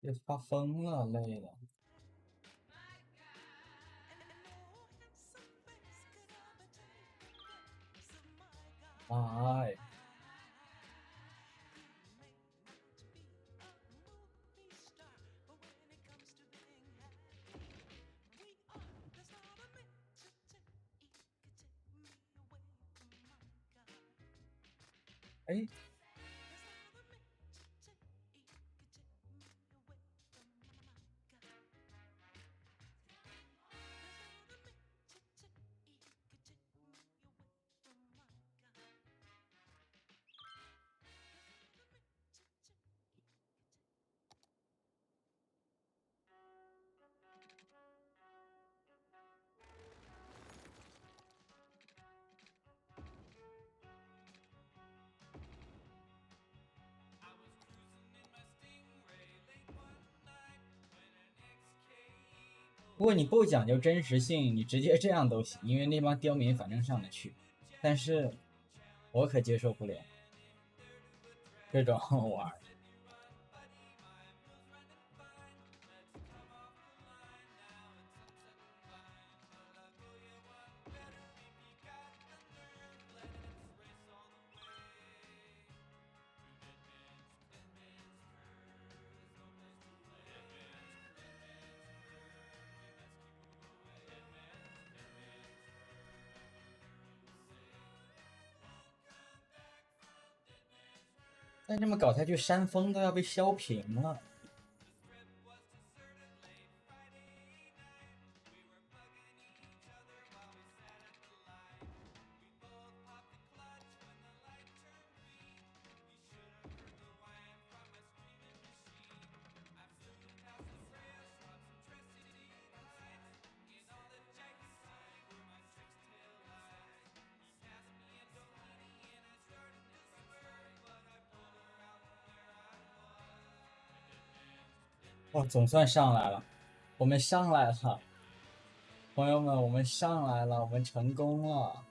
也发疯了，累了。哎，哎，不过你不讲究真实性，你直接这样都行，因为那帮刁民反正上得去。但是，我可接受不了这种玩儿。再这么搞下去，山峰都要被削平了。哦，总算上来了，我们上来了，朋友们，我们上来了，我们成功了。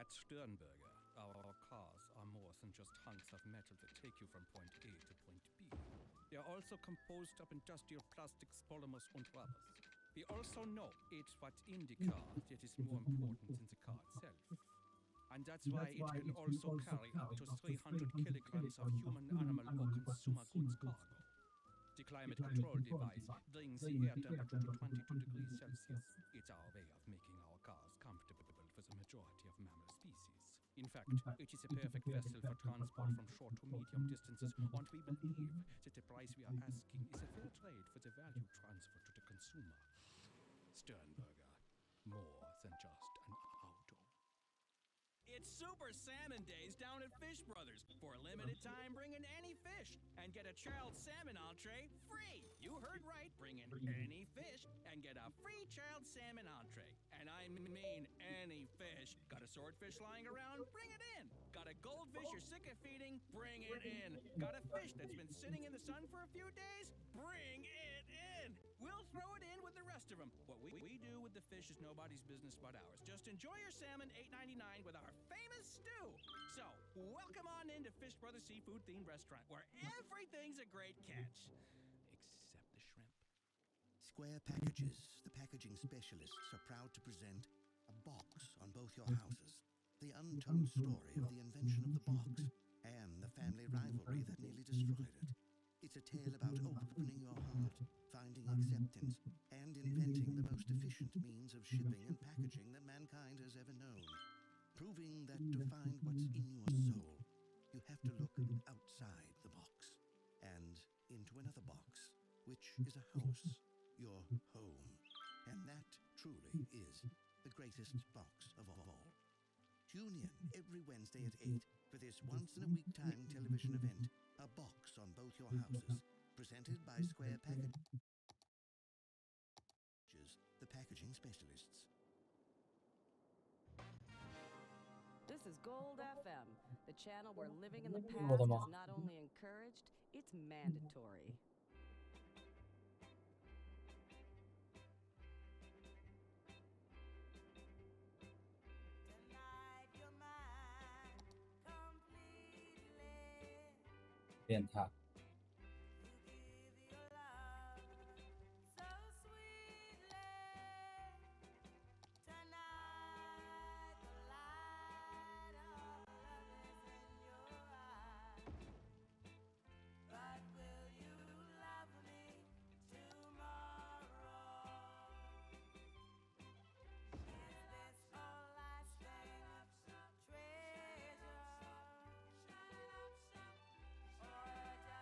At Sternberger, our cars are more than just hunks of metal that take you from point A to point B. They are also composed of industrial plastics, polymers, and rubbers. We also know it's what's in the car that is more important than the car itself. And that's why it can also carry up to 300 kilograms of human, animal, or consumer goods cargo. The climate control device brings the air temperature to 22 degrees Celsius. It's our way of making our cars comfortable for the majority of mammal species. In fact, it is a perfect vessel for transport from short to medium distances, and we believe that the price we are asking is a fair trade for the value transfer to the consumer. Sternberger, more than just an auto. It's Super Salmon Days down at Fish Brothers. For a limited time, bring in any fish and get a child salmon entree free. You heard right. Bring in any fish and get a free child salmon entree. And I mean any fish. Got a swordfish lying around? Bring it in. Got a goldfish you're sick of feeding? Bring it in. Got a fish that's been sitting in the sun for a few days? Bring it in. We'll throw it in with the rest of them. What we do with the fish is nobody's business but ours. Just enjoy your salmon, $8.99 with our famous stew. So, welcome on into Fish Brothers Seafood Themed Restaurant, where everything's a great catch. Except the shrimp. Square Packages, the packaging specialists, are proud to present a box on both your houses. The untold story of the invention of the box and the family rivalry that nearly destroyed it. It's a tale about opening your heart, finding acceptance, and inventing the most efficient means of shipping and packaging that mankind has ever known. Proving that to find what's in your soul, you have to look outside the box and into another box, which is a house, your home. And that truly is the greatest box of all. Tune in every Wednesday at 8 for this once-in-a-week time television event, A Box on Both Your Houses, presented by Square Packages, the packaging specialists. This is Gold FM, the channel where living in the past What am I? is not only encouraged, it's mandatory. Tonight you're mine completely. 变态。 You give your love so sweetly. Tonight the light of love is in your eyes. But will you love me tomorrow? Is this a lasting treasure? Or just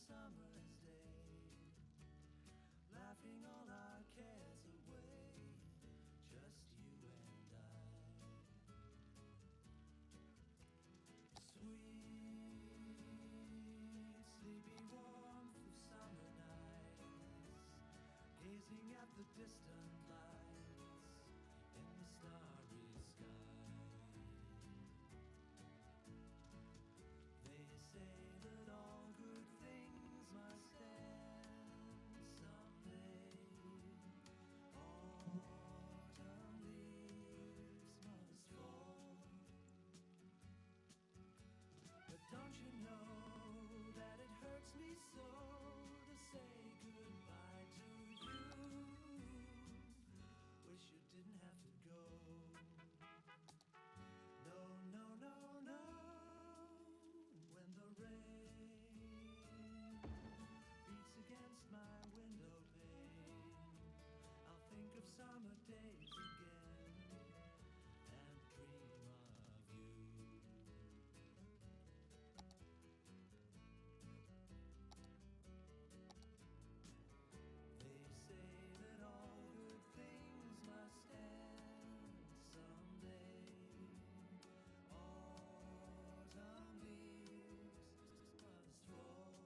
summer's day, laughing all our cares away, just you and I. Sweet, sleepy warmth of summer nights, gazing at the distant lights in the starry sky. They say that all good things must end someday. Autumn leaves must fall. But don't you know that it hurts me so to say goodbye to you? Wish you didn't have to go. No, no, no, no. When the rain beats against my window pane, I'll think of summer days again and dream of you. They say that all good things must end someday. Autumn leaves must fall.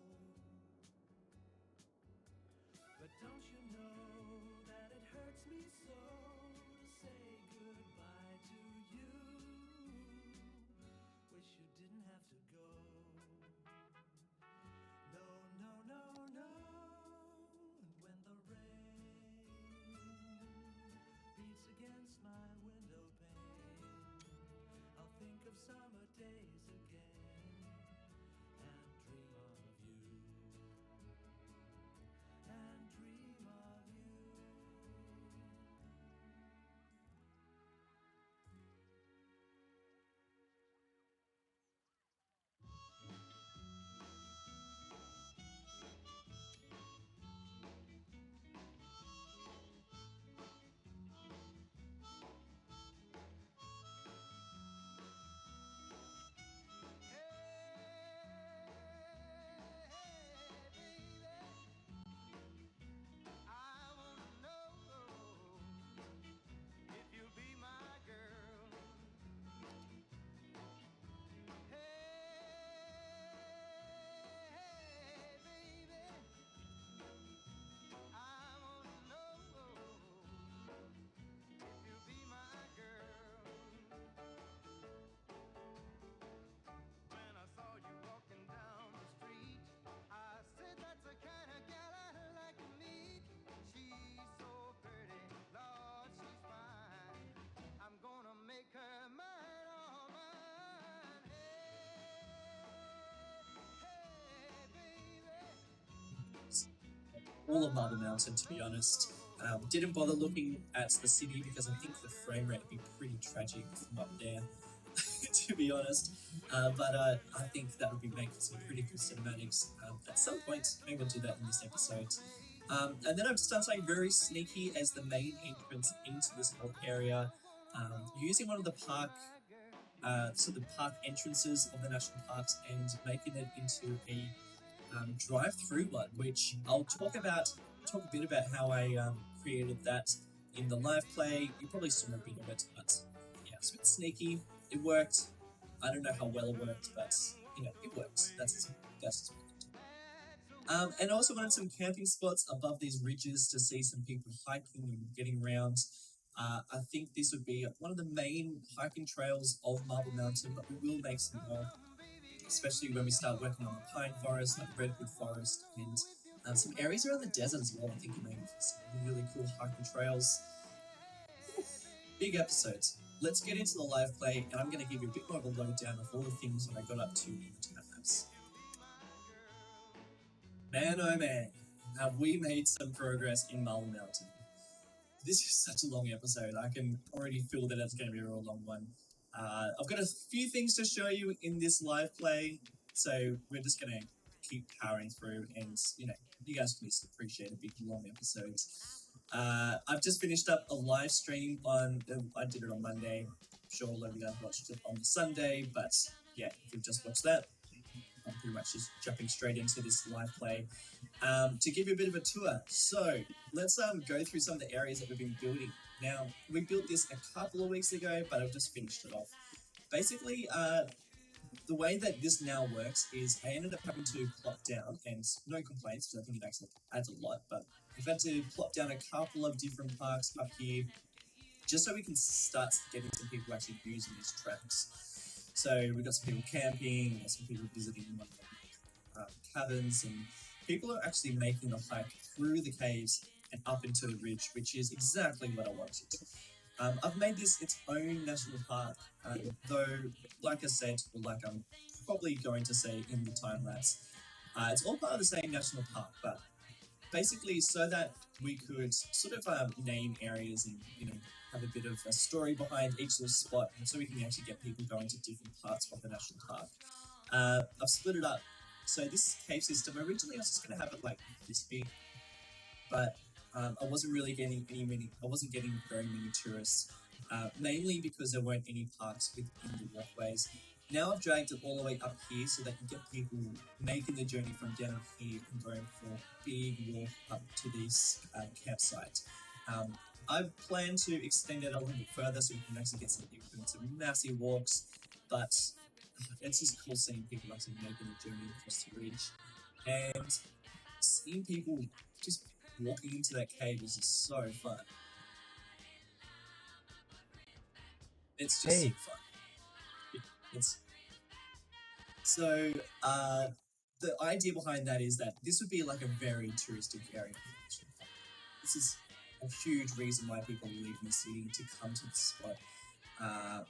But don't you know that it hurts me so to say goodbye to you? Wish you didn't have to go. No, no, no, no. And when the rain beats against my window pane, I'll think of summer days again and dream of you. And dream of you. All of Marble Mountain, to be honest. Didn't bother looking at the city because I think the frame rate would be pretty tragic from up there, to be honest. But I think that would be making some pretty good cinematics at some point. Maybe we'll do that in this episode. And then I've just done something very sneaky as the main entrance into this whole area, using one of the park entrances of the national parks and making it into a drive-through one, which I'll talk a bit about how I created that in the live play. You probably saw a bit of it, but yeah, it's a bit sneaky. It worked. I don't know how well it worked, but you know, it works. That's and I also wanted some camping spots above these ridges to see some people hiking and getting around. I think this would be one of the main hiking trails of Marble Mountain, but we will make some more, especially when we start working on the pine forest, like redwood forest, and some areas around the desert as well. I think we're making some really cool hiking trails. Big episodes. Let's get into the live play, and I'm going to give you a bit more of a lowdown of all the things that I got up to in the time lapse. Man, oh man, have we made some progress in Marble Mountain. This is such a long episode. I can already feel that it's going to be a real long one. I've got a few things to show you in this live play, so we're just going to keep powering through, and you know, you guys can just appreciate a big long episodes. I've just finished up a live stream I did it on Monday. I'm sure a lot of you guys watched it on Sunday, but yeah, if you've just watched that, I'm pretty much just jumping straight into this live play to give you a bit of a tour. So let's go through some of the areas that we've been building. Now, we built this a couple of weeks ago, but I've just finished it off. Basically, the way that this now works is I ended up having to plot down, and no complaints because I think it actually adds a lot, but I've had to plot down a couple of different parks up here just so we can start getting some people actually using these tracks. So we've got some people camping, we've got some people visiting one of the cabins, and people are actually making the hike through the caves and up into the ridge, which is exactly what I wanted. I've made this its own national park, though, like I said, or like I'm probably going to say in the time lapse, it's all part of the same national park, but basically so that we could sort of name areas and, you know, have a bit of a story behind each little spot, and so we can actually get people going to different parts of the national park. I've split it up. So this cave system, originally I was just going to have it like this big, but I wasn't really getting I wasn't getting very many tourists, mainly because there weren't any parks within the walkways. Now I've dragged it all the way up here so that you get people making the journey from down here and going for a big walk up to this campsite. I plan to extend it a little bit further so we can actually get some people doing some massive walks, but it's just cool seeing people actually making the journey across the ridge, and seeing people just walking into that cave is just so fun. It's just so fun. So the idea behind that is that this would be like a very touristic area. This is a huge reason why people are leaving the city to come to this spot.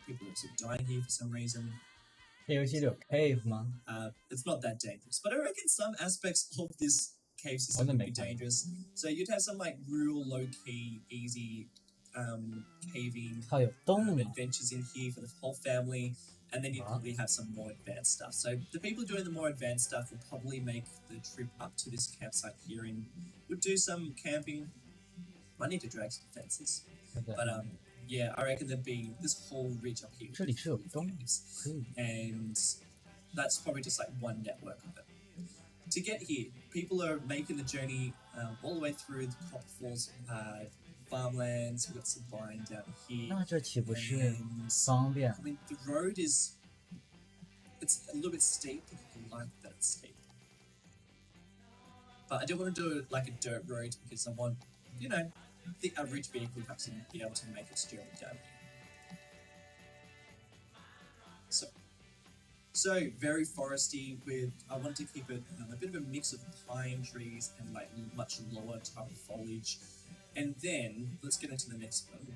People are also dying here for some reason. 这游戏里有 cave 吗？ It's not that dangerous, but I reckon some aspects of this cave system would be dangerous. So you'd have some like real low-key, easy caving adventures in here for the whole family, and then you'd probably have some more advanced stuff. So the people doing the more advanced stuff will probably make the trip up to this campsite here and would do some camping. I need to drag some fences, but yeah, I reckon there'd be this whole ridge up here, and that's probably just like one network of it. To get here, people are making the journey all the way through the Copper Falls farmlands. We've got some vine down here. 那这岂不是方便？ I mean, the road it's a little bit steep. I like that it's steep, but I don't want to do it like a dirt road because I want, you know, the average vehicle to actually be able to make its journey down here. So very foresty. I want to keep it a bit of a mix of pine trees and like much lower type of foliage. And then let's get into the next one.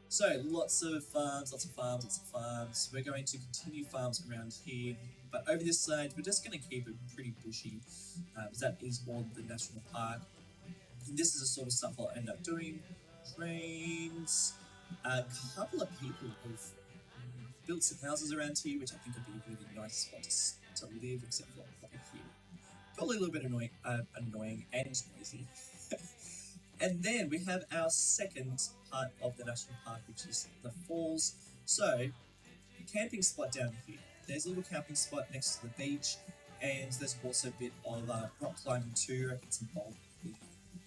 So lots of farms. We're going to continue farms around here, but over this side we're just going to keep it pretty bushy, because that is all the national park. And this is the sort of stuff I'll end up doing. Trains. A couple of people have built some houses around here, which I think would be a really nice spot to live, except for over here. Probably a little bit annoying and noisy. And then we have our second part of the national park, which is the falls. So, camping spot down here. There's a little camping spot next to the beach, and there's also a bit of rock climbing too. I reckon it's involved.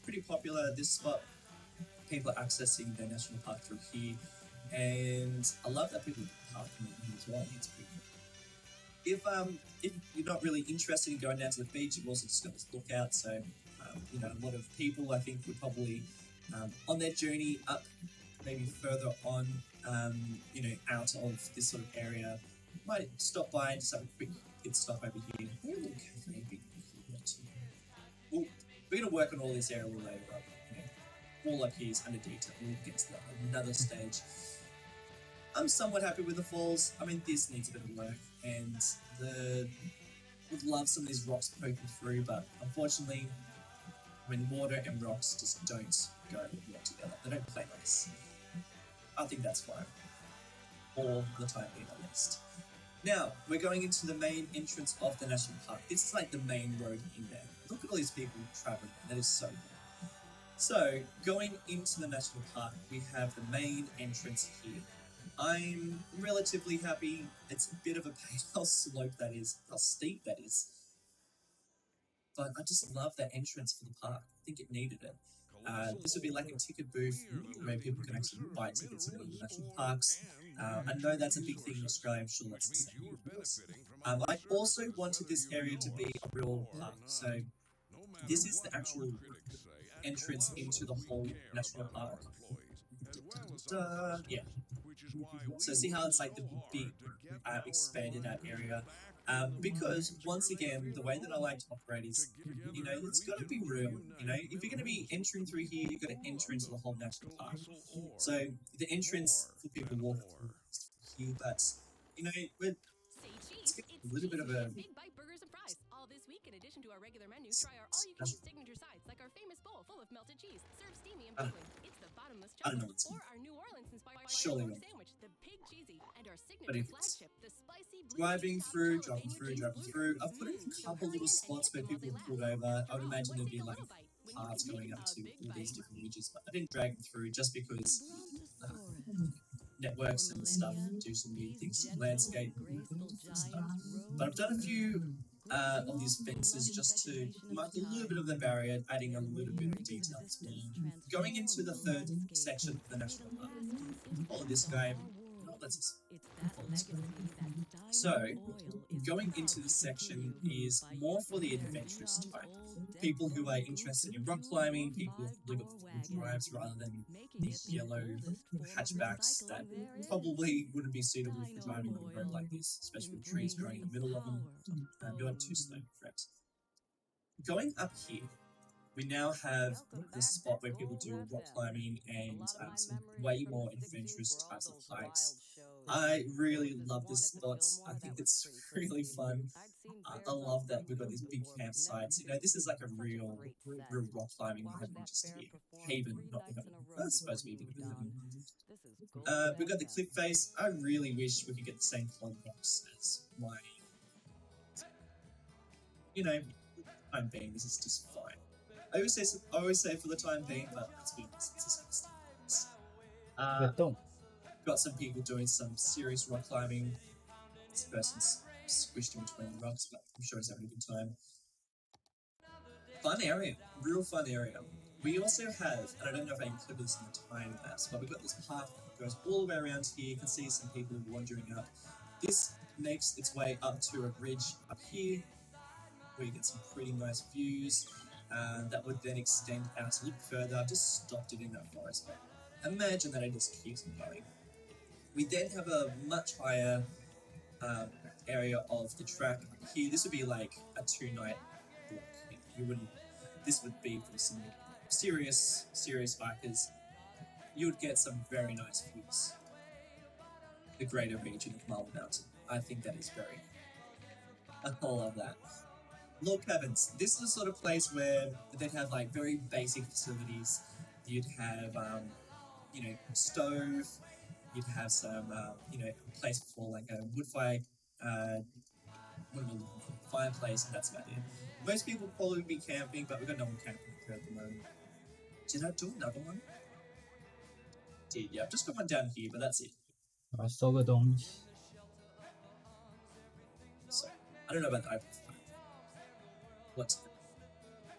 Pretty popular, this spot. People are accessing the national park through here, and I love that people are parking in here as well. It's pretty cool. If you're not really interested in going down to the beach, you've also just got this lookout. So, you know, a lot of people I think would probably on their journey up, maybe further on, you know, out of this sort of area, might stop by and just have a quick pit stop over here. Well, we're going to work on all this area later up. You know, all up here is under detail. We'll get to that another stage. I'm somewhat happy with the falls. I mean, this needs a bit of work, and would love some of these rocks poking through, but unfortunately, when water and rocks just don't go well together, they don't play nice. I think that's fine. All the time being at least. Now, we're going into the main entrance of the national park. This is like the main road in there. Look at all these people traveling. That is so cool. So, going into the national park, we have the main entrance here. I'm relatively happy. It's a bit of a pain how slope that is, how steep that is. But I just love that entrance for the park. I think it needed it. This would be like a ticket booth where people can actually buy tickets in the national parks. I know that's a big thing in Australia. I'm sure that's the same in the US. I also wanted this area to be a real park. So this is the actual entrance into the whole national park. Yeah. So see how it's like the big expanded out area. Because once again, the way that I like to operate is, you know, it's got to be real. You know, if you're going to be entering through here, you've got to enter into the whole national park. So the entrance for people walk through here, but you know, it's got a little bit of a Big bite burgers and fries. All this week, in addition to our regular menu, try our all-you-can-eat signature sides, like our famous bowl full of melted cheese, served steamy and boiling. It's the bottomless I don't know chocolate, what's or our New Orleans-inspired surely pork not. sandwich, the pig cheesy, and our But signature if it's flagship, the spicy blue driving cheese through, topped driving through, I've put in a couple little spots where people have pulled over. I would imagine there'd be like paths going up to all these different ridges, but I didn't drag them through just because networks and stuff do some weird things in landscape. But I've done a few of these fences just to mark a little bit of the barrier, adding a little bit of detail as well. Going into the third section of the national park, follow this guy. Oh, let's just follow this guy. So, going into this section is more for the adventurous type. People who are interested in rock climbing, people who live at drives rather than these yellow hatchbacks that probably wouldn't be suitable for driving on a road like this, especially with trees growing in the middle of them. Going too slow, correct. Going up here, we now have the spot where people do rock climbing and some way more adventurous types of hikes. I really love this spot. I think it's really fun. I love that we've got these big campsites. You know, this is like a real rock climbing haven just here. Haven, not haven. It's supposed to be a bit of a haven. We've got the cliff face. I really wish we could get the same club box as my, you know, time being, this is just fine. I always say for the time being, but let's be honest, it's just gonna stay. Got some people doing some serious rock climbing. This person's squished in between the rocks, but I'm sure he's having a good time. Fun area, real fun area. We also have, and I don't know if I included this in the time lapse, but we've got this path that goes all the way around here. You can see some people wandering up. This makes its way up to a ridge up here, where you get some pretty nice views. That would then extend out a little further. I've just stopped it in that forest, but imagine that it just keeps on going. We then have a much higher area of the track here. This would be like a 2-night walk. You wouldn't. This would be for some serious bikers. You would get some very nice views. The greater region of Marble Mountain. I think that is very. I love that. Log cabins. This is the sort of place where they'd have like very basic facilities. You'd have, you know, stove. You'd have some, you know, a place for like a wood fire, fireplace, and that's about it. Most people would probably be camping, but we've got no one camping here at the moment. Did I do another one? Did, yeah, I've just got one down here, but that's it. So, I don't know about the open fire. What's it?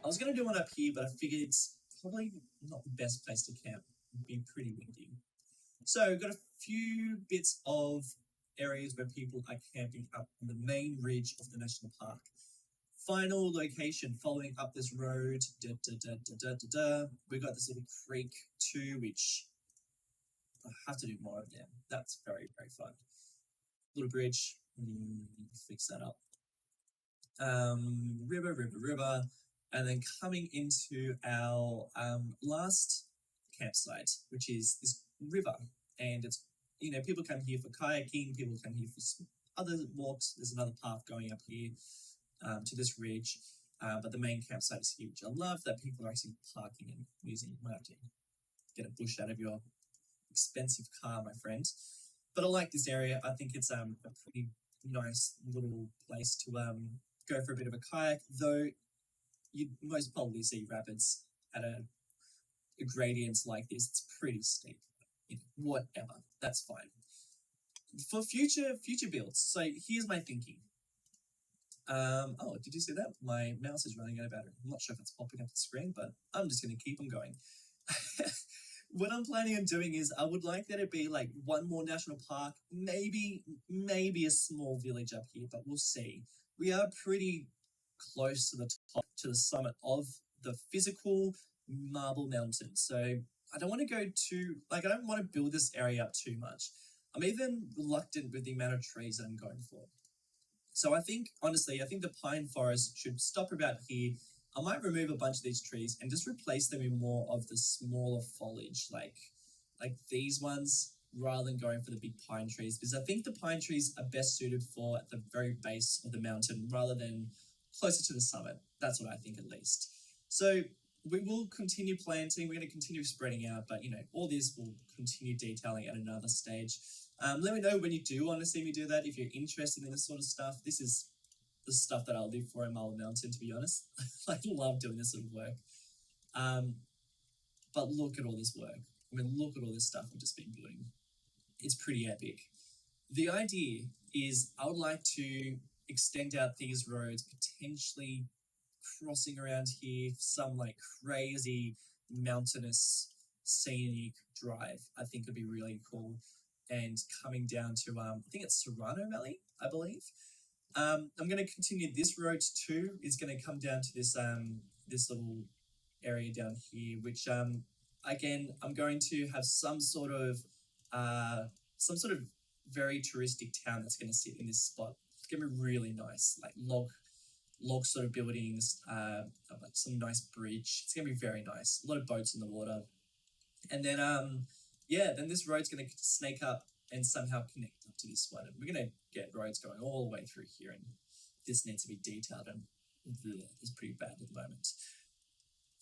I was going to do one up here, but I figured it's probably not the best place to camp. It'd be pretty windy. So we've got a few bits of areas where people are camping up on the main ridge of the national park. Final location following up this road. We've got this little creek too, which I have to do more of them. That's very, very fun. Little bridge. Fix that up. River, and then coming into our last campsite, which is this river, and it's, you know, people come here for kayaking, people come here for some other walks. There's another path going up here to this ridge, but the main campsite is here, which I love that people are actually parking and using. You might have to get a bush out of your expensive car, my friend. But I like this area. I think it's a pretty nice little place to go for a bit of a kayak, though you'd most probably see rapids at a gradients like this. It's pretty steep. You know, whatever, that's fine. for future builds. So here's my thinking. Oh, did you see that? My mouse is running out of battery. I'm not sure if it's popping up the screen, but I'm just going to keep on going. What I'm planning on doing is I would like that it be like one more national park, maybe a small village up here, but we'll see. We are pretty close to the top, to the summit of the physical Marble Mountain. So I don't want to go too, like I don't want to build this area up too much. I'm even reluctant with the amount of trees that I'm going for. So I think, honestly, the pine forest should stop about here. I might remove a bunch of these trees and just replace them with more of the smaller foliage, like these ones, rather than going for the big pine trees, because I think the pine trees are best suited for at the very base of the mountain rather than closer to the summit. That's what I think, at least. So we will continue planting. We're going to continue spreading out, but all this will continue detailing at another stage. Let me know when you do want to see me do that. If you're interested in this sort of stuff, this is the stuff that I'll live for in Marble Mountain, to be honest. I love doing this sort of work. But look at all this work. I mean, look at all this stuff I've just been doing. It's pretty epic. The idea is I would like to extend out these roads, potentially crossing around here, some like crazy mountainous scenic drive. I think would be really cool. And coming down to, I think it's Serrano Valley, I believe. I'm going to continue this road too. It's going to come down to this this little area down here, which again, I'm going to have some sort of very touristic town that's going to sit in this spot. It's going to be really nice, like log sort of buildings, like some nice bridge. It's going to be very nice. A lot of boats in the water. And then, then this road's going to snake up and somehow connect up to this one. And we're going to get roads going all the way through here. And this needs to be detailed, and it's pretty bad at the moment.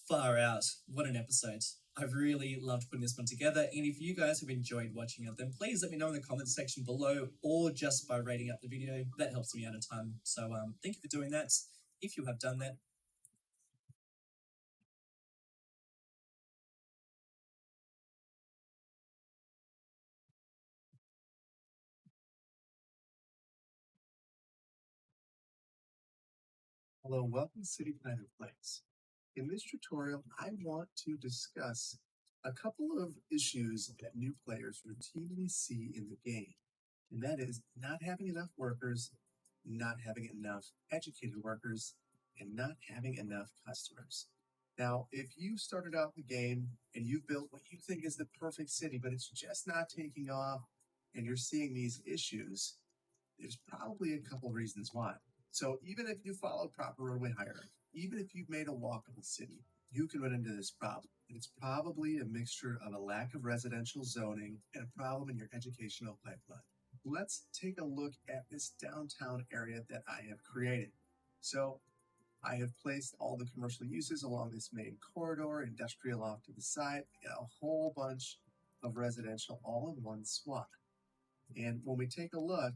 Far out. What an episode. I've really loved putting this one together. And if you guys have enjoyed watching it, then please let me know in the comments section below, or just by rating up the video. That helps me out a ton. So thank you for doing that. If you have done that, hello, welcome to City Planner Plays. In this tutorial, I want to discuss a couple of issues that new players routinely see in the game, and that is not having enough workers, not having enough educated workers, and not having enough customers. Now, if you started out the game and you've built what you think is the perfect city, but it's just not taking off, and you're seeing these issues, there's probably a couple reasons why. So even if you follow proper roadway hierarchy, even if you've made a walkable city, you can run into this problem. And it's probably a mixture of a lack of residential zoning and a problem in your educational pipeline. Let's take a look at this downtown area that I have created. So I have placed all the commercial uses along this main corridor, industrial off to the side, and a whole bunch of residential all in one swath. And when we take a look,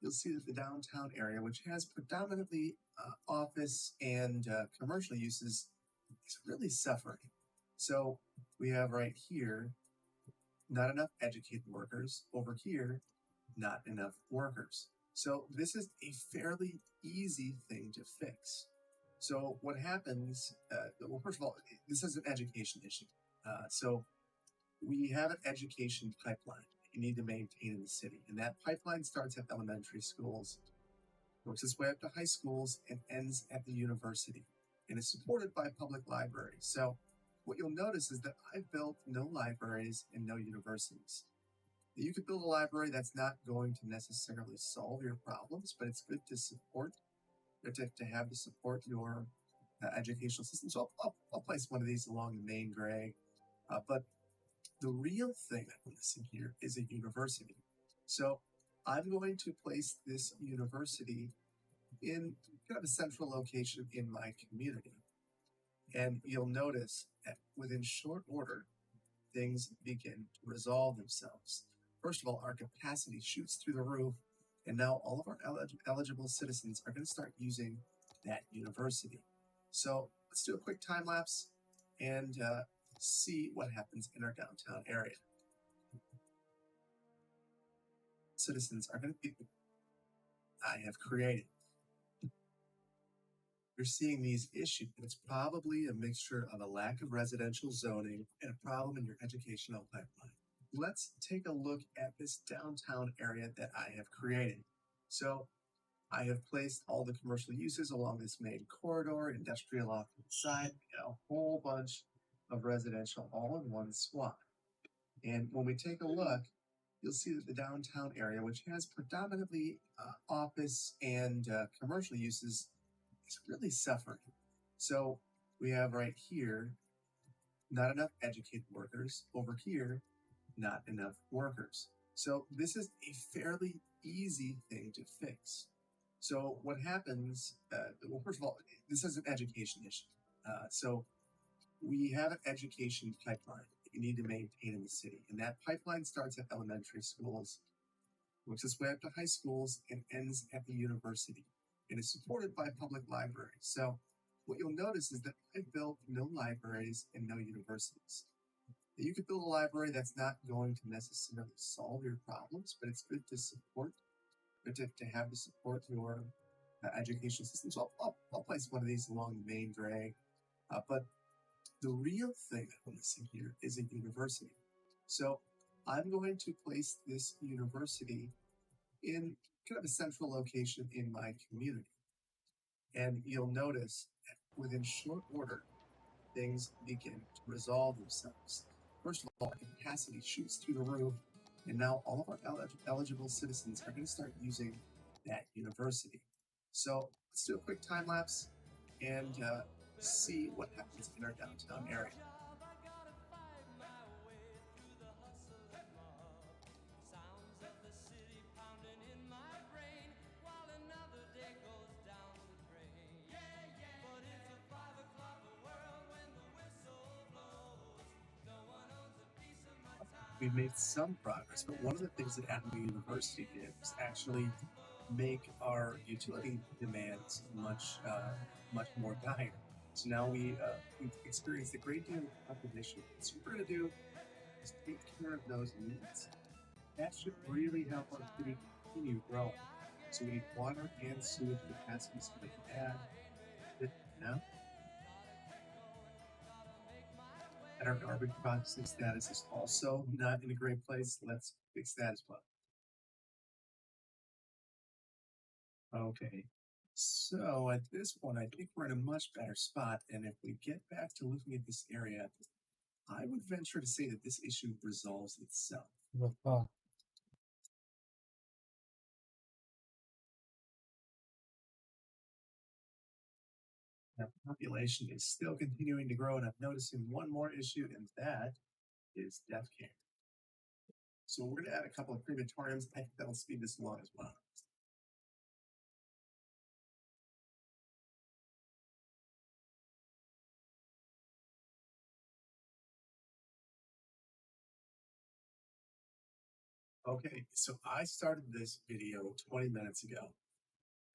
you'll see that the downtown area, which has predominantly office and commercial uses, is really suffering. So we have right here, not enough educated workers. Over here, not enough workers. So this is a fairly easy thing to fix. So what happens, well, first of all, this is an education issue. So we have an education pipeline you need to maintain in the city. And that pipeline starts at elementary schools, works its way up to high schools, and ends at the university. And is supported by public libraries. So what you'll notice is that I've built no libraries and no universities. You could build a library that's not going to necessarily solve your problems, but it's good to support, or to have to support your educational system. So I'll place one of these along the main grade. But the real thing I'm missing here is a university. So I'm going to place this university in kind of a central location in my community. And you'll notice that within short order, things begin to resolve themselves. First of all, our capacity shoots through the roof, and now all of our eligible citizens are going to start using that university. So let's do a quick time lapse and see what happens in our downtown area. citizens are going to be I have created. You're seeing these issues. It's probably a mixture of a lack of residential zoning and a problem in your educational pipeline. Let's take a look at this downtown area that I have created. So I have placed all the commercial uses along this main corridor, industrial off to the side, and a whole bunch of residential all in one swath. And when we take a look, you'll see that the downtown area, which has predominantly office and commercial uses, is really suffering. So we have right here, not enough educated workers. Over here, not enough workers. So this is a fairly easy thing to fix. So what happens, well, first of all, this is an education issue. So we have an education pipeline that you need to maintain in the city. And that pipeline starts at elementary schools, works its way up to high schools, and ends at the university. And is supported by public libraries. So what you'll notice is that I've built no libraries and no universities. You could build a library that's not going to necessarily solve your problems, but it's good to support, good to have to support your education system. So I'll place one of these along the main drag. But the real thing that we're missing here is a university. So I'm going to place this university in kind of a central location in my community. And you'll notice that within short order, things begin to resolve themselves. First of all, capacity shoots through the roof, and now all of our eligible citizens are going to start using that university. So let's do a quick time lapse and see what happens in our downtown area. We've made some progress, but one of the things that Avenue University did was actually make our utility demands much more dire. So now we've experienced a great deal of population. So what we're going to do is take care of those needs. That should really help our city continue growing. So we need water and sewage capacity, so we can add it now. And our garbage processing status is also not in a great place. Let's fix that as well. Okay, so at this point, I think we're in a much better spot. And if we get back to looking at this area, I would venture to say that this issue resolves itself. Now, population is still continuing to grow, and I'm noticing one more issue, and that is death care. So we're going to add a couple of crematoriums. I think that'll speed this along as well. Okay, so I started this video 20 minutes ago,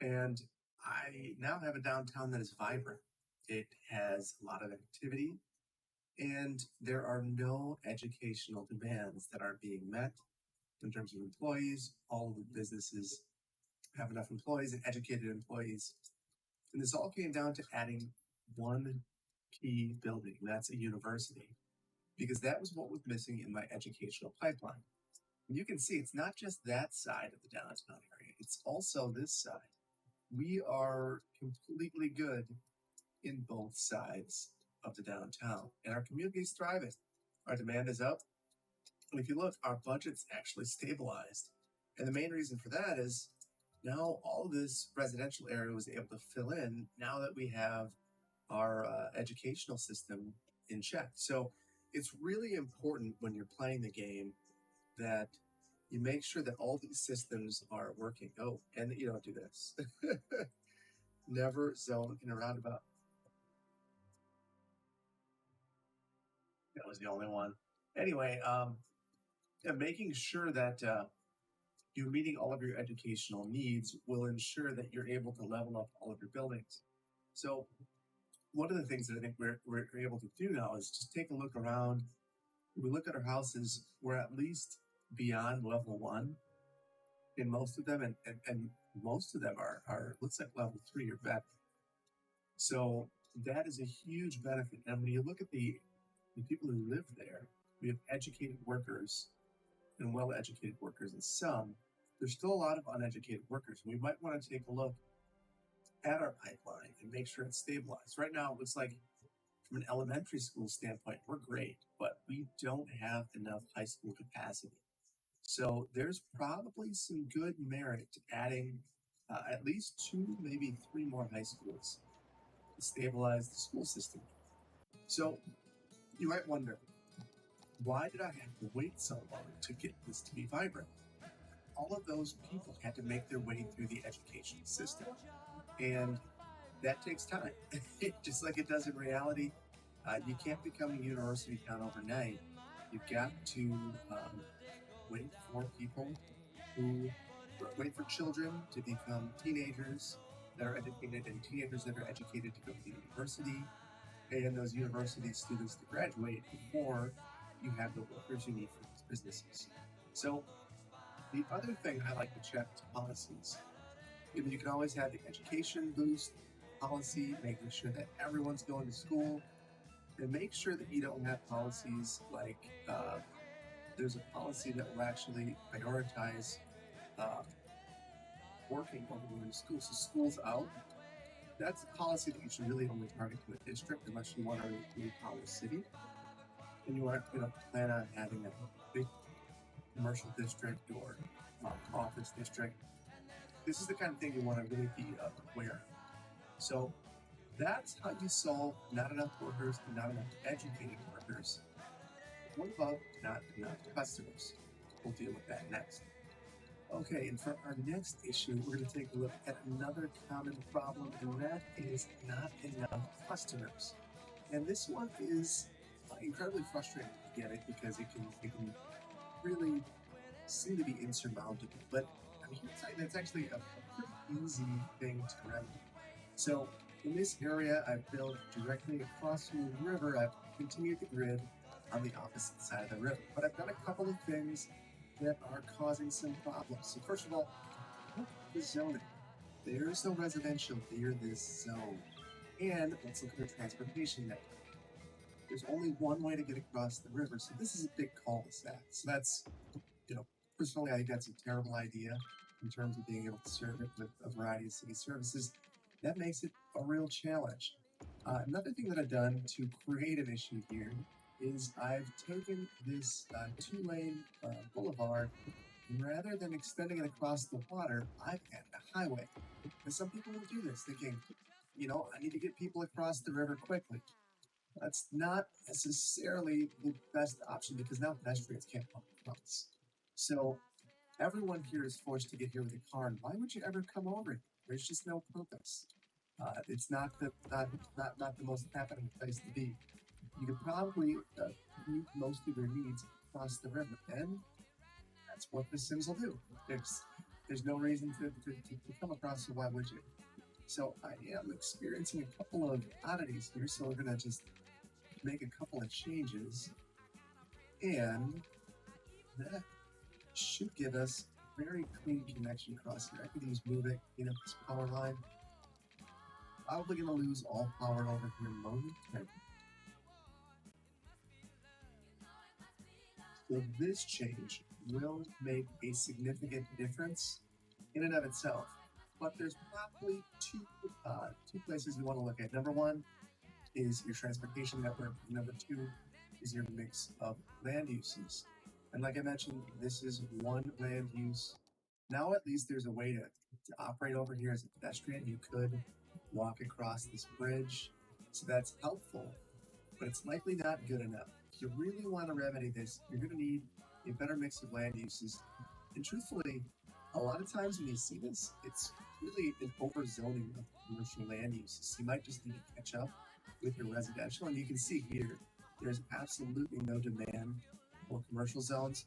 and I now have a downtown that is vibrant. It has a lot of activity, and there are no educational demands that are being met in terms of employees. All of the businesses have enough employees and educated employees. And this all came down to adding one key building, and that's a university, because that was what was missing in my educational pipeline. And you can see it's not just that side of the downtown area, it's also this side. We are completely good in both sides of the downtown, and our community is thriving. Our demand is up, and if you look, our budget's actually stabilized. And the main reason for that is now all of this residential area was able to fill in now that we have our educational system in check. So it's really important when you're playing the game that you make sure that all these systems are working. Oh, and that you don't do this. Never zone in a roundabout. That was the only one. Anyway, making sure that you're meeting all of your educational needs will ensure that you're able to level up all of your buildings. So one of the things that I think we're able to do now is just take a look around. When we look at our houses, we're at least beyond level 1. in most of them, and most of them are looks like level 3 or better. So that is a huge benefit. And when you look at the people who live there, we have educated workers and well-educated workers, and some there's still a lot of uneducated workers. We might want to take a look at our pipeline and make sure it's stabilized. Right now, it looks like from an elementary school standpoint, we're great, but we don't have enough high school capacity. So there's probably some good merit to adding at least 2, maybe 3 more high schools to stabilize the school system. So you might wonder, why did I have to wait so long to get this to be vibrant? All of those people had to make their way through the education system, and that takes time. Just like it does in reality. You can't become a university town overnight. You've got to wait for children to become teenagers that are educated, and teenagers that are educated to go to the university, and those university students to graduate before you have the workers you need for these businesses. So the other thing I like to check is policies. You can always have the education boost policy, making sure that everyone's going to school, and make sure that you don't have policies like there's a policy that will actually prioritize working over going to school. So school's out. That's a policy that you should really only target to a district unless you want to include Power City. And you want to plan on having a big commercial district or office district. This is the kind of thing you want to really be aware of. So that's how you solve not enough workers and not enough educated workers. What about not enough customers? We'll deal with that next. Okay, and for our next issue, we're going to take a look at another common problem, and that is not enough customers. And this one is incredibly frustrating to get it because it can really seem to be insurmountable. But I'm here to tell you that's actually a pretty easy thing to remedy. So in this area, I've built directly across from the river. I've continued the grid on the opposite side of the river. But I've done a couple of things that are causing some problems. So first of all, look at the zoning. There's no residential near this zone. And let's look at the transportation network. There's only one way to get across the river, so this is a big cul-de-sac. So that's, personally, I think that's a terrible idea in terms of being able to serve it with a variety of city services. That makes it a real challenge. Another thing that I've done to create an issue here is I've taken this 2-lane boulevard, and rather than extending it across the water, I've added a highway. And some people will do this thinking, I need to get people across the river quickly. That's not necessarily the best option because now pedestrians can't walk across. So everyone here is forced to get here with a car, and why would you ever come over here? There's just no purpose. It's not the most happening place to be. You could probably meet most of your needs across the river, and that's what the Sims will do. There's no reason to come across, so why would you? So I am experiencing a couple of oddities here, so we're going to just make a couple of changes, and that should give us a very clean connection across here. I could use move it, up this power line. Probably going to lose all power over here momentarily. So this change will make a significant difference in and of itself. But there's probably two places you want to look at. Number one is your transportation network. Number two is your mix of land uses. And like I mentioned, this is one land use. Now at least there's a way to operate over here as a pedestrian. You could walk across this bridge. So that's helpful, but it's likely not good enough. If you really want to remedy this, you're going to need a better mix of land uses. And truthfully, a lot of times when you see this, it's really an overzoning of commercial land uses. You might just need to catch up with your residential, and you can see here, there's absolutely no demand for commercial zones,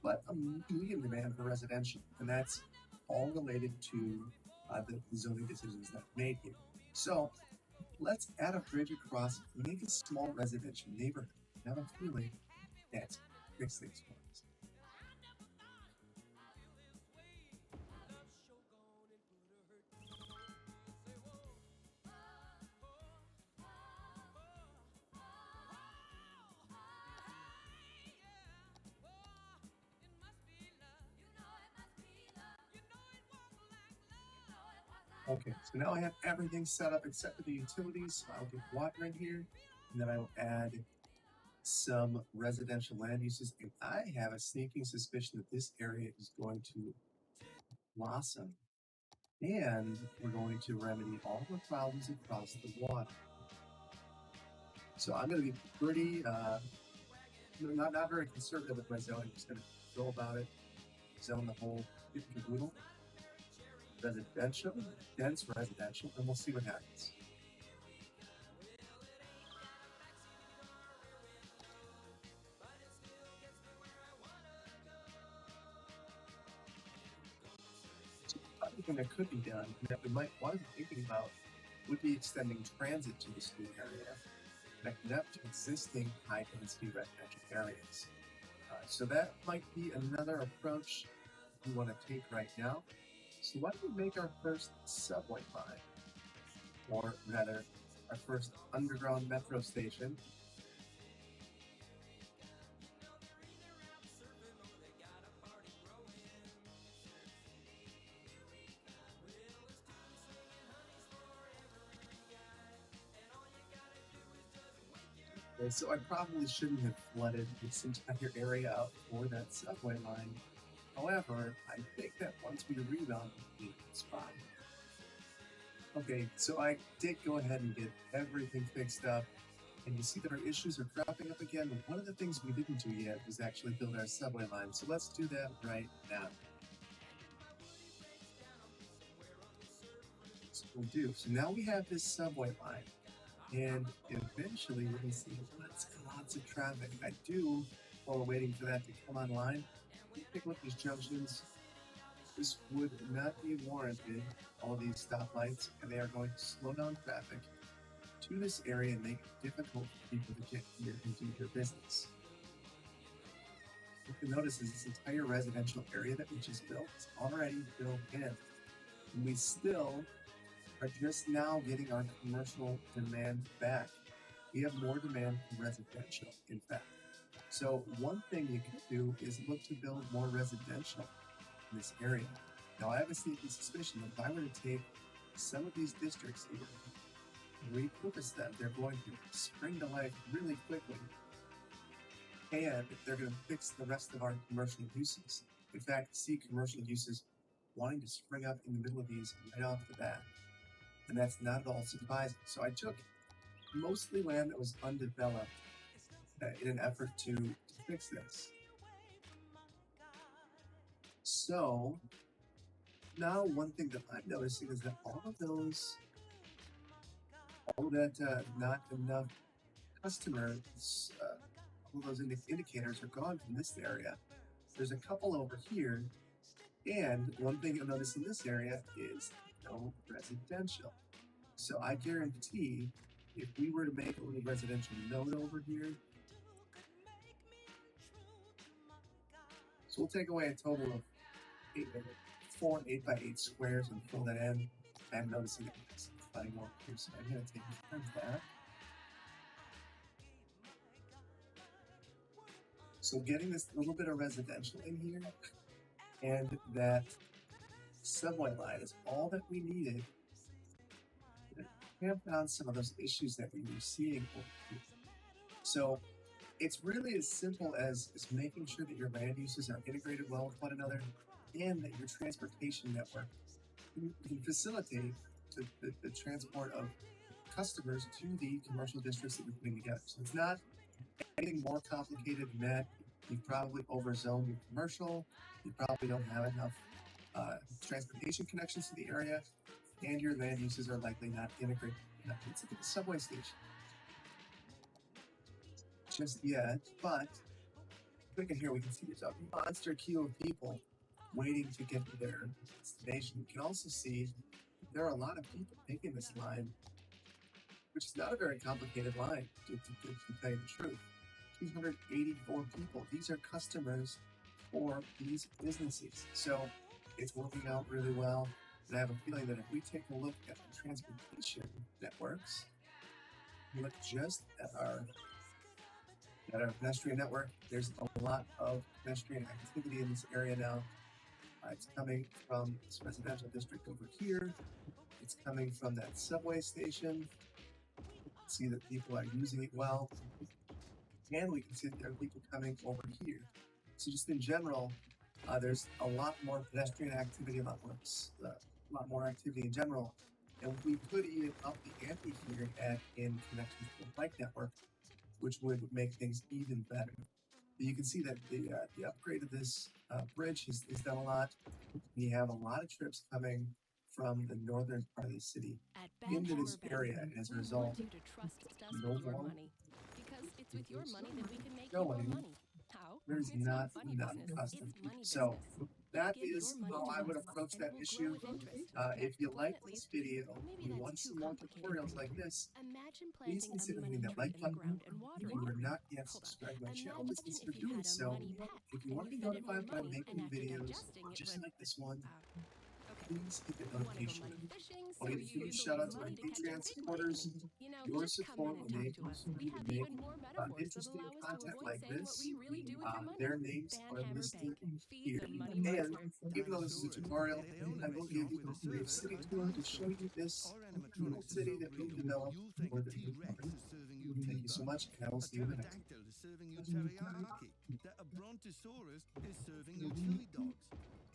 but a medium demand for residential, and that's all related to the zoning decisions that are made here. So let's add a bridge across, make a small residential neighborhood. Now I'm feeling that fix things for us. Okay, so now I have everything set up except for the utilities. So I'll get water in here, and then I will add some residential land uses. And I have a sneaking suspicion that this area is going to blossom, and we're going to remedy all the problems across the water. So I'm going to be pretty, not very conservative with my zoning. I'm just going to go about it, zone the whole caboodle. Residential, dense residential, and we'll see what happens. So another thing that could be done that we might want to be thinking about would be extending transit to the school area, connecting up to existing high-density residential areas. So that might be another approach we want to take right now. So why don't we make our first subway line, or rather, our first underground metro station. Okay, so I probably shouldn't have flooded this entire area out for that subway line. However, I think that once we rebound, it's fine. Okay, so I did go ahead and get everything fixed up, and you see that our issues are cropping up again. But one of the things we didn't do yet was actually build our subway line, so let's do that right now. So we'll do. So now we have this subway line, and eventually we're going to see lots of traffic. I do, while we're waiting for that to come online, take a look at these junctions. This would not be warranted, all these stoplights, and they are going to slow down traffic to this area and make it difficult for people to get here and do their business. What you notice is this entire residential area that we just built is already built in. And we still are just now getting our commercial demand back. We have more demand from residential, in fact. So one thing you could do is look to build more residential in this area. Now I have a sneaky suspicion that if I were to take some of these districts here and repurpose them, they're going to spring to life really quickly. And they're going to fix the rest of our commercial uses. In fact, see commercial uses wanting to spring up in the middle of these right off the bat. And that's not at all surprising. So I took mostly land that was undeveloped in an effort to fix this. So now one thing that I'm noticing is that all of that not enough customers, all those indicators are gone from this area. There's a couple over here, and one thing you'll notice in this area is no residential. So I guarantee if we were to make a little residential node over here, so we'll take away a total of 4 8x8 squares and fill that in. I'm noticing that it's flooding over here, so I'm going to take care of that. So getting this little bit of residential in here and that subway line is all that we needed to tamp down some of those issues that we were seeing over here. So it's really as simple as making sure that your land uses are integrated well with one another and that your transportation network can facilitate the transport of customers to the commercial districts that we're putting together. So it's not anything more complicated than that. You've probably overzoned your commercial. You probably don't have enough transportation connections to the area, and your land uses are likely not integrated. Let's look at the subway station. Just yet, but quick in here we can see there's a monster queue of people waiting to get to their destination. You can also see there are a lot of people taking this line, which is not a very complicated line, to tell you the truth. 284 people. These are customers for these businesses. So it's working out really well. And I have a feeling that if we take a look at the transportation networks, look just at our pedestrian network, there's a lot of pedestrian activity in this area now. It's coming from this residential district over here. It's It's coming from that subway station. See that people are using it well. And we can see that there are people coming over here. So just in general, there's a lot more pedestrian activity, a lot more activity in general. And we could even up the ante here in connection to the bike network, which would make things even better. You can see that the upgrade of this bridge is done a lot. We have a lot of trips coming from the northern part of the city into this area, and as a result, you to trust us no with your more money. Because it's with your money that we can make you going. more money. How? There's It's not funny enough business. custom. It's money So business. that You give is your money how to I would us, approach and that it will issue. grow with interest. If you like At this least, video, maybe you that's want too some more complicated tutorials for like you. this, Imagine please planting a consider hitting money that tree like in the button. ground and If watering you are it. not yet Hold on. subscribed to my channel, Imagine please if consider you doing had a so. money pet If you and want to you be fed it more notified when I'm money, making and after videos digesting it just would like this one, okay. please hit the You want to go notification. money fishing, I want so to give you a use a shout out little to my money to catch a Patreon big supporters. money. You know, Your just come support in and will talk enable to us. me We to have make even more metaphors that interesting allow us to content avoid like saying what this. we really do with your money. Their names are Banhammer listed Bank. Feed here. the money And monster. even though this is a tutorial, I will give you a brief city tour to show you this little city that we developed for the T-Rex is serving you Thank you so much, and I will a see you in the next pterodactyl is serving you teriyaki, that a brontosaurus is serving you chili dogs.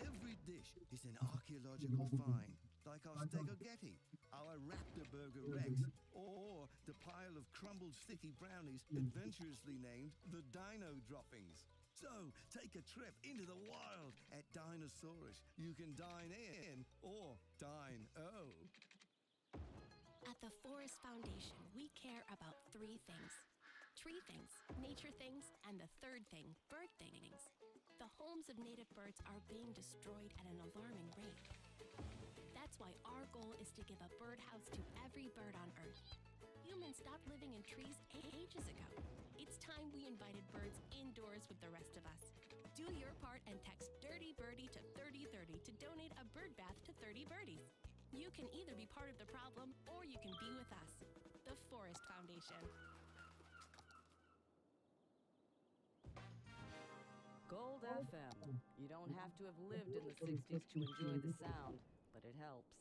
Every dish is an archaeological find, like our stegogetti, our raptor burger Rex, or the pile of crumbled sticky brownies adventurously named the Dino Droppings. So, take a trip into the wild at Dinosaurus. You can dine in or dine-o. At the Forest Foundation, we care about three things: tree things, nature things, and the third thing, bird things. The homes of native birds are being destroyed at an alarming rate. That's why our goal is to give a birdhouse to every bird on Earth. Humans stopped living in trees ages ago. It's time we invited birds indoors with the rest of us. Do your part and text Dirty Birdie to 3030 to donate a bird bath to 30 birdies. You can either be part of the problem or you can be with us. The Forest Foundation. Gold FM. You don't have to have lived in the 60s to enjoy the sound, but it helps.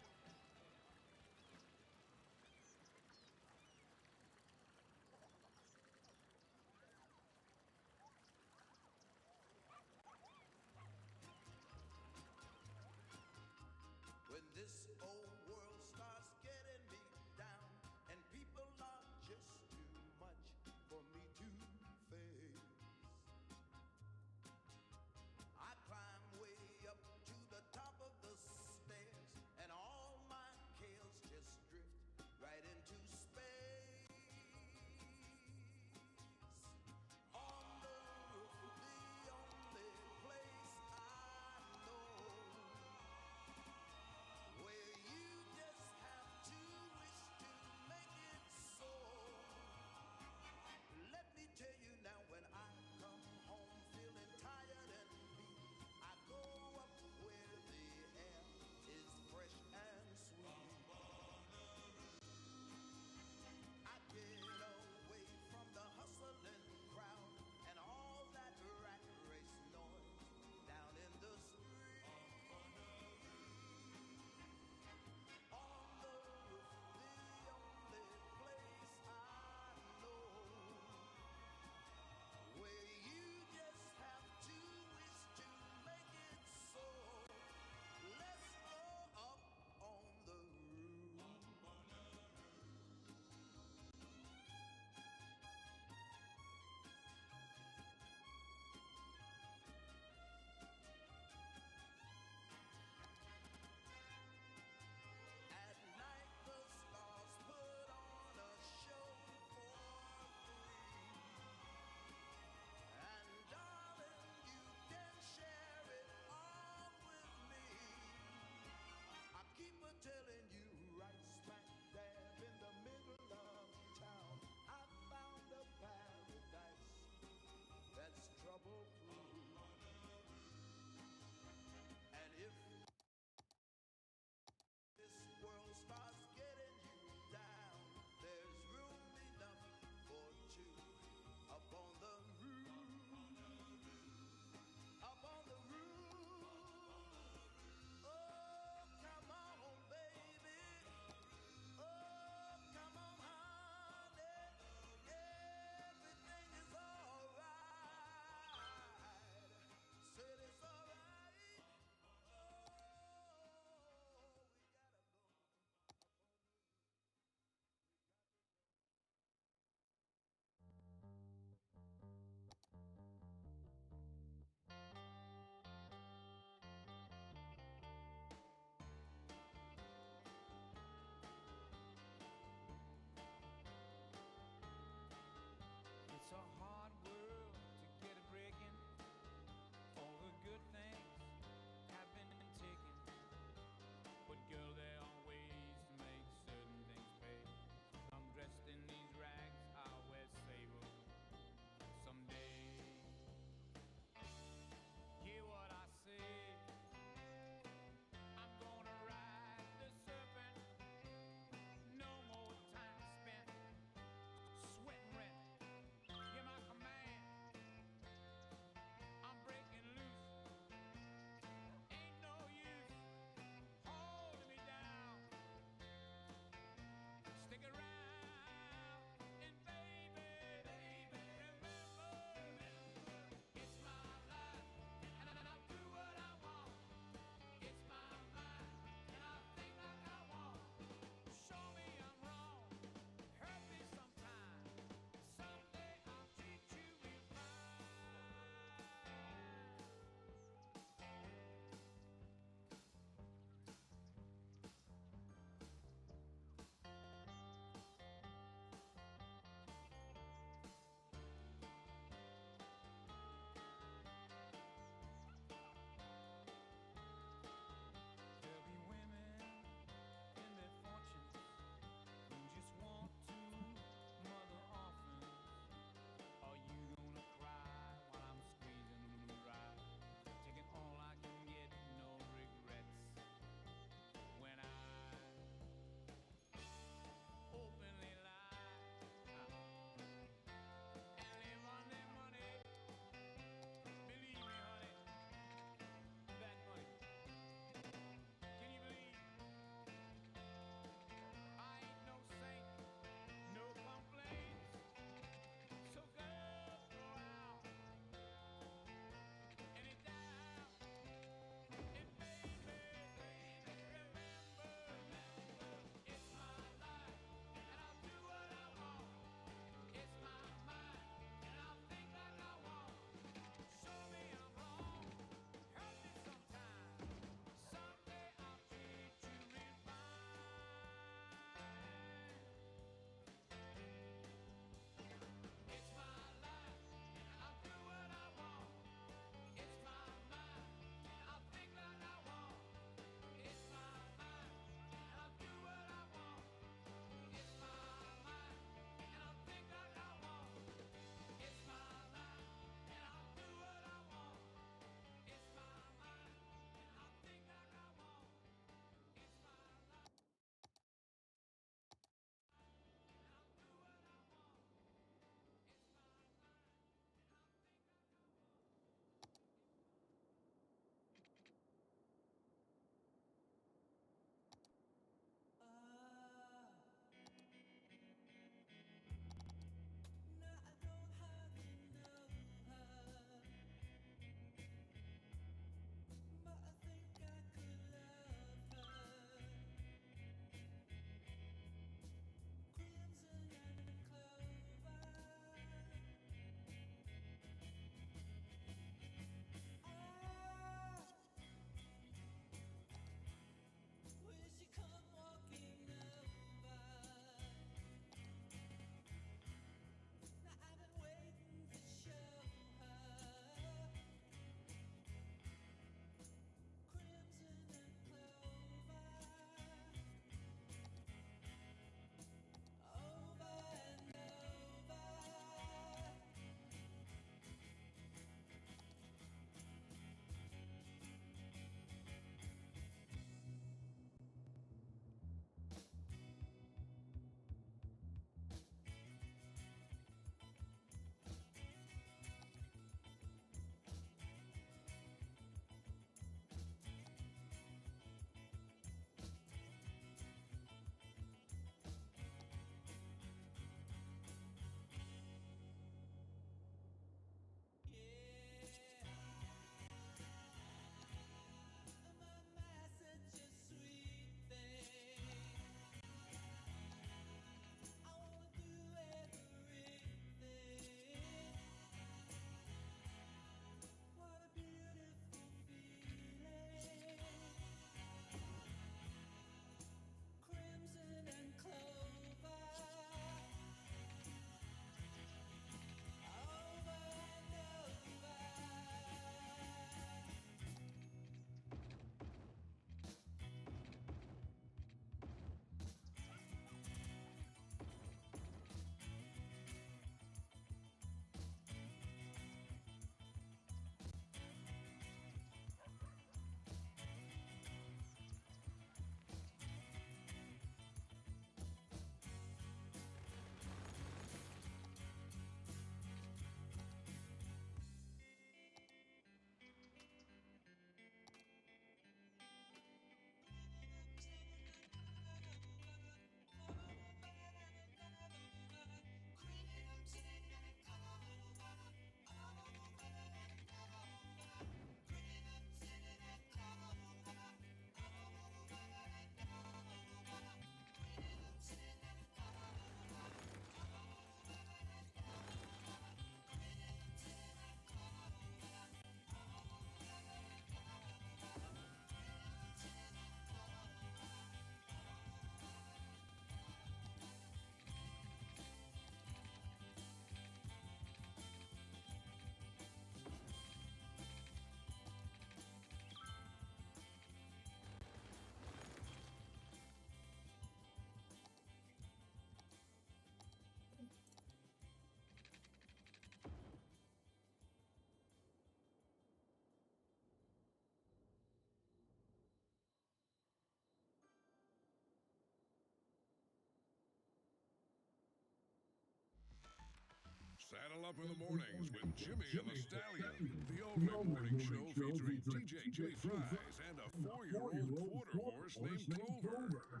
Saddle up in the mornings with Jimmy and the Stallion, the ultimate morning show featuring DJ J Fries and a 4-year-old quarter horse named Clover.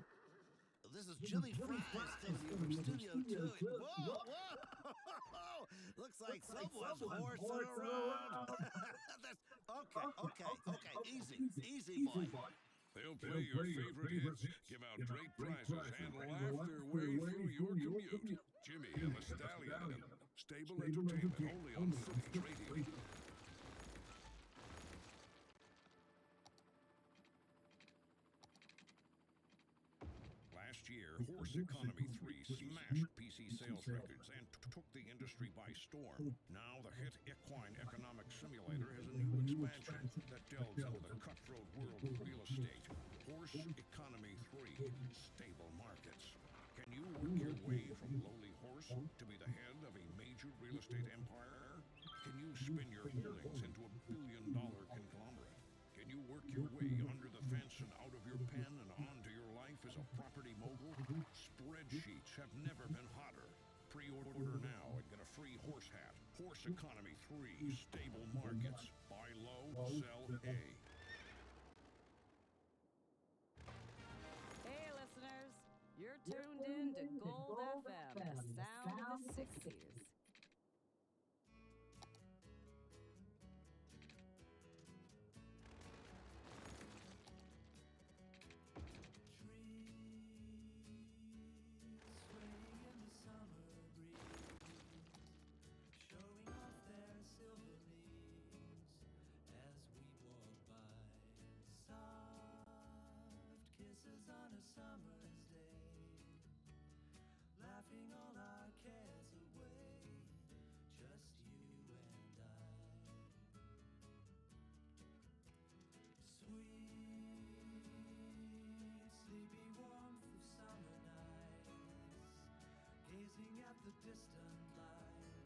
This is Jimmy Fries coming to you from Studio 2. Whoa, whoa! Looks like someone's horsing around. Okay. Easy, boy. They'll play your favorite hits, give out great prizes, and laugh their way through your commute. Jimmy and the Stallion. Stable entertainment only on Footage Radio. Last year, Horse Economy 3 smashed PC sales records and took the industry by storm. Now the hit Equine Economic Simulator has a new expansion that delves into the cutthroat world of real estate. Horse Economy 3, stable markets. Can you work your way from lowly horse to be the head of a major real estate empire? Can you spin your holdings into a billion-dollar conglomerate? Can you work your way under the fence and out of your pen and onto your life as a property mogul? Spreadsheets have never been hotter. Pre-order now and get a free horse hat. Horse Economy 3, stable markets. Buy low, sell A. Hey, listeners. You're tuned in to Gold FM, the sound of the 60s. Laughing all our cares away, just you and I. Sweet, sleepy warmth of summer nights, gazing at the distant lights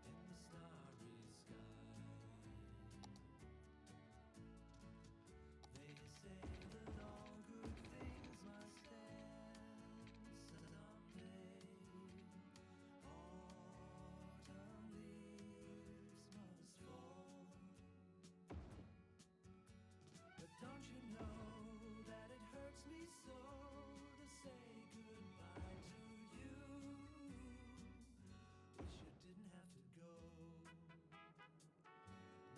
in the starry sky. They say that all good things must end someday. Autumn leaves must fall. But don't you know that it hurts me so to say goodbye to you? Wish you didn't have to go.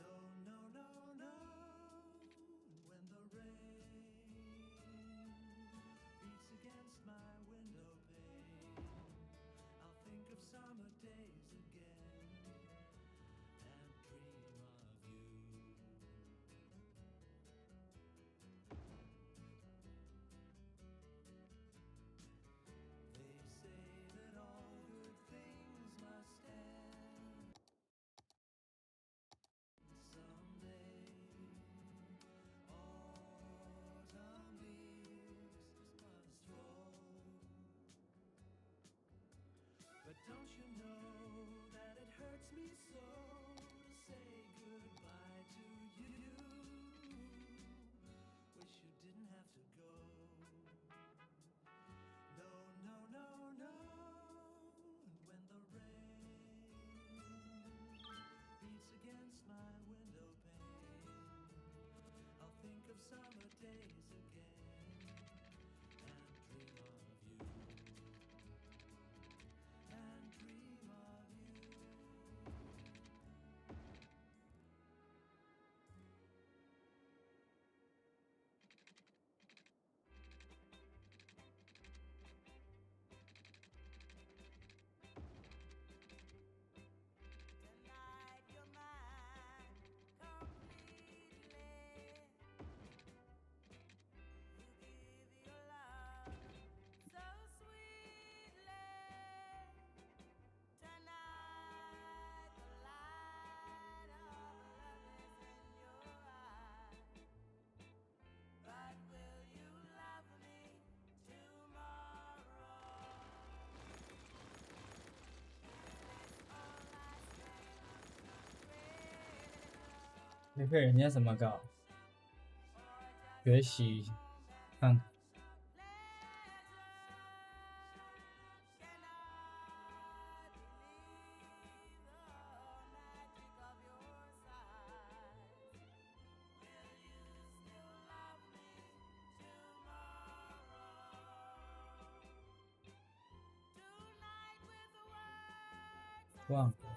No, no, no, no. When the rain beats against my window pane, I'll think of summer days again and dream of you. They say that all good things must end someday. Autumn leaves must fall. But don't you know that it hurts me so to say goodbye to you? Wish you didn't have to go. No, no, no, no. And when the rain beats against my window pane, I'll think of summer days again and dream of you. And dream of you. Tonight you're mine completely. You give your love so sweetly. Tonight the light of love is in your eye. But will you love me tomorrow?没被人家怎么搞？学习看看。忘了。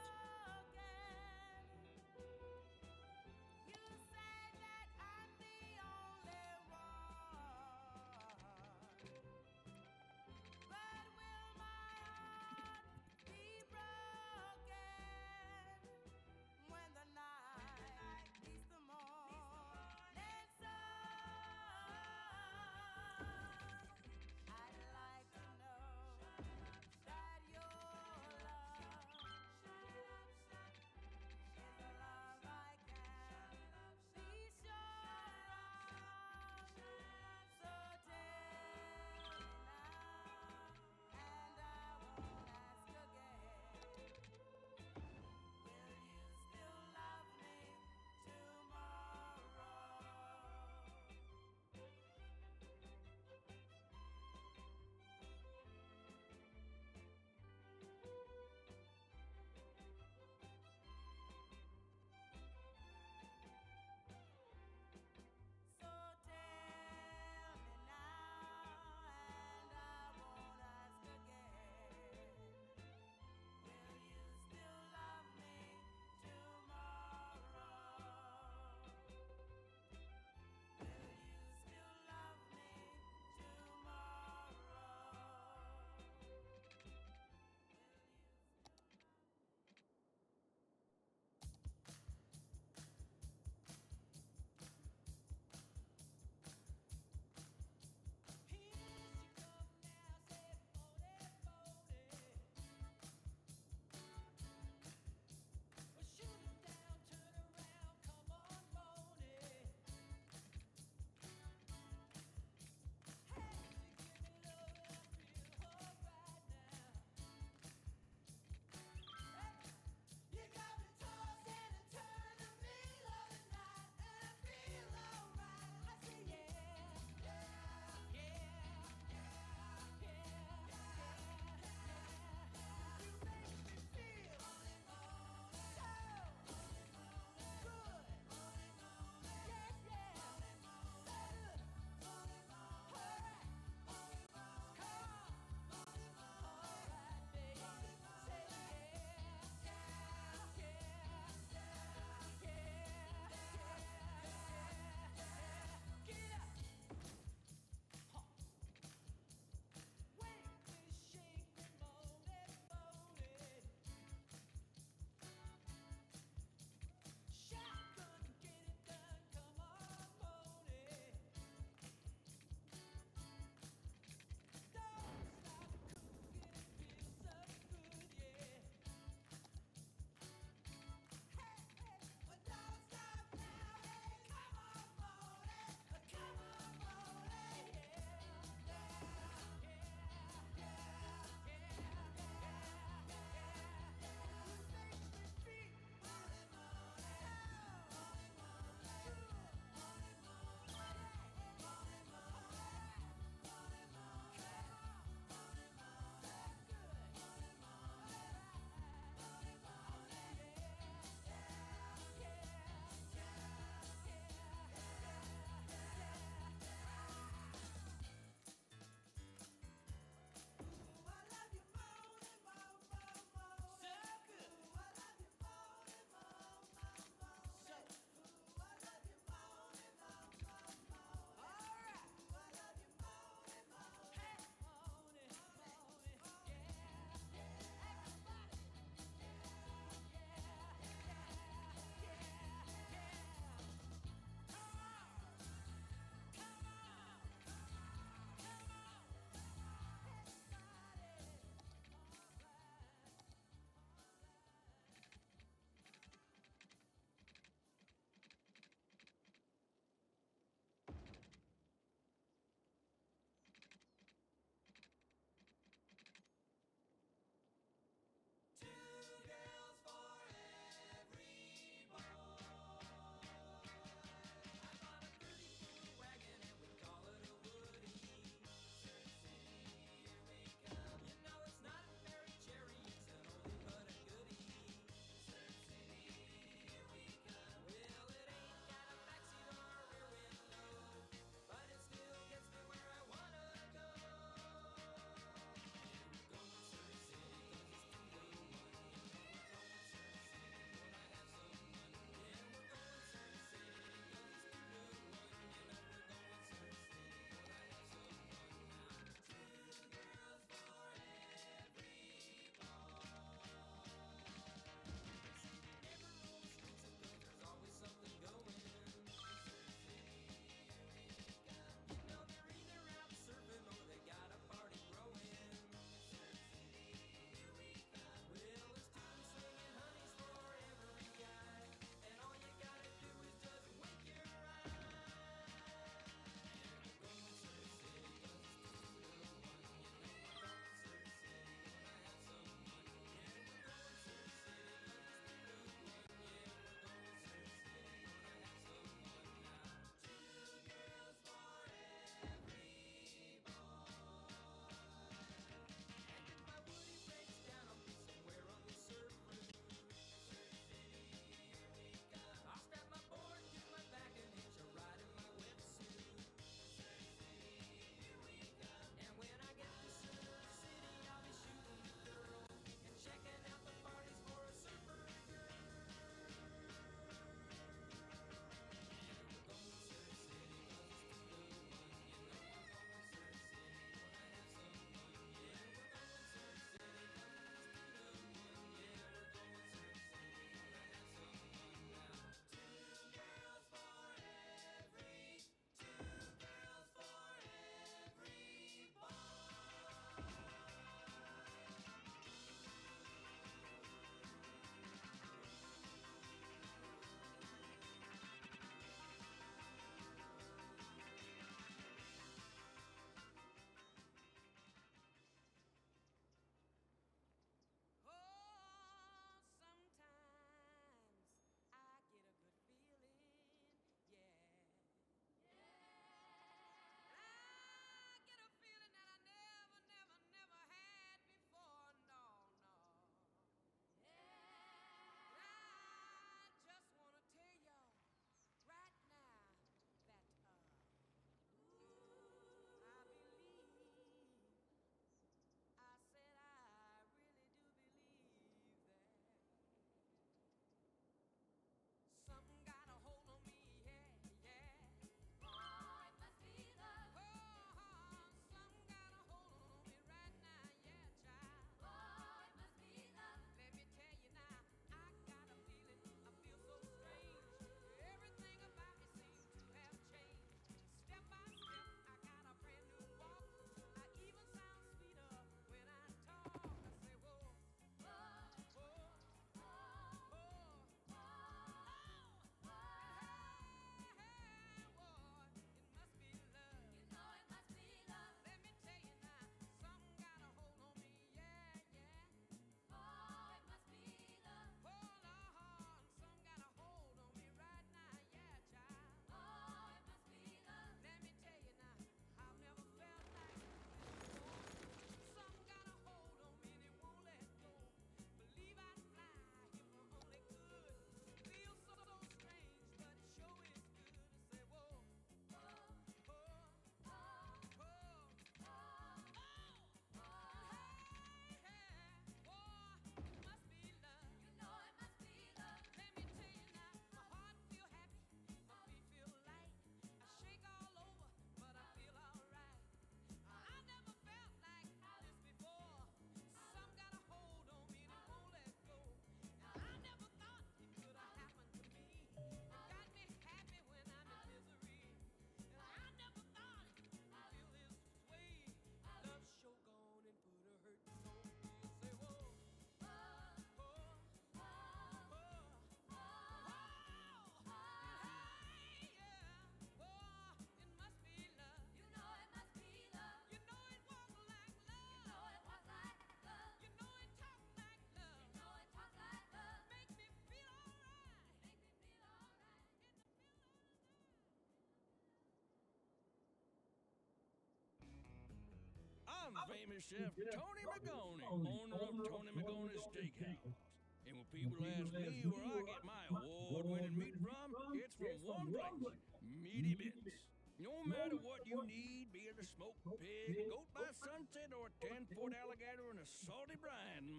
me Chef Tony Magoni, owner of Tony Magoni's Steakhouse. And when people ask me where I get my award-winning meat from, it's from one place, Meaty Bits. No matter what you need, be it a smoked pig, goat by sunset, or a 10-foot alligator in a salty brine,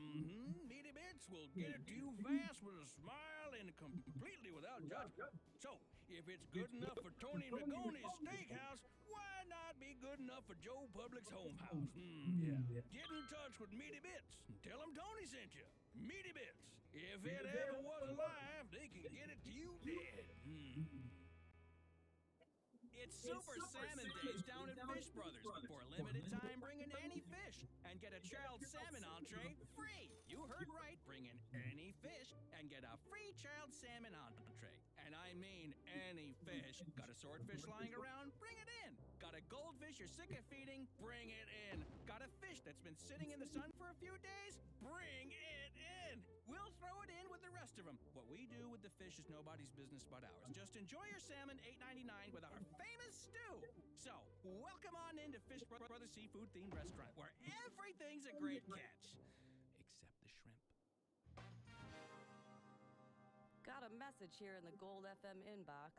Meaty Bits will get it to you fast with a smile and completely without judgment. So, if it's good enough for Tony Magoni's Steakhouse, why not be good enough for Joe Public's Home House? Yeah. Get in touch with Meaty Bits and tell them Tony sent you. Meaty Bits. If it ever was alive, they can get it to you dead. It's Super Salmon Days down at Fish Brothers. For a limited time, bring in any fish and get a child salmon entree free. You heard right. Bring in any fish and get a free child salmon entree. And I mean any fish. Got a swordfish lying around? Bring it in. Got a goldfish you're sick of feeding? Bring it in. Got a fish that's been sitting in the sun for a few days? Bring it in. We'll throw it in with the rest of them. What we do with the fish is nobody's business but ours. Just enjoy your salmon $8.99 with our famous stew. So, welcome on into Fish Brothers Seafood Themed Restaurant, where everything's a great catch. Except the shrimp. Got a message here in the Gold FM inbox.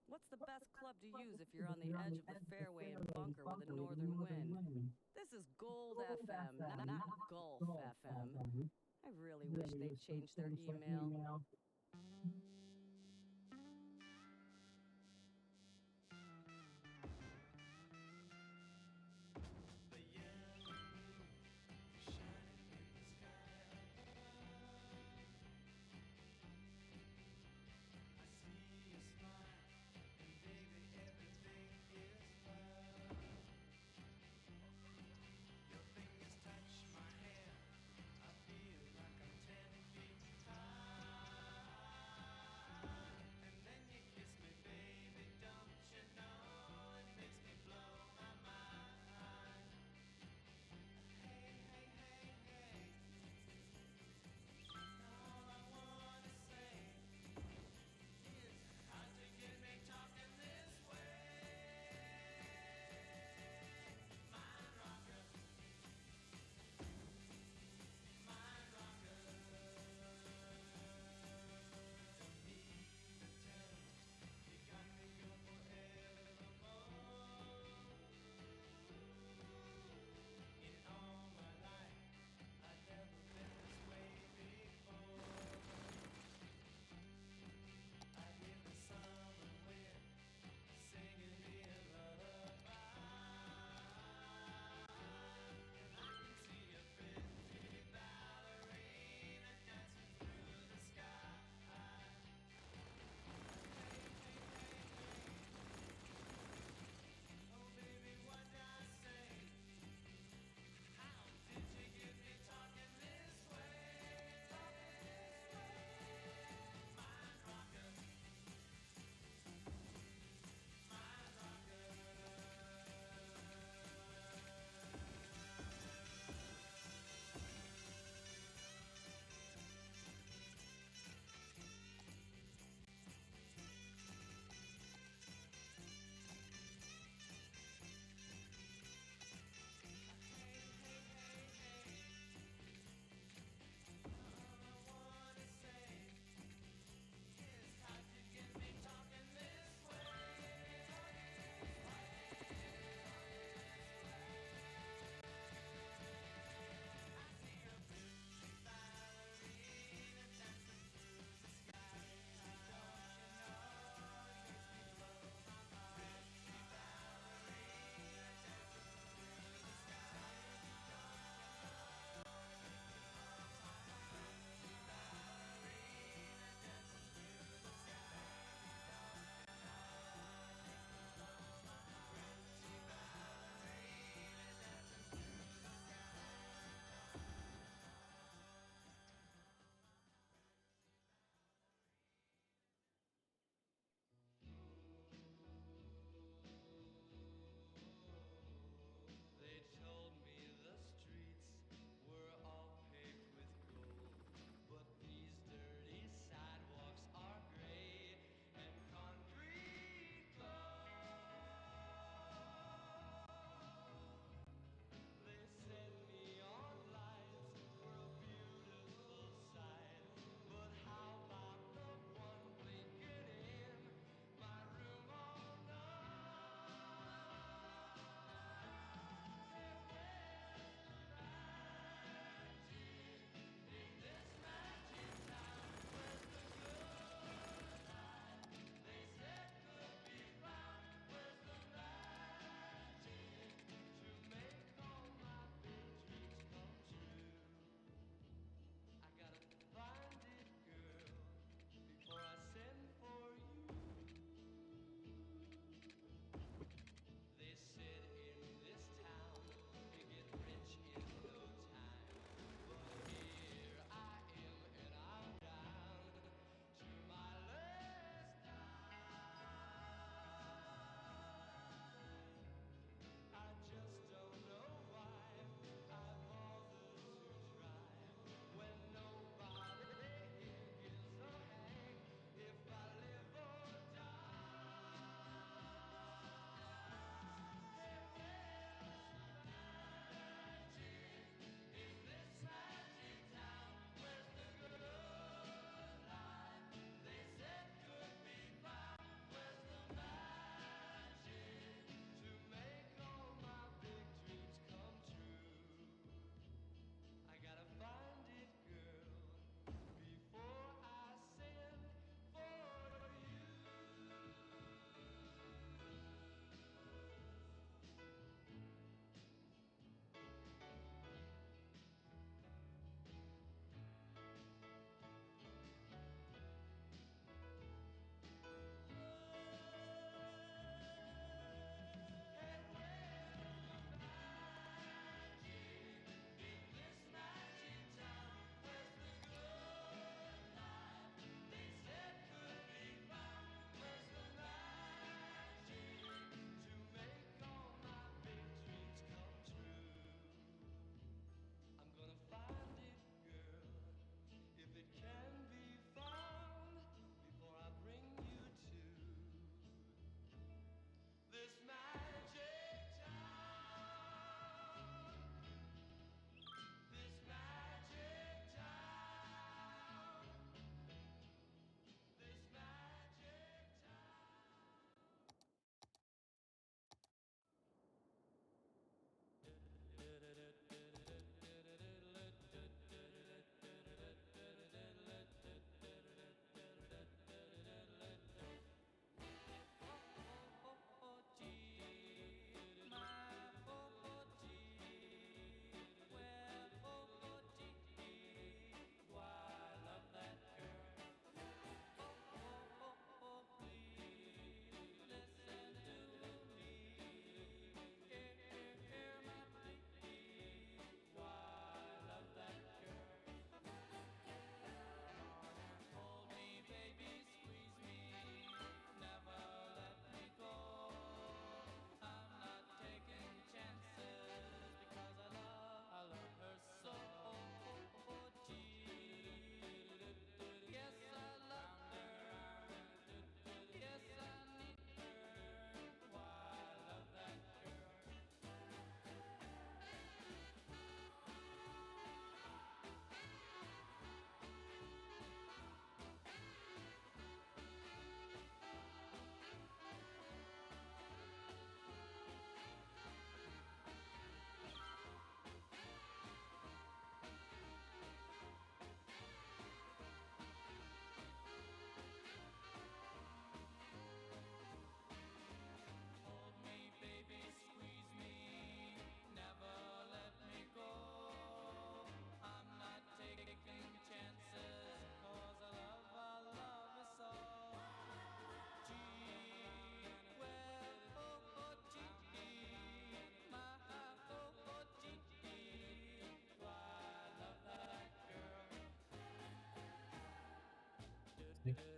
What's the best club to use if you're on the edge of the fairway and bunker with a northern wind? This is Gold FM, not Gulf FM. I really wish they'd change their email.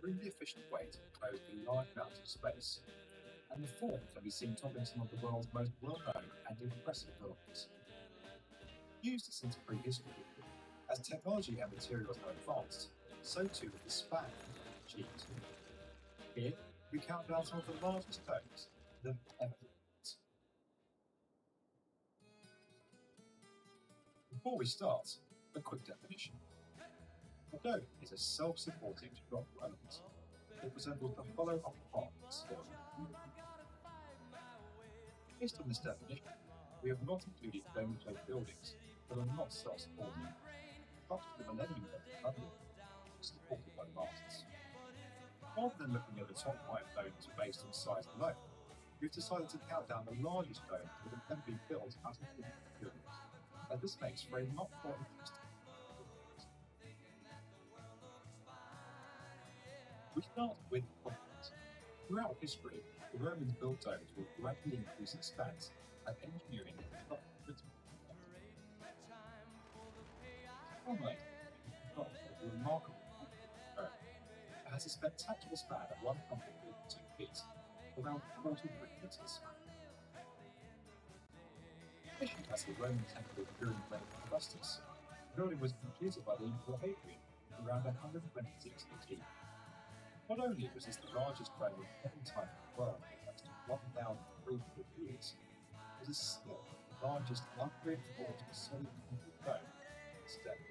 extremely efficient way to enclose a large amount of space, and the fourth can be seen topping some of the world's most well-known and impressive buildings. Used since prehistory, as technology and materials have advanced, so too has the span achieved. Here, we count down some of the largest domes that have ever been built. Before we start, a quick definition. A dome is a self-supporting rock element. It resembles the hollow of a heart. Based on this definition, we have not included dome-shaped buildings that are not self-supporting, such as the Millennium Dome in London, supported by masts. Rather than looking at the top 5 domes based on size alone, we've decided to count down the largest domes that have ever been built out of the buildings, as this makes for a lot more interesting. We start with confidence. Throughout history, the Romans built domes with gradually increasing spans and engineering that a remarkable dome. It has a spectacular span of 142 feet, around 43 meters. Efficient as the Roman temple during the reign of Augustus, the building was completed by the Emperor Hadrian around 126 AD. Not only was this the largest dome of any time in the world in less than 1,300 years, it is still the largest unreinforced solid concrete dome today.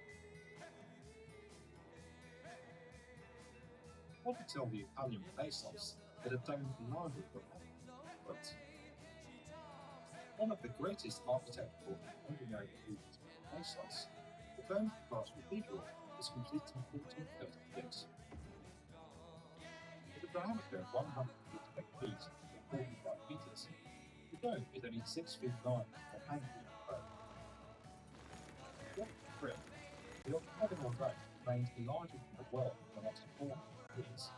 What until the Italian Renaissance that a dome larger than but one of the greatest architectural and engineering achievements of the Renaissance, the dome of Bath Cathedral was completed in 1436. With a diameter of 158 feet or 45 meters, the dome is only 6 feet long and hand feet wide. The octagonal dome remains the largest in the world for the next 400 years,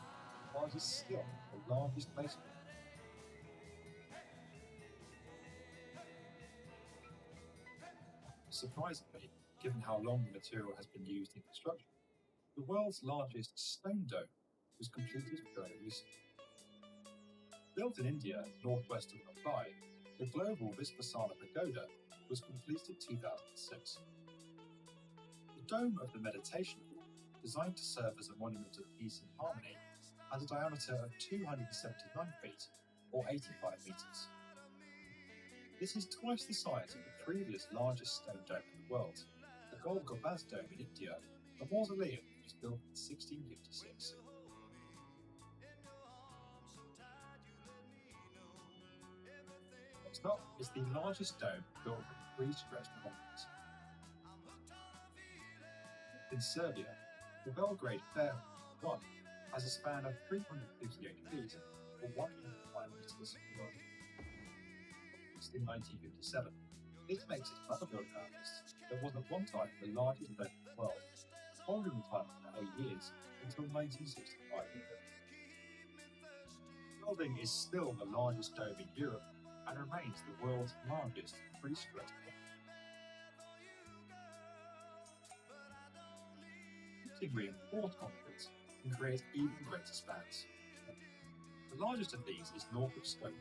while it is still the largest basement. Surprisingly, given how long the material has been used in construction, the world's largest stone dome was completed very recently. Built in India, northwest of Mumbai, the global Vispasana Pagoda was completed in 2006. The Dome of the Meditation Hall, designed to serve as a monument of peace and harmony, has a diameter of 279 feet, or 85 meters. This is twice the size of the previous largest stone dome in the world, the Gol Gobaz Dome in India, a mausoleum that was built in 1656. Next up is the largest dome built from 3 stretched concrete. In Serbia, the Belgrade Fair 1 has a span of 358 feet, or 105 meters, in 1957. This makes it such a building artist that was at one time the largest dome in the world, holding the title for 8 years until 1965. The building is still the largest dome in Europe and remains the world's largest three-stretched dome. Using reinforced concrete can create even greater spans. The largest of these is Norfolk Stone,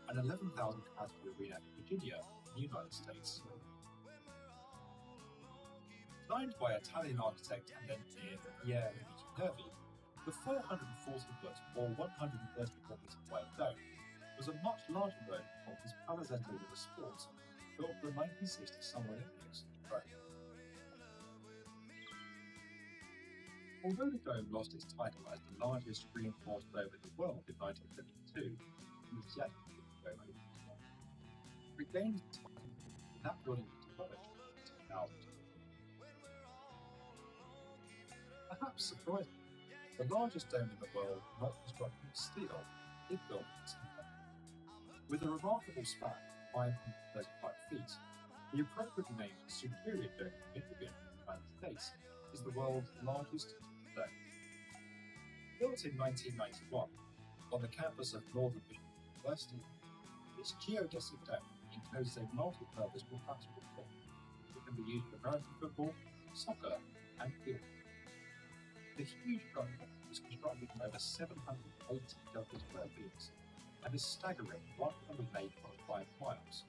an 11,000 capacity arena in Virginia, in the United States. Designed by Italian architect and engineer Pier Luigi Nervi, the 440-foot or 134-meter wide dome was a much larger dome called his Palazzetto dello Sport, built for the 1960 Summer Olympics in Rome. Although the dome lost its title as the largest reinforced dome in the world in 1972, regained its title when that building was demolished in 2000. Perhaps surprisingly, the largest dome in the world not constructed of steel is built in timber. With a remarkable span of 535 feet, the appropriately named Superior Dome in Michigan, United States, is the world's largest dome. Built in 1991 on the campus of Northern Michigan University, this geodesic dome encloses a multi-purpose basketball court that can be used for American football, soccer, and field. The huge dome was constructed constructing over 780 Delta square beams and a staggering 108.5 miles.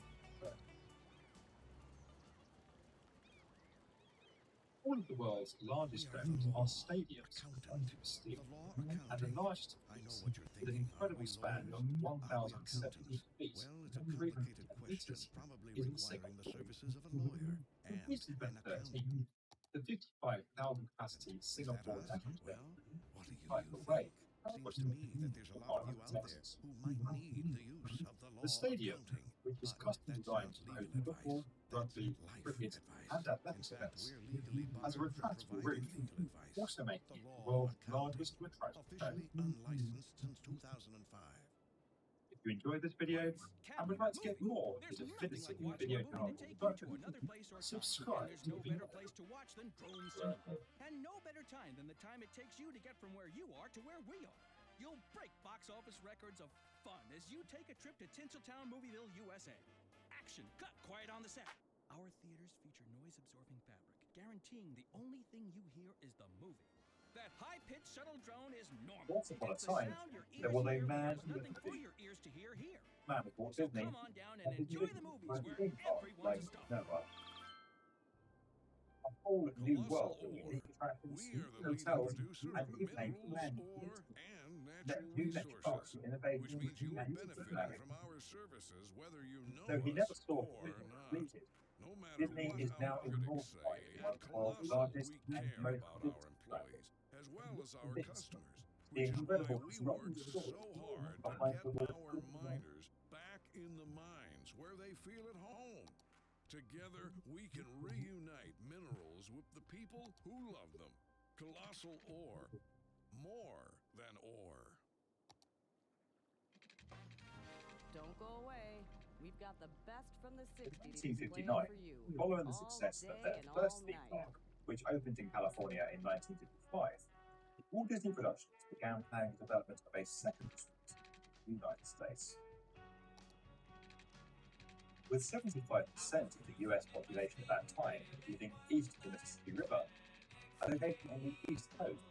All of the world's largest grounds are stadiums constructed of steel, and the largest of these, with an incredible span of 1,070 feet and 310 meters, is in Singapore. In 2013, the 55,000 capacity Singapore National Stadium, by the way, was the stadium, which is custom designed to host football, rugby, cricket, and athletics events, has a retractable roof, also making it the world's largest retractable dome. If you enjoyed this video and would like to get more of the definitive video documentary, subscribe to the video. And no better time than the time it takes you to get from where you are to where we are. You'll break box office records of fun as you take a trip to Tinseltown, Movieville, USA. Action, cut, quiet on the set. Our theaters feature noise-absorbing fabric, guaranteeing the only thing you hear is the movie. That high-pitched shuttle drone is normal. Once upon a time, there was a man who nothing for your ears to hear here. Man of Walt Disney, Come on down and enjoy the movies where everyone's a star. A whole new world of unique attractions, hotels, and even a planned theatre. Let new metro parks be innovative and dynamic. Though he never saw the vision completed, Disney is now immortalized as one of the world's largest and most visited attractions. This, the incredible rock story behind the word back in the mines where they feel at home. Together, we can reunite minerals with the people who love them. Colossal ore. More than ore. Don't go away. We've got the best from the 60s. 1959, following the success of their first theme park, which opened in California in 1955, Walt Disney Productions began planning the development of a second resort in the United States. With 75% of the US population at that time living east of the Mississippi River, and located on the east coast,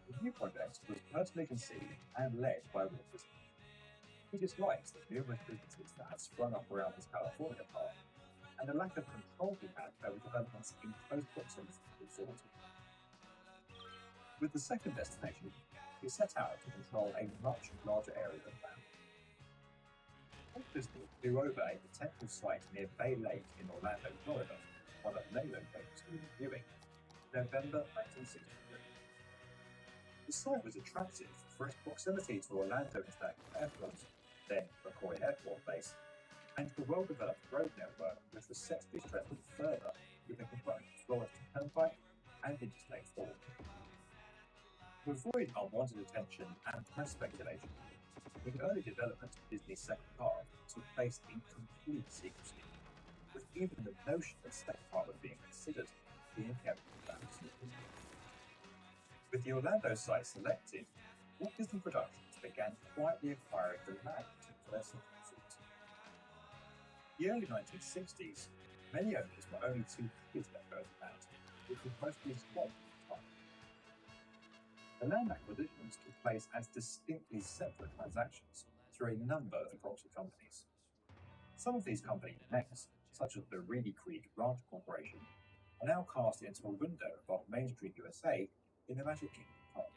the new project was personally conceived and led by Walt Disney. He disliked the numerous businesses that had sprung up around his California park, and the lack of control he had over developments in close proximity to the resort. With the second destination, he set out to control a much larger area of land. Walt Disney flew over a potential site near Bay Lake in Orlando, Florida, one of Lalo Lake's viewing, November 1963. The site was attractive for its proximity to Orlando International Airport, then McCoy Airport Base, and the well-developed road network which was set to be strengthened further with the construction of Florida Turnpike and Interstate 4. To avoid unwanted attention and press speculation, the early development of Disney's second park took place in complete secrecy, with even the notion of second park being considered being kept wraps. With the Orlando site selected, Walt Disney Productions began quietly acquiring the land for their second resort. The early 1960s, many owners were only too eager to let go of the land, which was mostly swamped at the time. The land acquisitions took place as distinctly separate transactions through a number of property companies. Some of these company names, such as the Reedy Creek Ranch Corporation, are now cast into a window above Main Street, USA, in the Magic Kingdom Park.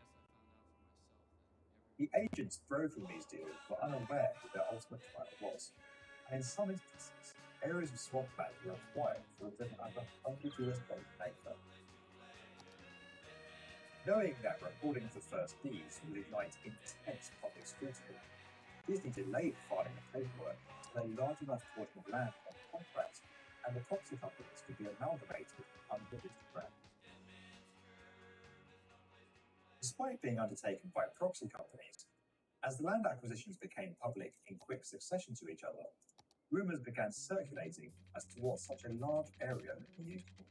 The agents drove from these deals were unaware who their ultimate client was, and in some instances, areas of swampland were acquired for a little under $100 an acre. Knowing that recording of the first deeds would ignite intense public scrutiny, Disney delayed filing the paperwork until a large enough portion of land on contract and the property companies could be amalgamated under the Disney brand. Despite being undertaken by proxy companies, as the land acquisitions became public in quick succession to each other, rumours began circulating as to what such a large area would be used for.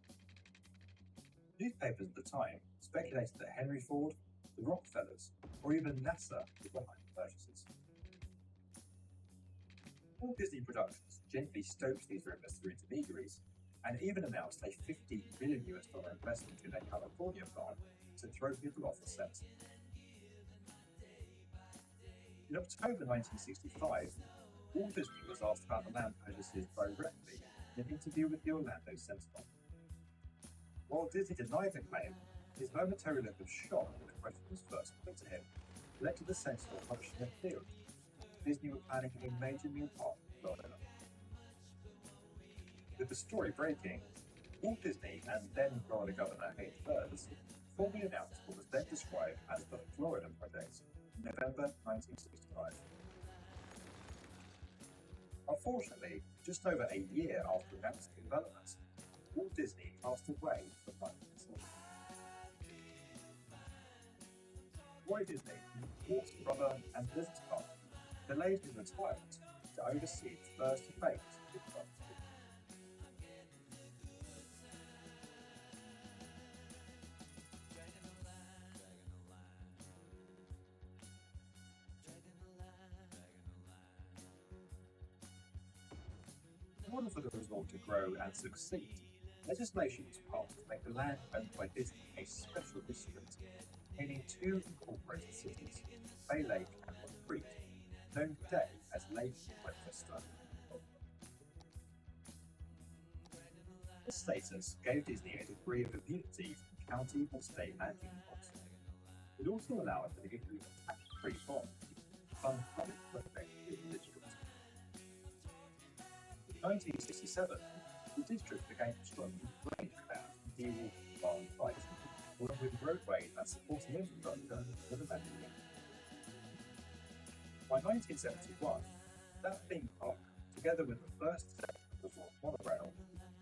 Newspapers at the time speculated that Henry Ford, the Rockefellers, or even NASA were behind the purchases. Walt Disney Productions gently stoked these rumours through intermediaries, and even announced a $50 billion investment in their California plant to to throw people off the set. In October 1965, Walt Disney was asked about the land purchases directly in an interview with the Orlando Sentinel. While Disney denied the claim, his momentary look of shock when the question was first put to him led to the Sentinel publishing a theory. Disney were planning a major new park in Florida. With the story breaking, Walt Disney and then Florida Governor Hayes Burns formally announced what was then described as the Florida Project in November 1965. Unfortunately, just over a year after announcing the development, Walt Disney passed away from lung cancer. Roy Disney, Walt's brother and business partner, delayed his retirement to oversee the first phase of the project. In order for the resort to grow and succeed, legislation was passed to make the land owned by Disney a special district, containing two incorporated cities, Bay Lake and Rock Creek, known today as Lake Westchester. This status gave Disney a degree of immunity from county or state banking laws. It also allowed for the issue of tax-free bonds to fund public projects in the district. In 1967, the district became strong with drainage plans and de-water farm sites, along with roadways and supporting infrastructure for the Mediterranean. By 1971, that theme park, together with the first resort monorail,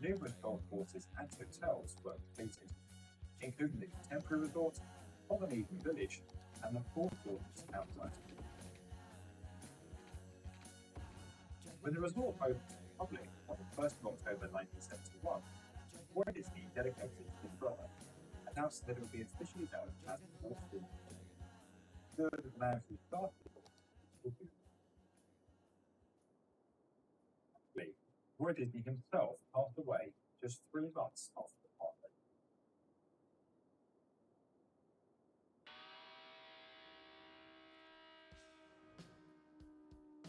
numerous golf courses and hotels were completed, including the contemporary resort, Polynesian Village, and the Four Seasons outside. When the resort opened to the public on the 1st of October 1971, Walt Disney dedicated his brother, announcing that it would be officially known as the Four Seasons. The man who started it would be Roy Disney himself passed away just 3 months after the park opened.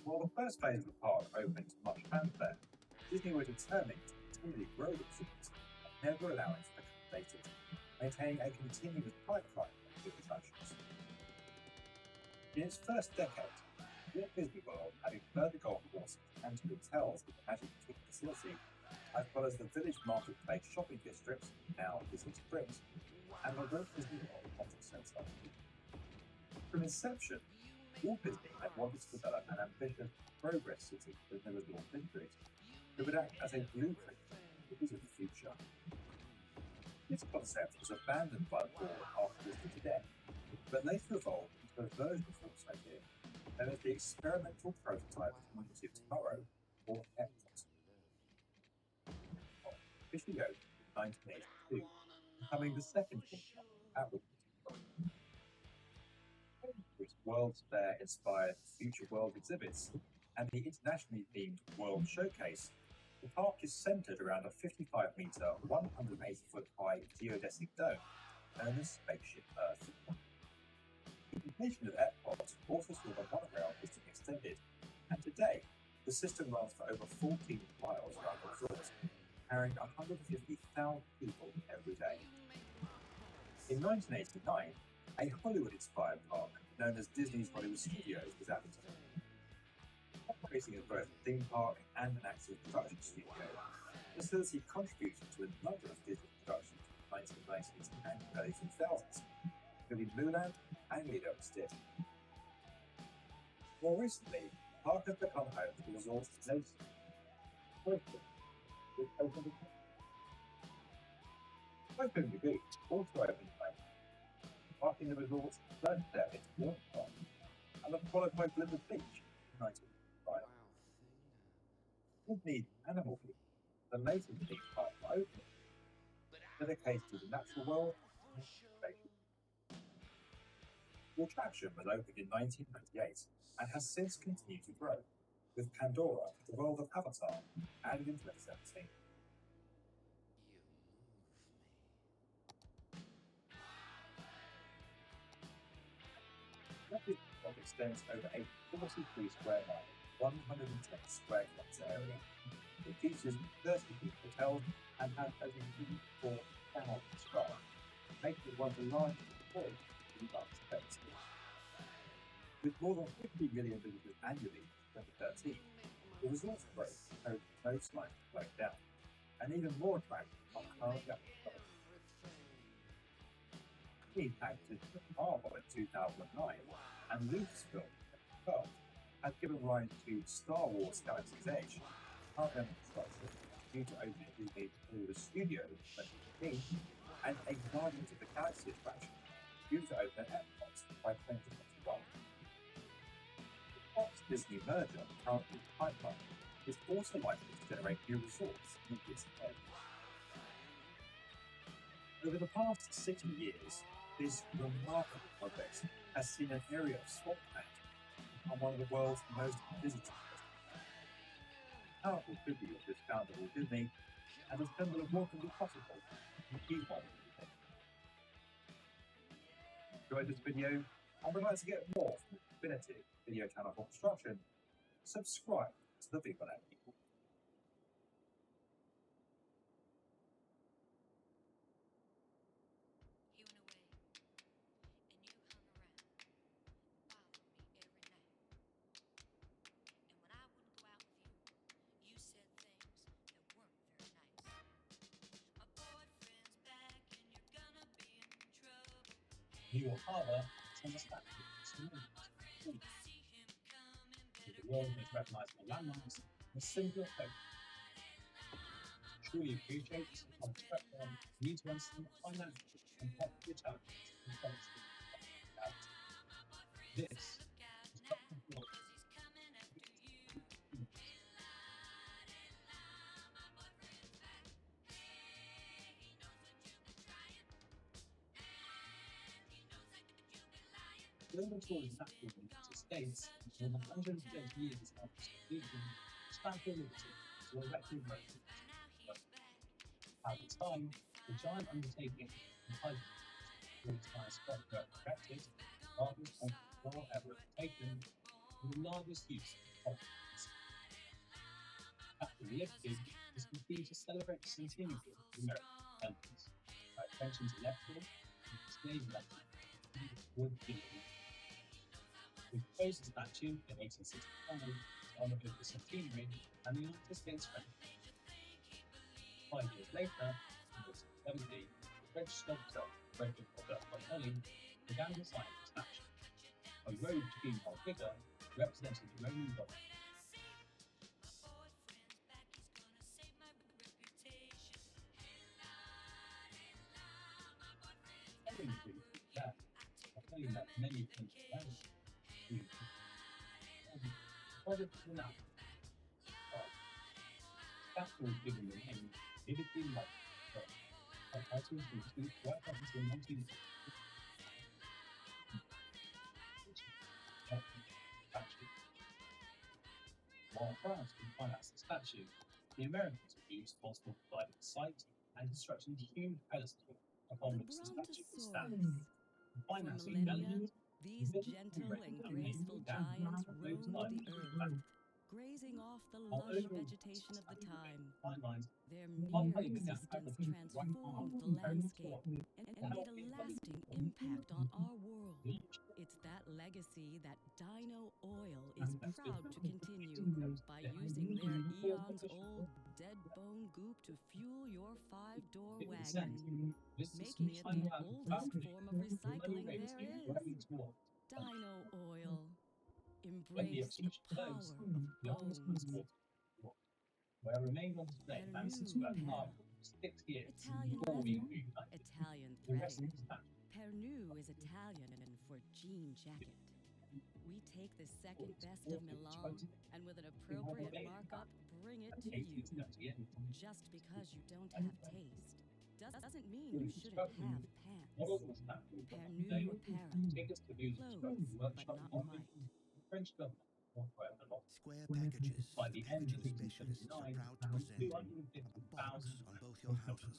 While the first phase of the park opened to much fanfare, Disney were determined to continually grow the resort and never allow it to become dated, maintaining a continuous pipeline of new attractions. In its first decade, Walt Disney World added further golf courses and hotels with the Magic Kingdom facility, as well as the Village Marketplace shopping district, now Disney Springs, and the Walt Disney World Conference Center. From inception, Walt Disney had wanted to develop an ambitious progress city within the resort district that would act as a blueprint for the future. This concept was abandoned by the board after Disney's death, but later evolved into a version of Walt's idea known as the Experimental Prototype Community of Tomorrow, or EPCOT. Officially opened in 1982, becoming the second theme park at Walt Disney World. Its World's Fair-inspired Future World exhibits and the internationally themed World Showcase, the park is centered around a 55-meter, 180-foot-high geodesic dome known as Spaceship Earth. The completion of EPCOT also saw the monorail system extended, and today, the system runs for over 14 miles around the resort, carrying 150,000 people every day. In 1989, a Hollywood-inspired park known as Disney's Hollywood Studios was added. Operating as both a theme park and an active production studio, the facility contributed to a number of Disney productions in the 1990s and early 2000s, including Mulan and Lilo and Stitch. More recently, the park has become home to the resort's latest with Open the Beach also opened late, marking the resort's first step into water park, and was followed by Blizzard Beach in 1995. Disney's Animal Kingdom, the latest theme park to open, dedicated to the natural world and conservation. The attraction was opened in 1998 and has since continued to grow, with Pandora, the world of Avatar, added in 2017. This block extends over a 43 square mile, 110 square kilometres area. It features 30 hotels and has over 4,000 staff, making it one of the largest employers in the United States. With more than 50 million visitors annually in 2013, the resort's growth shows no sign of slowing down, and even more attractive are current young. These actors took Marvel in 2009 and Lucasfilm in 2012 has given rise to Star Wars Galaxy's Edge, currently under construction, due to open at Disney's Hollywood Studios in 2015, and a Guardians of the Galaxy attraction due to open at Epcot by 2021. The Fox-Disney merger, currently in the pipeline, is also likely to generate new resorts in the years ahead. Over the past 60 years, this remarkable project has seen an area of swampland become one of the world's most visited destinations. A powerful tribute to its founder Walt Disney and a symbol of what can be possible in the modern day. Enjoyed this video and would like to get more from the Definitive Video Channel for Construction? Subscribe to the Big One people. New York Harbor is on the statue of Smith. The world is recognizable landmarks and a singular hope. Truly appreciate this on spectrum, need to understand the financial and technical challenges and policy. This is Dr. Floyd. Global tourism natural in the United States, more than 130 years after its completion, Statue of Liberty to a record breaking. At the time, the giant undertaking entitled to its highest structure erected, largest control ever taken, and the largest use of confidence. Statue of Liberty is conceived to celebrate the centennial of the American independence. By attention to electoral and stage level, would be we proposed the statue in 1865 to honour both the centenary and the United States friendship. 5 years later, in 1970, the French sculptor Frederick Aubert began designing the statue, a robed female figure representing the Roman god. I'll tell you that many things around it. Project is enough. Statue was given the name Liberty Light, a title from right up until 1960. While France could finance the statue, the Americans refused responsible for providing the site and constructing a huge pedestal upon which the statue would stand. Financing challenges. These gentle and graceful giants roamed the earth, grazing off the lush vegetation of the time. Their mere existence transformed the landscape and made a lasting impact on our world. It's that legacy that Dino Oil is proud to continue by using their eons-old dead bone goop to fuel your 5-door wagon, making it the oldest form of recycling there is. Dino Oil. Embrace the power of bones. Where I remained on display in Madison Square Park for 6 years before we reunited. Italian The rest of threading. the statue. Pernu is Italian for jean jacket. We take the second best of Milan and with an appropriate markup, bring it to you. Just because you don't have taste doesn't mean you shouldn't have pants. Pernu apparel. Clothes, but not quite. French government Square Packages, by the the end of packaging specialists, are proud to present a box 250,000 on both your houses.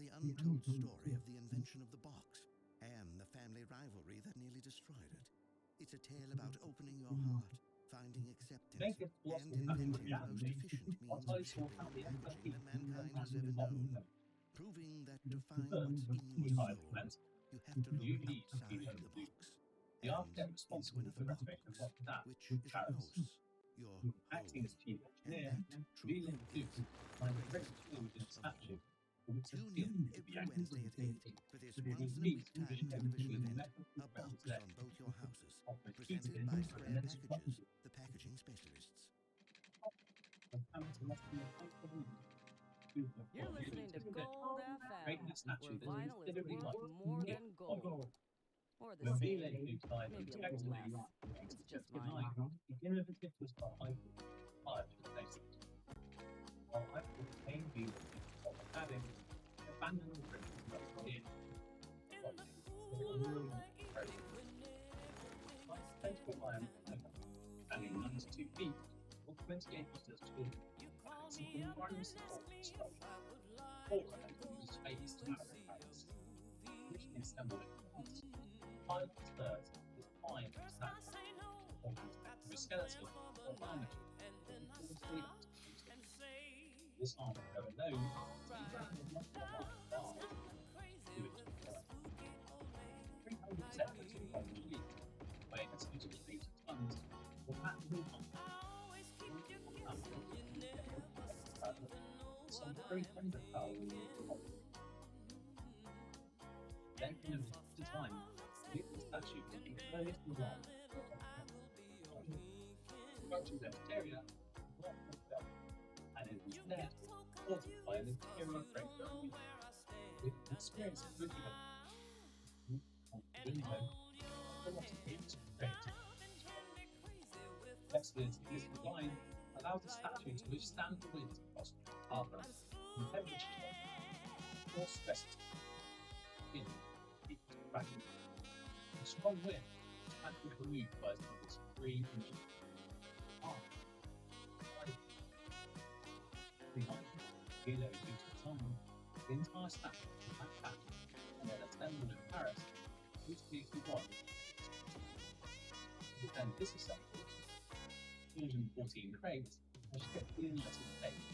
The untold story of the invention of the box and the family rivalry that nearly destroyed it. It's a tale about opening your heart, finding acceptance, Make it and possible to inventing the reality. most efficient means of shipping and packaging that mankind has ever known, proving that to find what's in your soul, you have to look outside the box. The architect And responsible inside for the restoration of box, Notre Dame, which is your Paris, house, your acting home, as chief engineer, and that really truly includes is find the a great greatest tool within part a of all. statue, for which a Tune field in to be every active Wednesday at 8 for this with a once-in-a-week repeat time television event, A Box on Both Your Houses, presented by Square Packages, the packaging specialists. You're listening to Gold Creating a FM, statue where that is vinyl is considerably worth more than gold. Or the Revealing same, new type maybe a of little less. It's just mine. innovative twist on icon, five to the basics. While I will maintain the of having abandoned the in and in 92 feet or 28 meters tall. Some primary support structure. Four of them use space to have Paris. Originally assembled at once, five spurs with five stacks. The skeleton or armature. This armor alone is not bar. 300 seconds on the lead, weighing as much as 80 tons, will maximum some 300,000 then in a time, the statue can be closed and wrong. Structure's exterior is not hooked up, and is instead supported by an interior framework with experience of window, Flexibility in this design allows the statue to withstand the winds across harbor and temperature or stresses in heat cracking. A strong wind is actually removed by as much as 3 inches. Below due to time, the entire statue is manufactured and then assembled in Paris, which leaves the one. Then disassembled 214 crates are shipped to the United States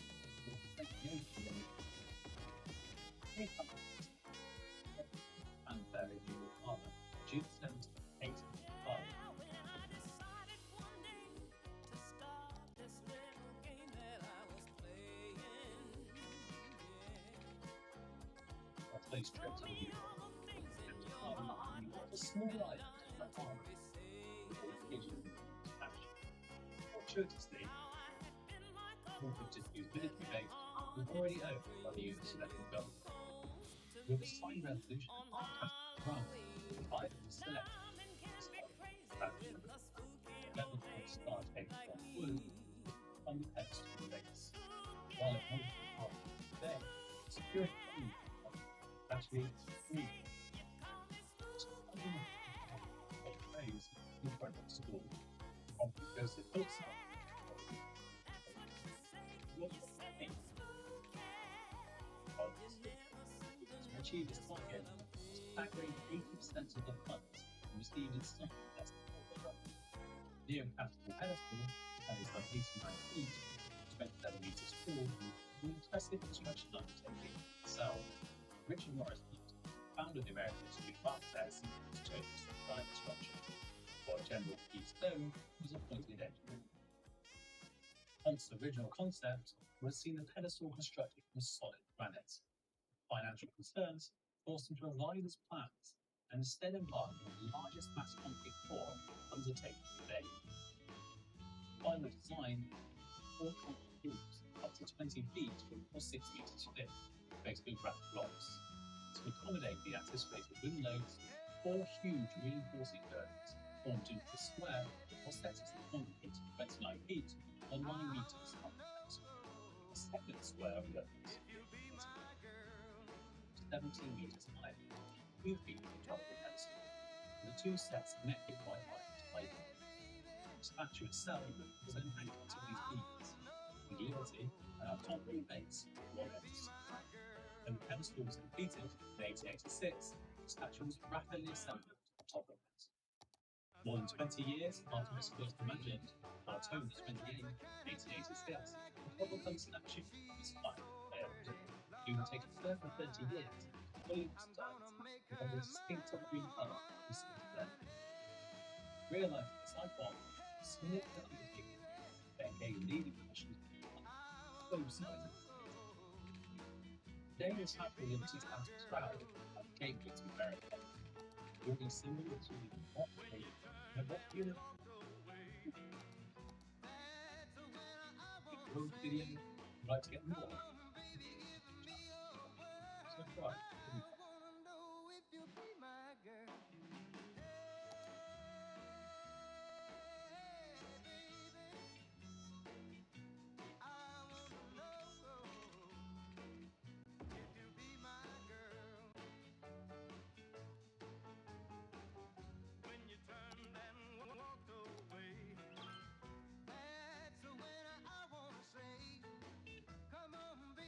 for 28 million. And buried in the harbour, June 17, 1885. Those trips are a small island in the harbour. Fortuitously, just use military base was already owned by the US federal government. With a slight resolution of run by the select start taking from wood on the pedestal base. While it was part of the day, securing food actually free. In front of school, because it looks like to achieve this target, factoring 80% of the funds received in some near capital pedestal, that is about 89 feet, 27 meters tall, an impressive construction undertaking itself. Richard Morris founded the American Institute of Architects to chose to design the structure, while General P. Stone was appointed engineer. Hunt's original concept was seen the pedestal constructed from solid granite. Financial concerns forced him to revise his plans and instead embark on the largest mass concrete pour undertaken today. Final design, 4 concrete cubes up to 20 feet or 6 meters thick, faced with granite blocks. To accommodate the anticipated wind loads, 4 huge reinforcing girders formed into a square or set as the concrete 29 feet or 9 meters up the pedestal. A second square of girders, 17 meters high, 2 feet on top of the pedestal, and the 2 sets connected by height. The statue itself was then anchored to these beams, with Liberty and our top of the base, 1 edge. When the pedestal was completed in 1886, the statue was rapidly assembled on top of it. More than 20 years after its first imagined, October 28, 1886, the problem statue was finally failed. It would take a further 30 years to fully understand what the distinctive green colour we see today. Realising the sidewalk was a significant undertaking that gave leading professionals both sides of the Today, this type of Liberty's House was proud of the gateway to America. Building similar to what they have what unit. If you video, would like to get more. Subscribe. Come on,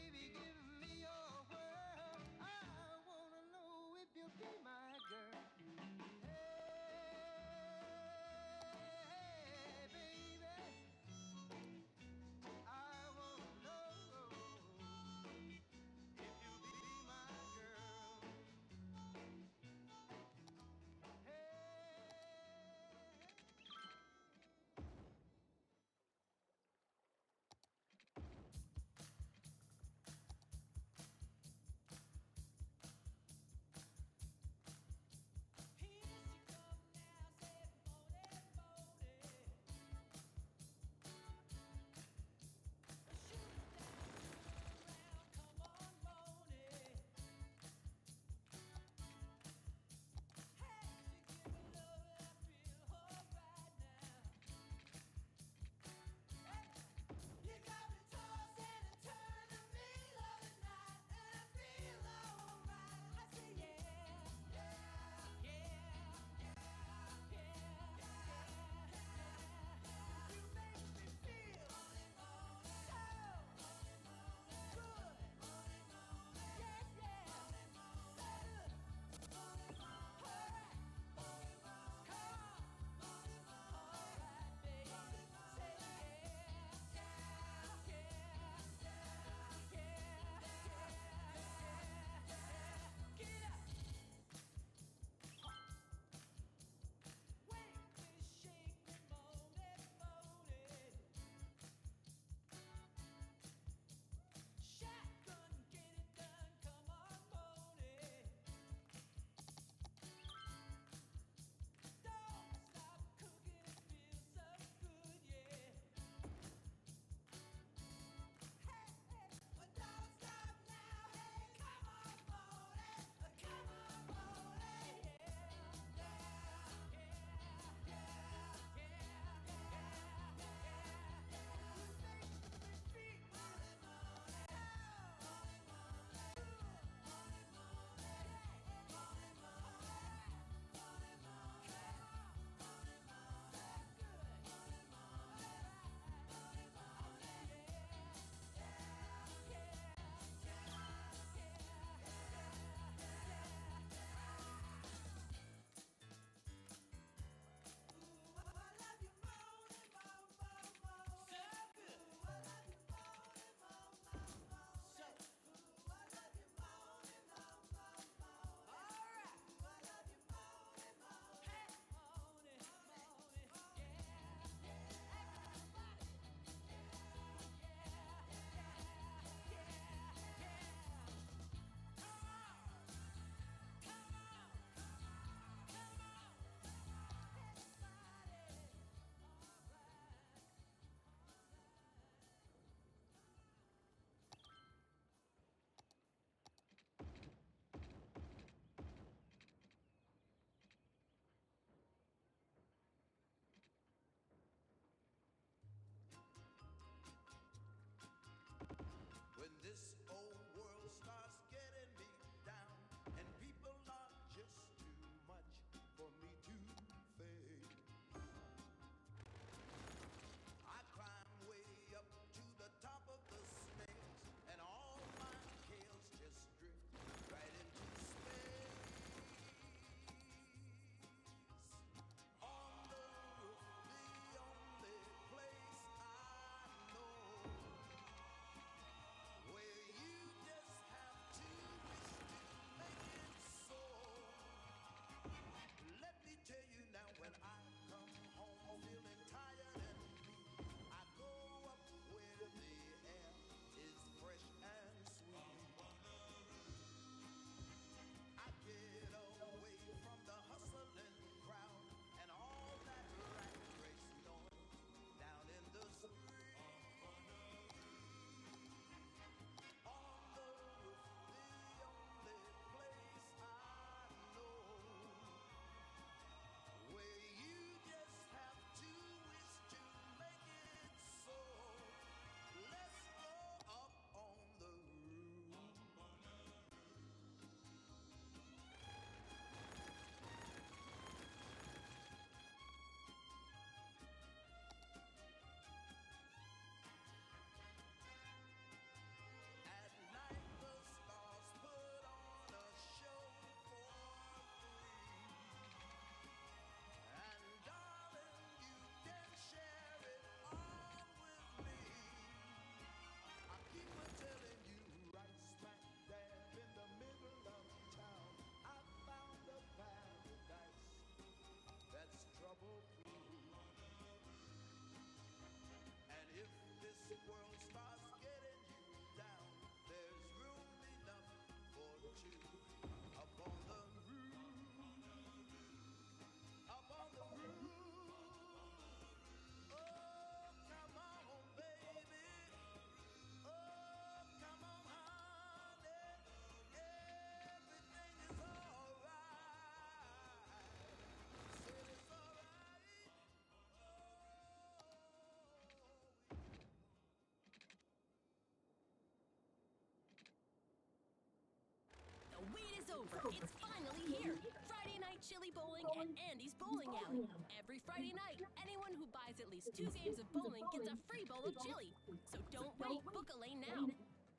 over. It's finally here. Friday night chili bowling at Andy's Bowling Alley. Every Friday night, anyone who buys at least 2 games of bowling gets a free bowl of chili. So don't wait, book a lane now.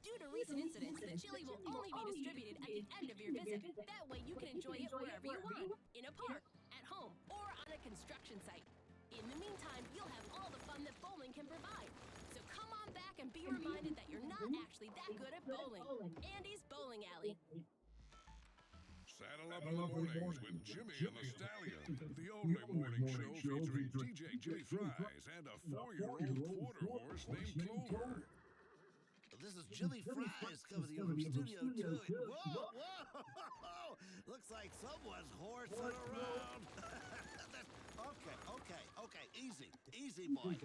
Due to recent incidents, the chili will only be distributed at the end of your visit. That way you can enjoy it wherever you want. In a park, at home, or on a construction site. In the meantime, you'll have all the fun that bowling can provide. So come on back and be reminded that you're not actually that good at bowling. Andy's Bowling Alley. Saddle up in the mornings with Jimmy and the Stallion, the only morning show featuring DJ Jimmy Fries and a 4-year-old quarter horse named Clover. This is Jimmy Fries coming to you from Studio 2. Whoa! Looks like someone's horsing around. Okay. Easy, boy.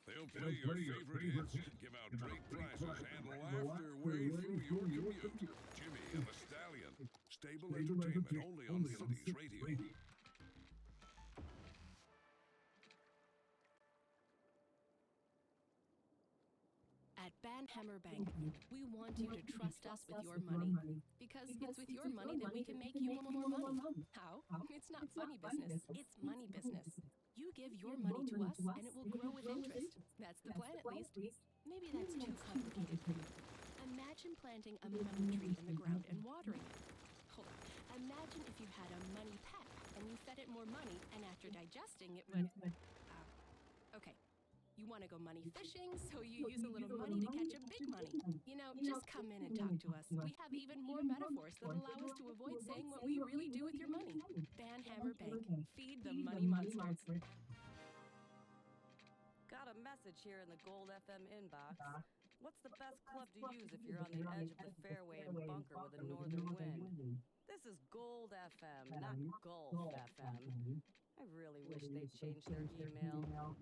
They'll play your favorite hits, give out great prizes, and laugh their way through your commute. Jimmy and the Stallion. Stable entertainment only on Cities Radio. At Banhammer Bank, we want you to trust us with your money. Because it's with your money that we can make you more money. How? It's not funny business, it's money business. You give your money to us and it will grow with interest. That's the plan at least. Maybe that's too complicated for you. Imagine planting a money tree in the ground and watering it. Hold on. Imagine if you had a money pet and you fed it more money and after digesting it would... Okay. You want to go money fishing, so you use a little money to catch a big money. You know, just come in and talk to us. We have even more metaphors that allow us to avoid saying what we really do with your money. Banhammer Bank. Feed the money monster. Got a message here in the Gold FM inbox. What's the best club to use if you're on the edge of the fairway and bunker with a northern wind? This is Gold FM, not Gulf FM. I really wish they'd change their email.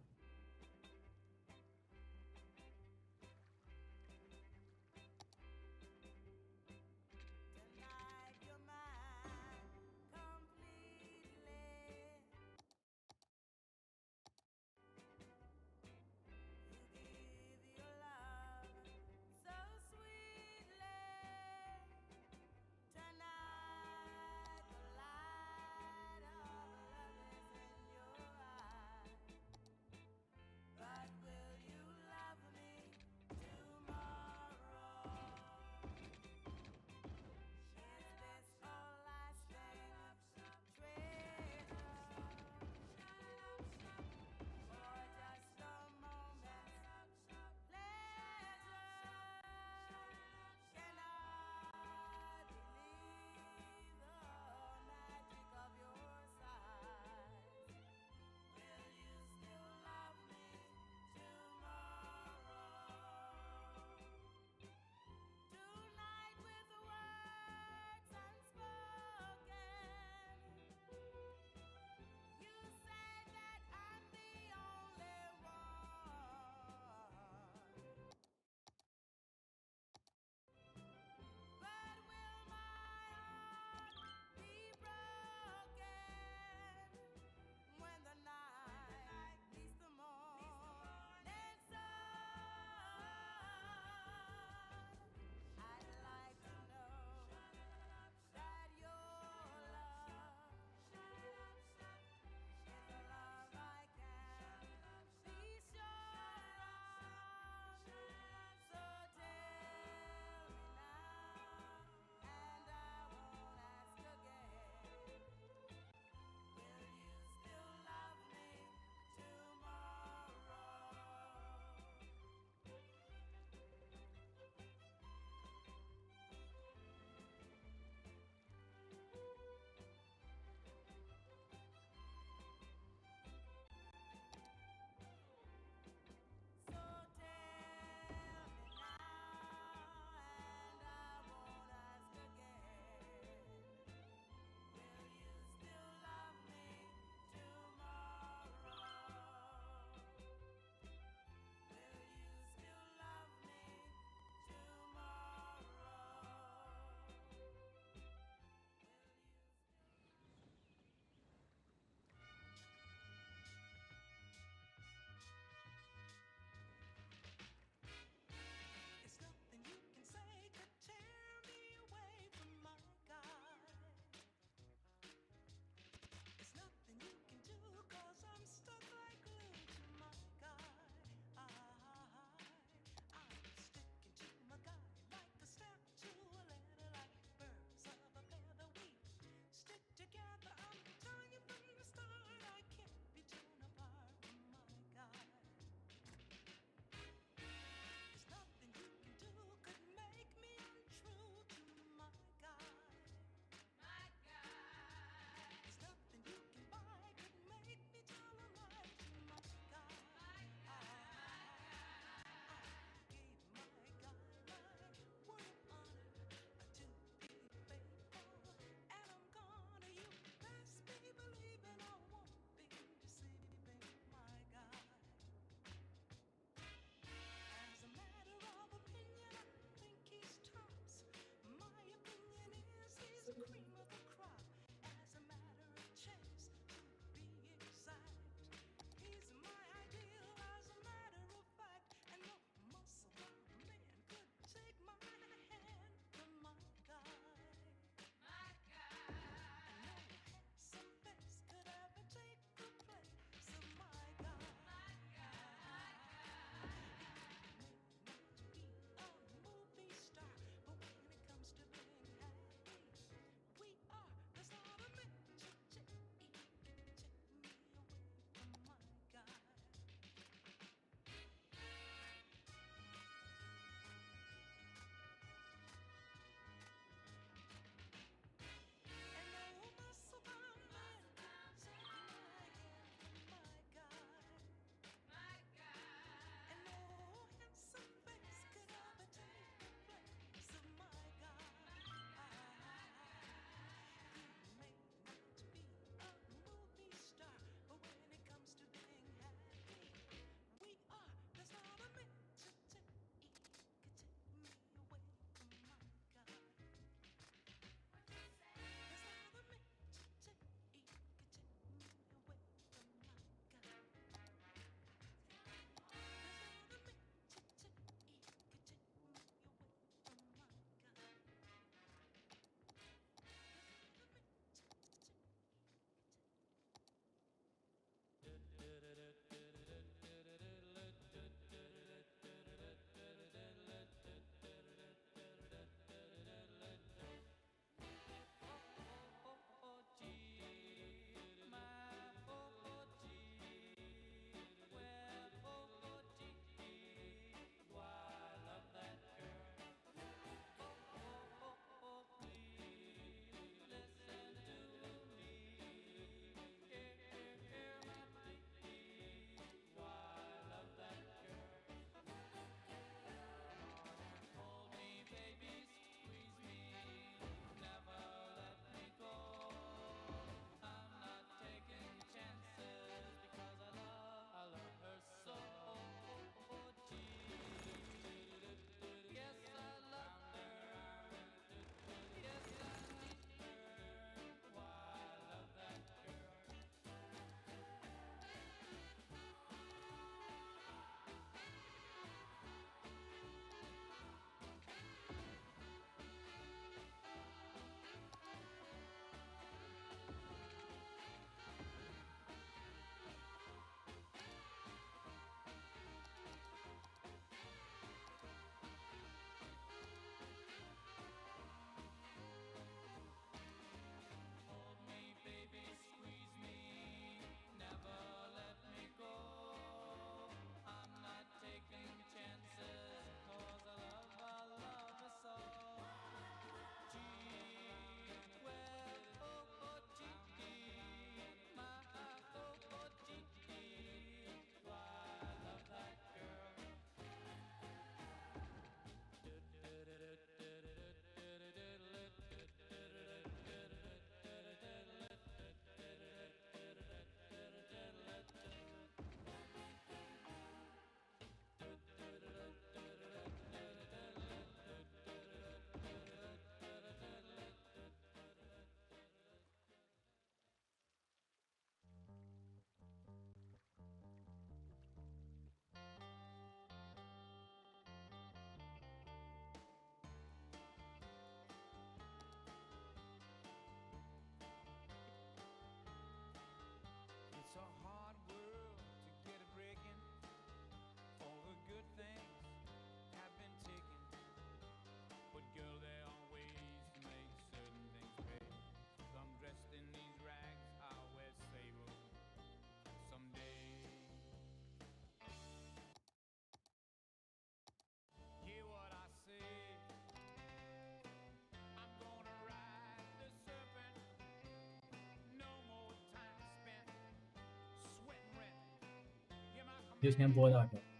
就先播到这儿。